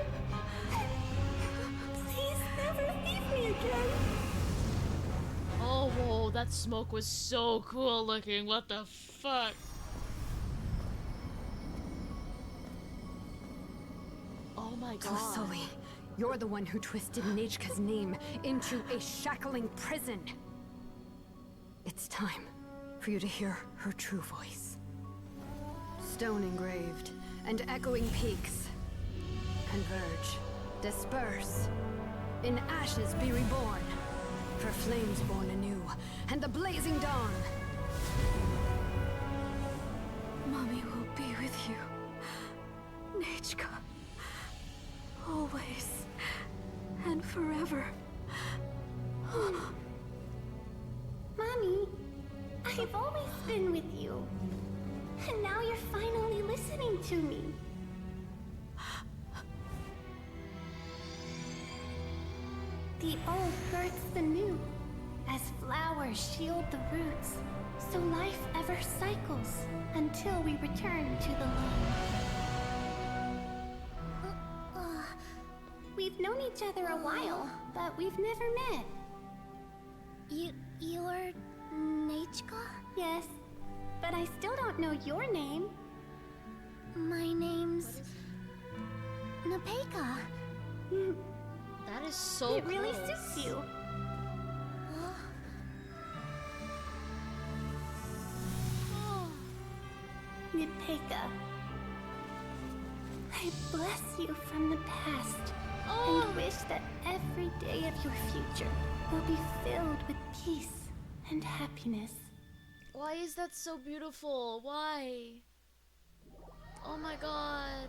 Please never leave me again.
Oh, whoa, that smoke was so cool looking. What the fuck? Oh my god.
Sully, you're the one who twisted Nechka's name into a shackling prison. It's time for you to hear her true voice. Stone engraved and echoing peaks. Converge, disperse. In ashes be reborn. For flames born anew, and the blazing dawn.
Mommy will be with you. Nechka. always and forever.
Mommy, I've always been with you. And now you're finally listening to me. The old births the new, as flowers shield the roots, so life ever cycles until we return to the line. We've known each other a while, but we've never met.
You're Nechka?
Yes, but I still don't know your name.
My name's Nepeka.
That is so
It really
close.
suits you. Nepeka, I bless you from the past and wish that every day of your future will be filled with peace and happiness.
Why is that so beautiful? Why? Oh my god.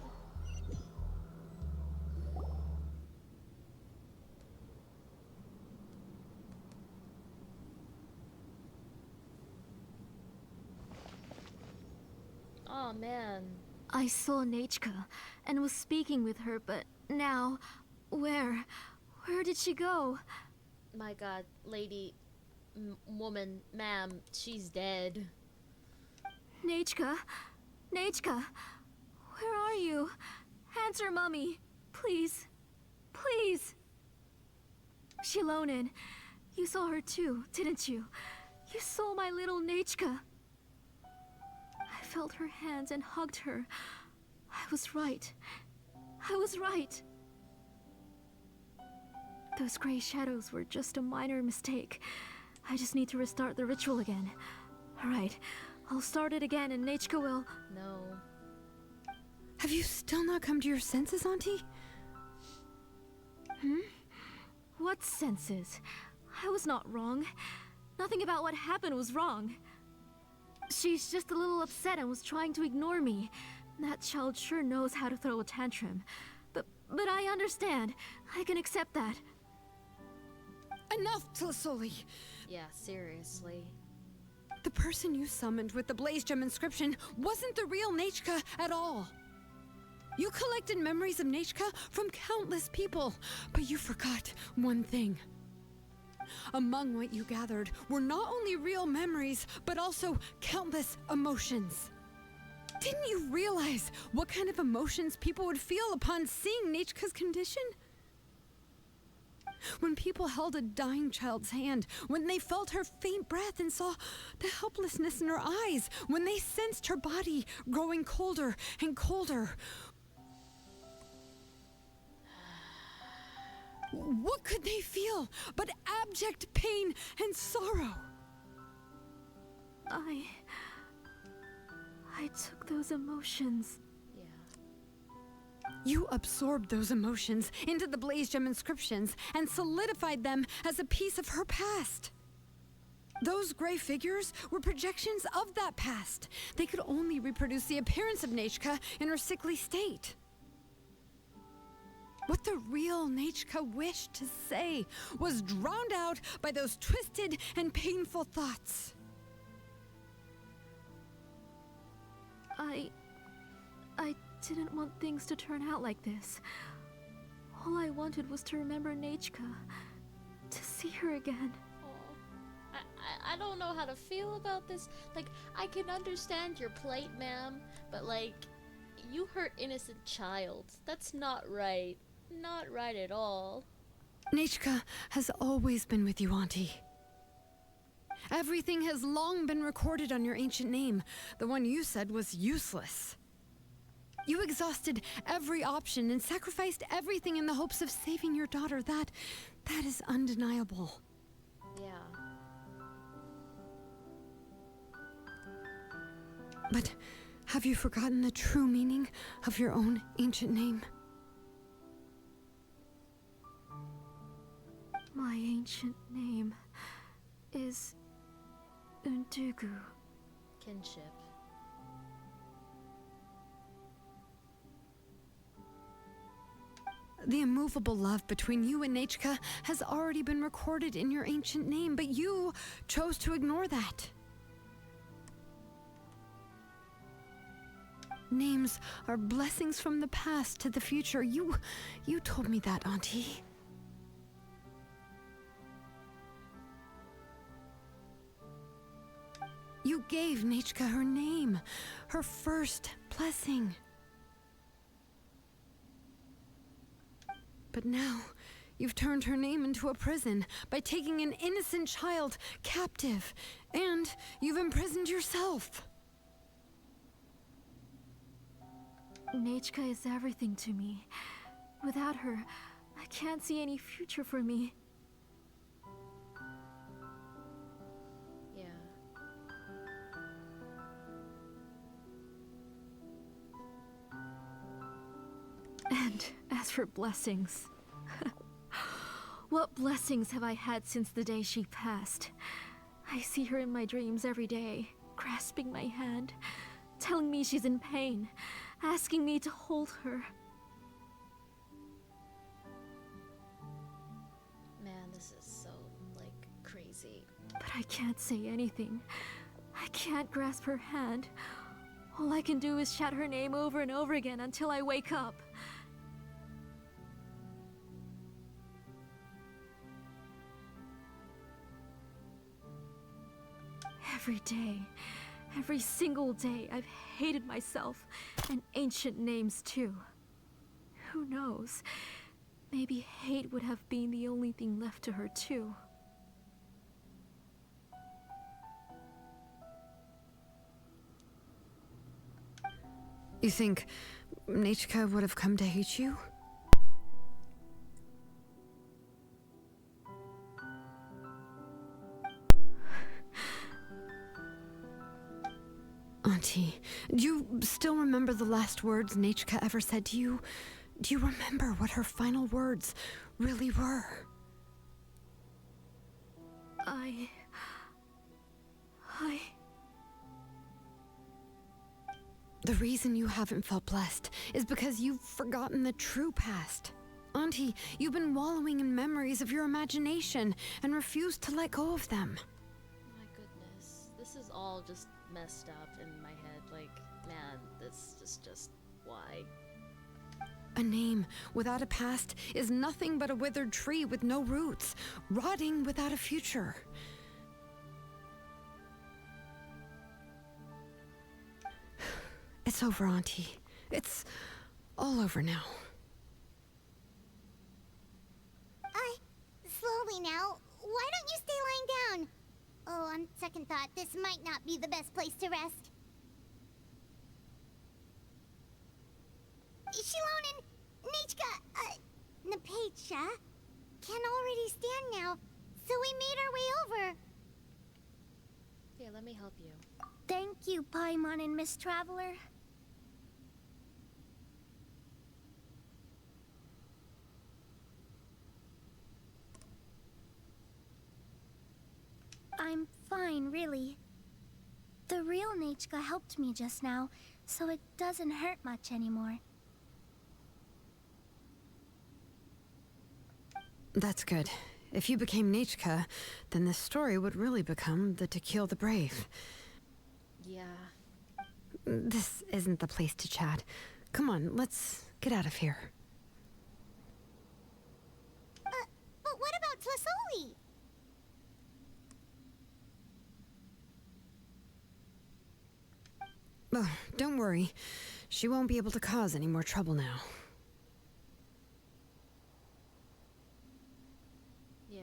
Oh man.
I saw Nechka and was speaking with her, but now, where did she go?
My god, lady, woman, ma'am, she's dead.
Nechka, where are you? Answer, Mummy, please, please. Xilonen, you saw her too, didn't you? You saw my little Nechka. I felt her hands and hugged her. I was right. Those gray shadows were just a minor mistake. I just need to restart the ritual again. Alright, I'll start it again and Nechka will...
No.
Have you still not come to your senses, Auntie?
What senses? I was not wrong. Nothing about what happened was wrong. She's just a little upset and was trying to ignore me. That child sure knows how to throw a tantrum. But I understand. I can accept that.
Enough, Tlisoli!
Yeah, seriously.
The person you summoned with the Blaze Gem inscription wasn't the real Nechka at all. You collected memories of Nechka from countless people, but you forgot one thing. Among what you gathered were not only real memories, but also countless emotions. Didn't you realize what kind of emotions people would feel upon seeing Nechka's condition? When people held a dying child's hand, when they felt her faint breath and saw the helplessness in her eyes, when they sensed her body growing colder and colder. What could they feel but abject pain and sorrow?
I took those emotions.
Yeah.
You absorbed those emotions into the Blaze Gem inscriptions and solidified them as a piece of her past. Those gray figures were projections of that past. They could only reproduce the appearance of Nechka in her sickly state. What the real Nechka wished to say was drowned out by those twisted and painful thoughts.
I didn't want things to turn out like this. All I wanted was to remember Nechka, to see her again.
Oh, I don't know how to feel about this. Like, I can understand your plight, ma'am, but like, you hurt innocent child. That's not right. Not right at all.
Nechka has always been with you, Auntie. Everything has long been recorded on your ancient name. The one you said was useless. You exhausted every option and sacrificed everything in the hopes of saving your daughter. That is undeniable.
Yeah.
But have you forgotten the true meaning of your own ancient name?
My ancient name is Undugu.
Kinship.
The immovable love between you and Nechka has already been recorded in your ancient name, but you chose to ignore that. Names are blessings from the past to the future. You told me that, Auntie. You gave Nechka her name, her first blessing. But now, you've turned her name into a prison by taking an innocent child captive, and you've imprisoned yourself.
Nechka is everything to me. Without her, I can't see any future for me.
Yeah.
And as for blessings, what blessings have I had since the day she passed? I see her in my dreams every day, grasping my hand, telling me she's in pain, asking me to hold her.
Man, this is so, like, crazy.
But I can't say anything. I can't grasp her hand. All I can do is shout her name over and over again until I wake up. Every day, every single day, I've hated myself, and ancient names too. Who knows? Maybe hate would have been the only thing left to her too.
You think Nechka would have come to hate you? Auntie, do you still remember the last words Nechka ever said to you? Do you remember what her final words really were? The reason you haven't felt blessed is because you've forgotten the true past. Auntie, you've been wallowing in memories of your imagination and refused to let go of them.
My goodness. This is all just messed up in my head. Like, man, this is just why?
A name without a past is nothing but a withered tree with no roots, rotting without a future. It's over, Auntie. It's all over now.
Slowly now. Why don't you stay lying down? Oh, on second thought, this might not be the best place to rest. Xilonen, Nechka, Napecha can already stand now, so we made our way over.
Here, let me help you.
Thank you, Paimon and Miss Traveler. I'm fine, really. The real Nechka helped me just now, so it doesn't hurt much anymore.
That's good. If you became Nechka, then this story would really become the To Kill the Brave.
Yeah.
This isn't the place to chat. Come on, let's get out of here.
But what about Tlasoli?
Oh, don't worry. She won't be able to cause any more trouble now.
Yeah.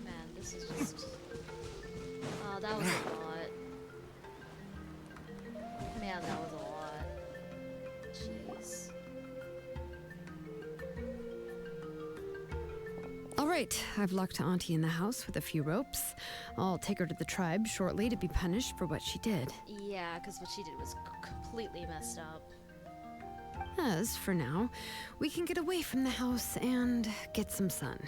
Man, this is just... Oh, that
right, I've locked Auntie in the house with a few ropes. I'll take her to the tribe shortly to be punished for what she did.
Yeah, because what she did was completely messed up.
As for now, we can get away from the house and get some sun.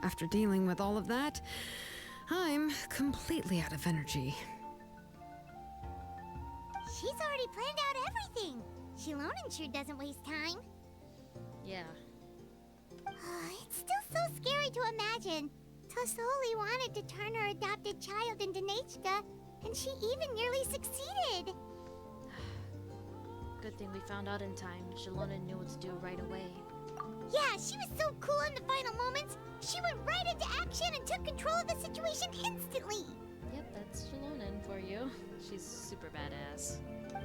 After dealing with all of that, I'm completely out of energy.
She's already planned out everything. Xilonen sure doesn't waste time.
Yeah.
It's still so scary to imagine. Tasoli wanted to turn her adopted child into Nechka, and she even nearly succeeded.
Good thing we found out in time. Xilonen knew what to do right away.
Yeah, she was so cool in the final moments. She went right into action and took control of the situation instantly.
Yep, that's Xilonen for you. She's super badass.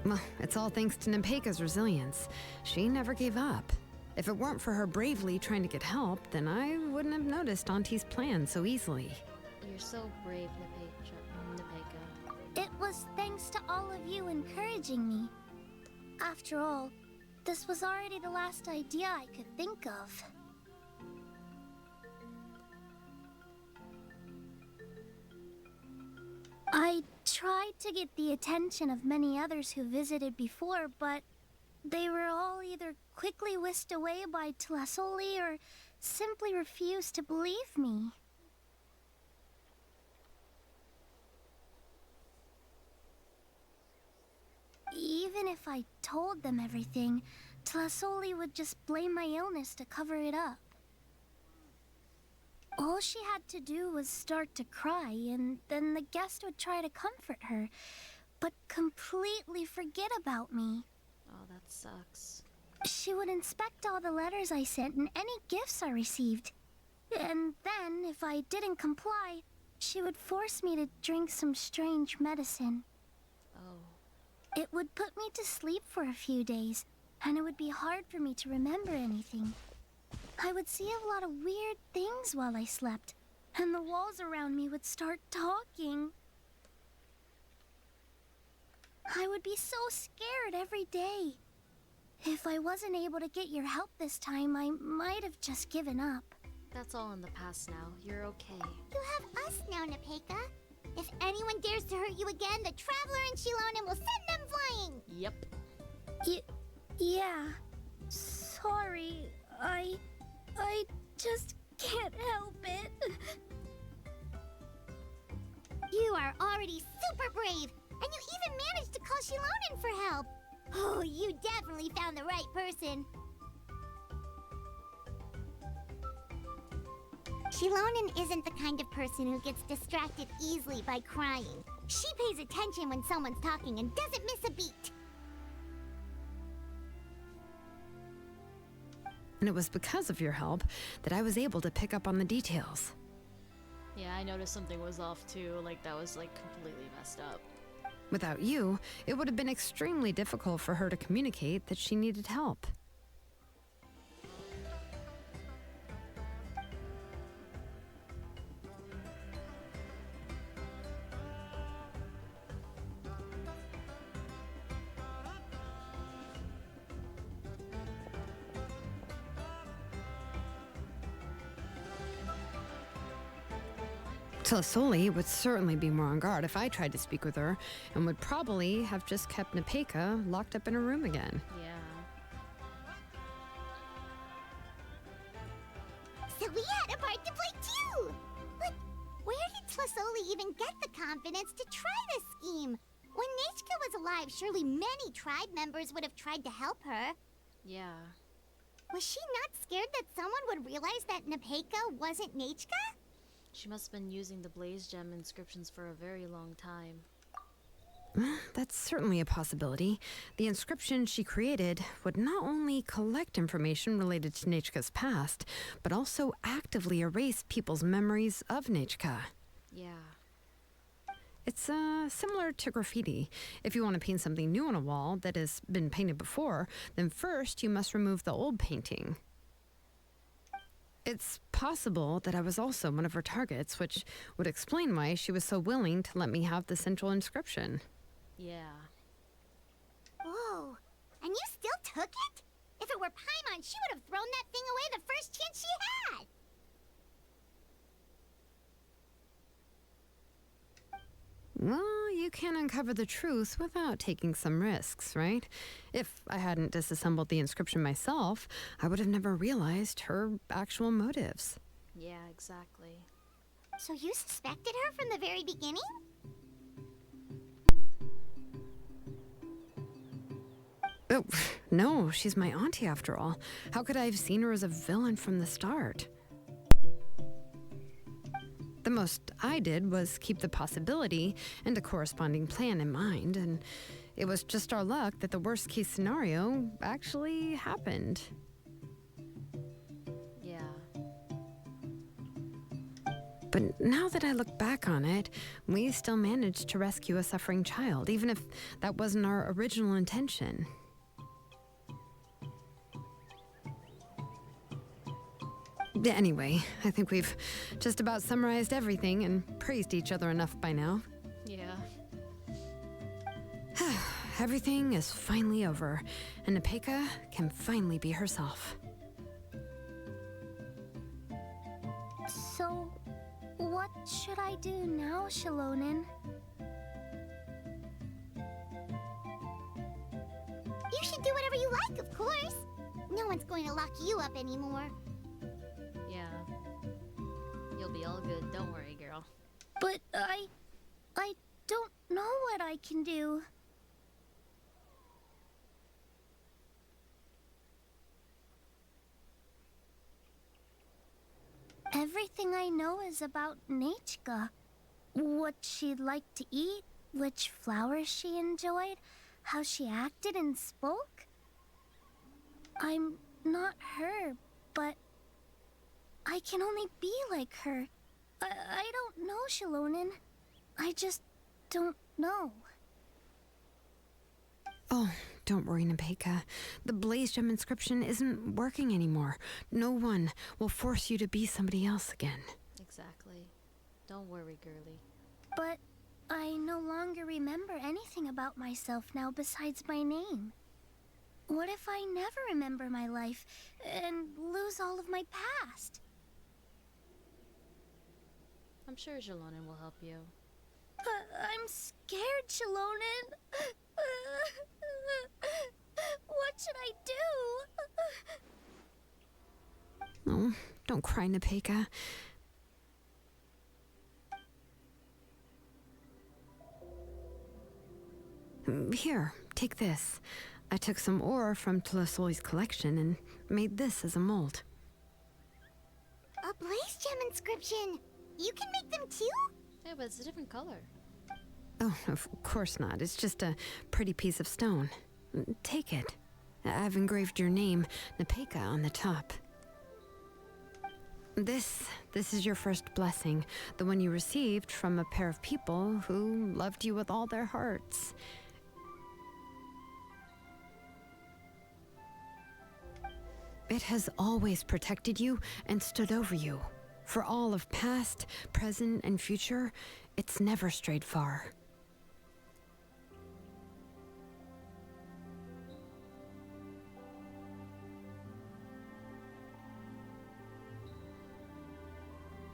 Well, it's all thanks to Nepeka's resilience. She never gave up. If it weren't for her bravely trying to get help, then I wouldn't have noticed Auntie's plan so easily.
You're so brave, Nepeka.
It was thanks to all of you encouraging me. After all, this was already the last idea I could think of. I tried to get the attention of many others who visited before, but they were all either quickly whisked away by Tlasoli or simply refused to believe me. Even if I told them everything, Tlasoli would just blame my illness to cover it up. All she had to do was start to cry, and then the guest would try to comfort her, but completely forget about me.
Oh, that sucks.
She would inspect all the letters I sent and any gifts I received. And then, if I didn't comply, she would force me to drink some strange medicine.
Oh.
It would put me to sleep for a few days, and it would be hard for me to remember anything. I would see a lot of weird things while I slept, and the walls around me would start talking. I would be so scared every day. If I wasn't able to get your help this time, I might have just given up.
That's all in the past now. You're okay.
You have us now, Nepeka. If anyone dares to hurt you again, the Traveler and Xilonen will send them flying!
Yep.
Yeah. Sorry, I just can't help it.
You are already super brave, and you even managed to call Xilonen for help. Oh, you definitely found the right person. Xilonen isn't the kind of person who gets distracted easily by crying. She pays attention when someone's talking and doesn't miss a beat.
And it was because of your help that I was able to pick up on the details.
Yeah, I noticed something was off too. Like, that was, like, completely messed up.
Without you, it would have been extremely difficult for her to communicate that she needed help. Tlasoli would certainly be more on guard if I tried to speak with her, and would probably have just kept Nepeka locked up in her room again.
Yeah.
So we had a part to play too! But where did Tlasoli even get the confidence to try this scheme? When Nechka was alive, surely many tribe members would have tried to help her.
Yeah.
Was she not scared that someone would realize that Nepeka wasn't Nechka?
She must have been using the Blaze Gem inscriptions for a very long time.
That's certainly a possibility. The inscription she created would not only collect information related to Nechka's past, but also actively erase people's memories of Nechka.
Yeah.
It's similar to graffiti. If you want to paint something new on a wall that has been painted before, then first you must remove the old painting. It's possible that I was also one of her targets, which would explain why she was so willing to let me have the central inscription.
Yeah.
Whoa, and you still took it? If it were Paimon, she would have thrown that thing away the first chance she had.
Well, you can uncover the truth without taking some risks, right? If I hadn't disassembled the inscription myself, I would have never realized her actual motives.
Yeah, exactly.
So you suspected her from the very beginning?
Oh, no, she's my auntie after all. How could I have seen her as a villain from the start? The most I did was keep the possibility and a corresponding plan in mind, and it was just our luck that the worst case scenario actually happened.
Yeah.
But now that I look back on it, we still managed to rescue a suffering child, even if that wasn't our original intention. Anyway, I think we've just about summarized everything and praised each other enough by now.
Yeah.
Everything is finally over, and Nepeka can finally be herself.
So, what should I do now, Xilonen?
You should do whatever you like, of course. No one's going to lock you up anymore.
Yeah. You'll be all good. Don't worry, girl.
But I don't know what I can do. Everything I know is about Nechka. What she'd like to eat, which flowers she enjoyed, how she acted and spoke. I'm not her, but I can only be like her. I don't know, Xilonen. I just don't know.
Oh, don't worry, Nepeka. The Blaze Gem inscription isn't working anymore. No one will force you to be somebody else again.
Exactly. Don't worry, girly.
But I no longer remember anything about myself now besides my name. What if I never remember my life and lose all of my past?
I'm sure Xilonen will help you.
I'm scared, Xilonen. What should I do?
Oh, don't cry, Nepeka. Here, take this. I took some ore from Tlosoi's collection and made this as a mold.
A Blaze Gem inscription. You can make them too?
Yeah, but it's a different color.
Oh, of course not. It's just a pretty piece of stone. Take it. I've engraved your name, Nepeka, on the top. This is your first blessing, the one you received from a pair of people who loved you with all their hearts. It has always protected you and stood over you. For all of past, present, and future, it's never strayed far.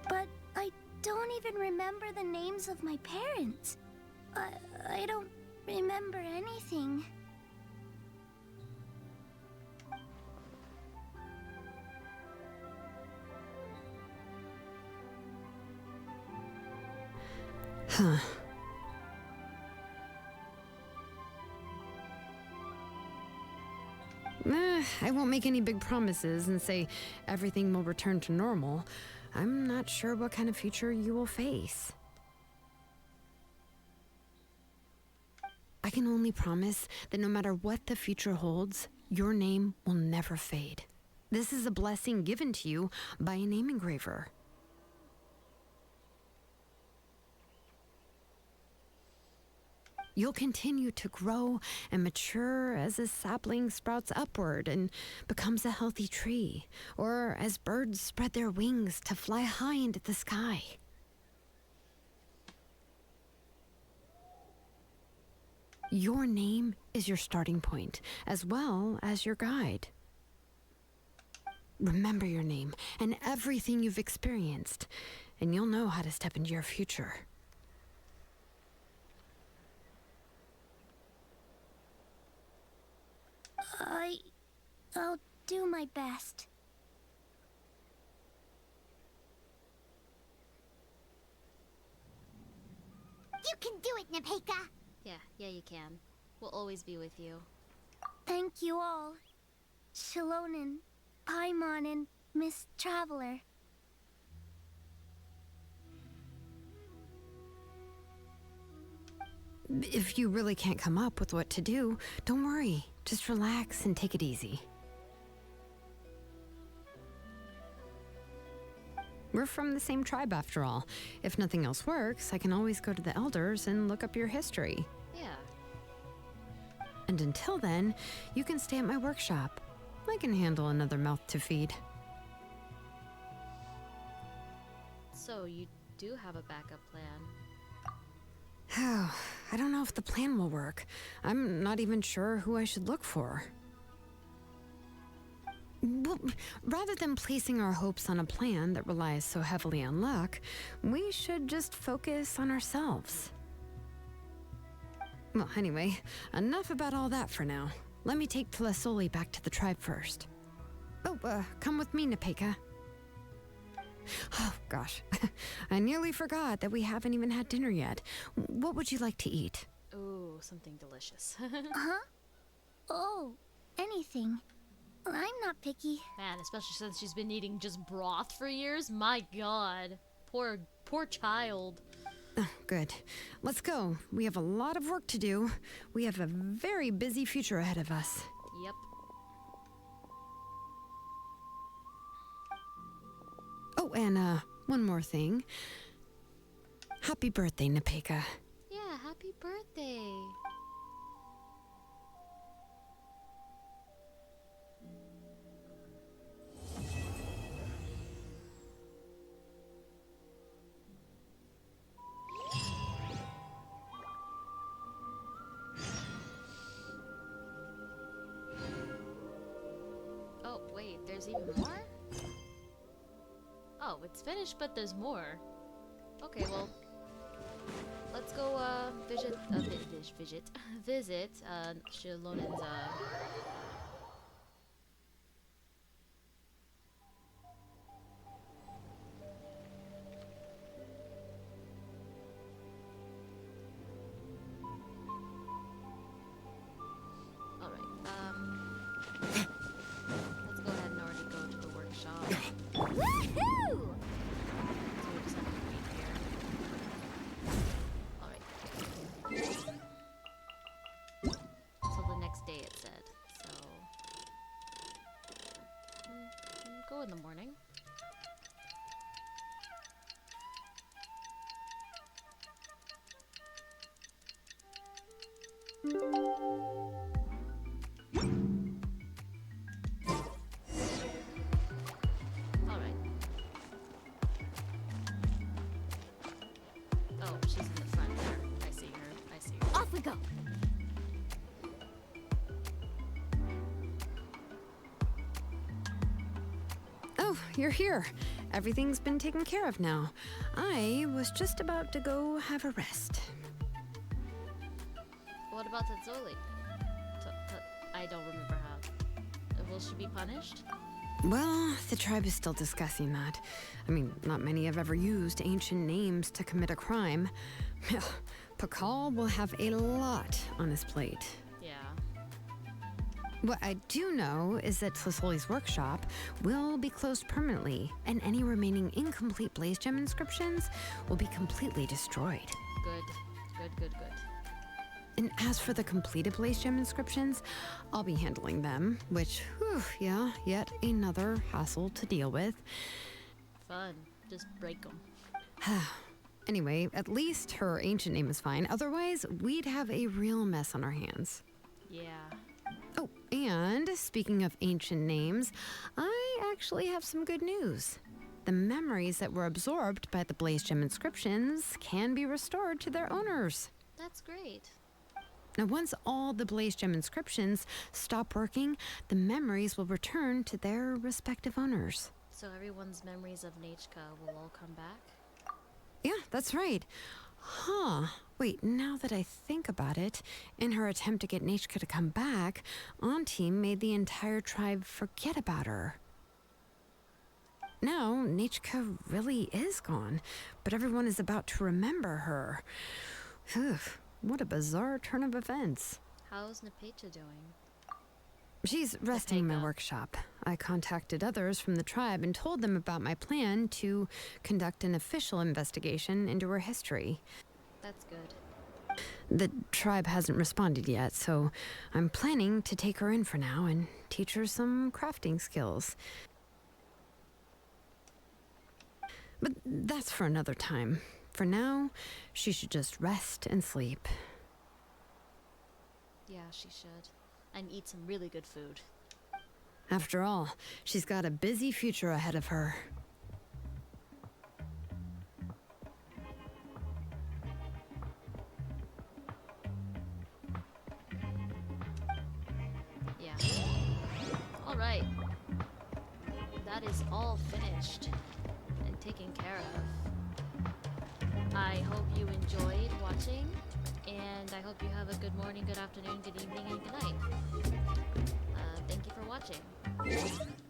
But I don't even remember the names of my parents. I don't remember anything.
Huh. I won't make any big promises and say everything will return to normal. I'm not sure what kind of future you will face. I can only promise that no matter what the future holds, your name will never fade. This is a blessing given to you by a name engraver. You'll continue to grow and mature as a sapling sprouts upward and becomes a healthy tree, or as birds spread their wings to fly high into the sky. Your name is your starting point, as well as your guide. Remember your name and everything you've experienced, and you'll know how to step into your future.
I'll do my best.
You can do it, Nepeka!
Yeah, you can. We'll always be with you.
Thank you all. Xilonen, Paimon, and Miss Traveler.
If you really can't come up with what to do, don't worry. Just relax and take it easy. We're from the same tribe after all. If nothing else works, I can always go to the elders and look up your history.
Yeah.
And until then, you can stay at my workshop. I can handle another mouth to feed.
So you do have a backup plan.
Oh, I don't know if the plan will work. I'm not even sure who I should look for. Well, rather than placing our hopes on a plan that relies so heavily on luck, we should just focus on ourselves. Well, anyway, enough about all that for now. Let me take Tlasoli back to the tribe first. Oh, come with me, Nepeka. Oh, gosh. I nearly forgot that we haven't even had dinner yet. What would you like to eat?
Ooh, something delicious.
Huh? Oh, anything. I'm not picky.
Man, especially since she's been eating just broth for years. My god. Poor child.
Oh, good. Let's go. We have a lot of work to do. We have a very busy future ahead of us.
Yep.
Oh, and one more thing. Happy birthday, Nepeka.
Yeah, happy birthday. Oh, wait, there's even more? Oh, it's finished, but there's more. Okay, well, let's go visit Xilonen's All right. Let's go ahead and already go to the workshop.
Woohoo!
So we just have to wait here. Alright. So the next day it said. So go in the morning. Alright. Oh, she's in the front there. I see her. I see her.
Off we go.
Oh, you're here. Everything's been taken care of now. I was just about to go have a rest.
What about Tatsoli? I don't remember how. Will she be punished?
Well, the tribe is still discussing that. I mean, not many have ever used ancient names to commit a crime. Pakal will have a lot on his plate.
Yeah.
What I do know is that Tlasoli's workshop will be closed permanently, and any remaining incomplete Blaze Gem inscriptions will be completely destroyed.
Good.
And as for the completed Blaze Gem inscriptions, I'll be handling them, which, whew, yeah, yet another hassle to deal with.
Fun. Just break them.
Anyway, at least her ancient name is fine. Otherwise, we'd have a real mess on our hands.
Yeah.
Oh, and speaking of ancient names, I actually have some good news. The memories that were absorbed by the Blaze Gem inscriptions can be restored to their owners.
That's great.
Now, once all the Blaze Gem inscriptions stop working, the memories will return to their respective owners.
So everyone's memories of Nachka will all come back?
Yeah, that's right. Huh. Wait, now that I think about it, in her attempt to get Nachka to come back, Auntie made the entire tribe forget about her. Now, Nachka really is gone, but everyone is about to remember her. Phew, what a bizarre turn of events.
How's Nepecha doing?
She's resting in my
Nepeka.
workshop. I contacted others from the tribe and told them about my plan to conduct an official investigation into her history.
That's good.
The tribe hasn't responded yet, so I'm planning to take her in for now and teach her some crafting skills. But that's for another time. For now, she should just rest and sleep.
Yeah, she should. And eat some really good food.
After all, she's got a busy future ahead of her.
Yeah. Alright. That is all finished and taken care of. I hope you enjoyed watching, and I hope you have a good morning, good afternoon, good evening, and good night. Thank you for watching.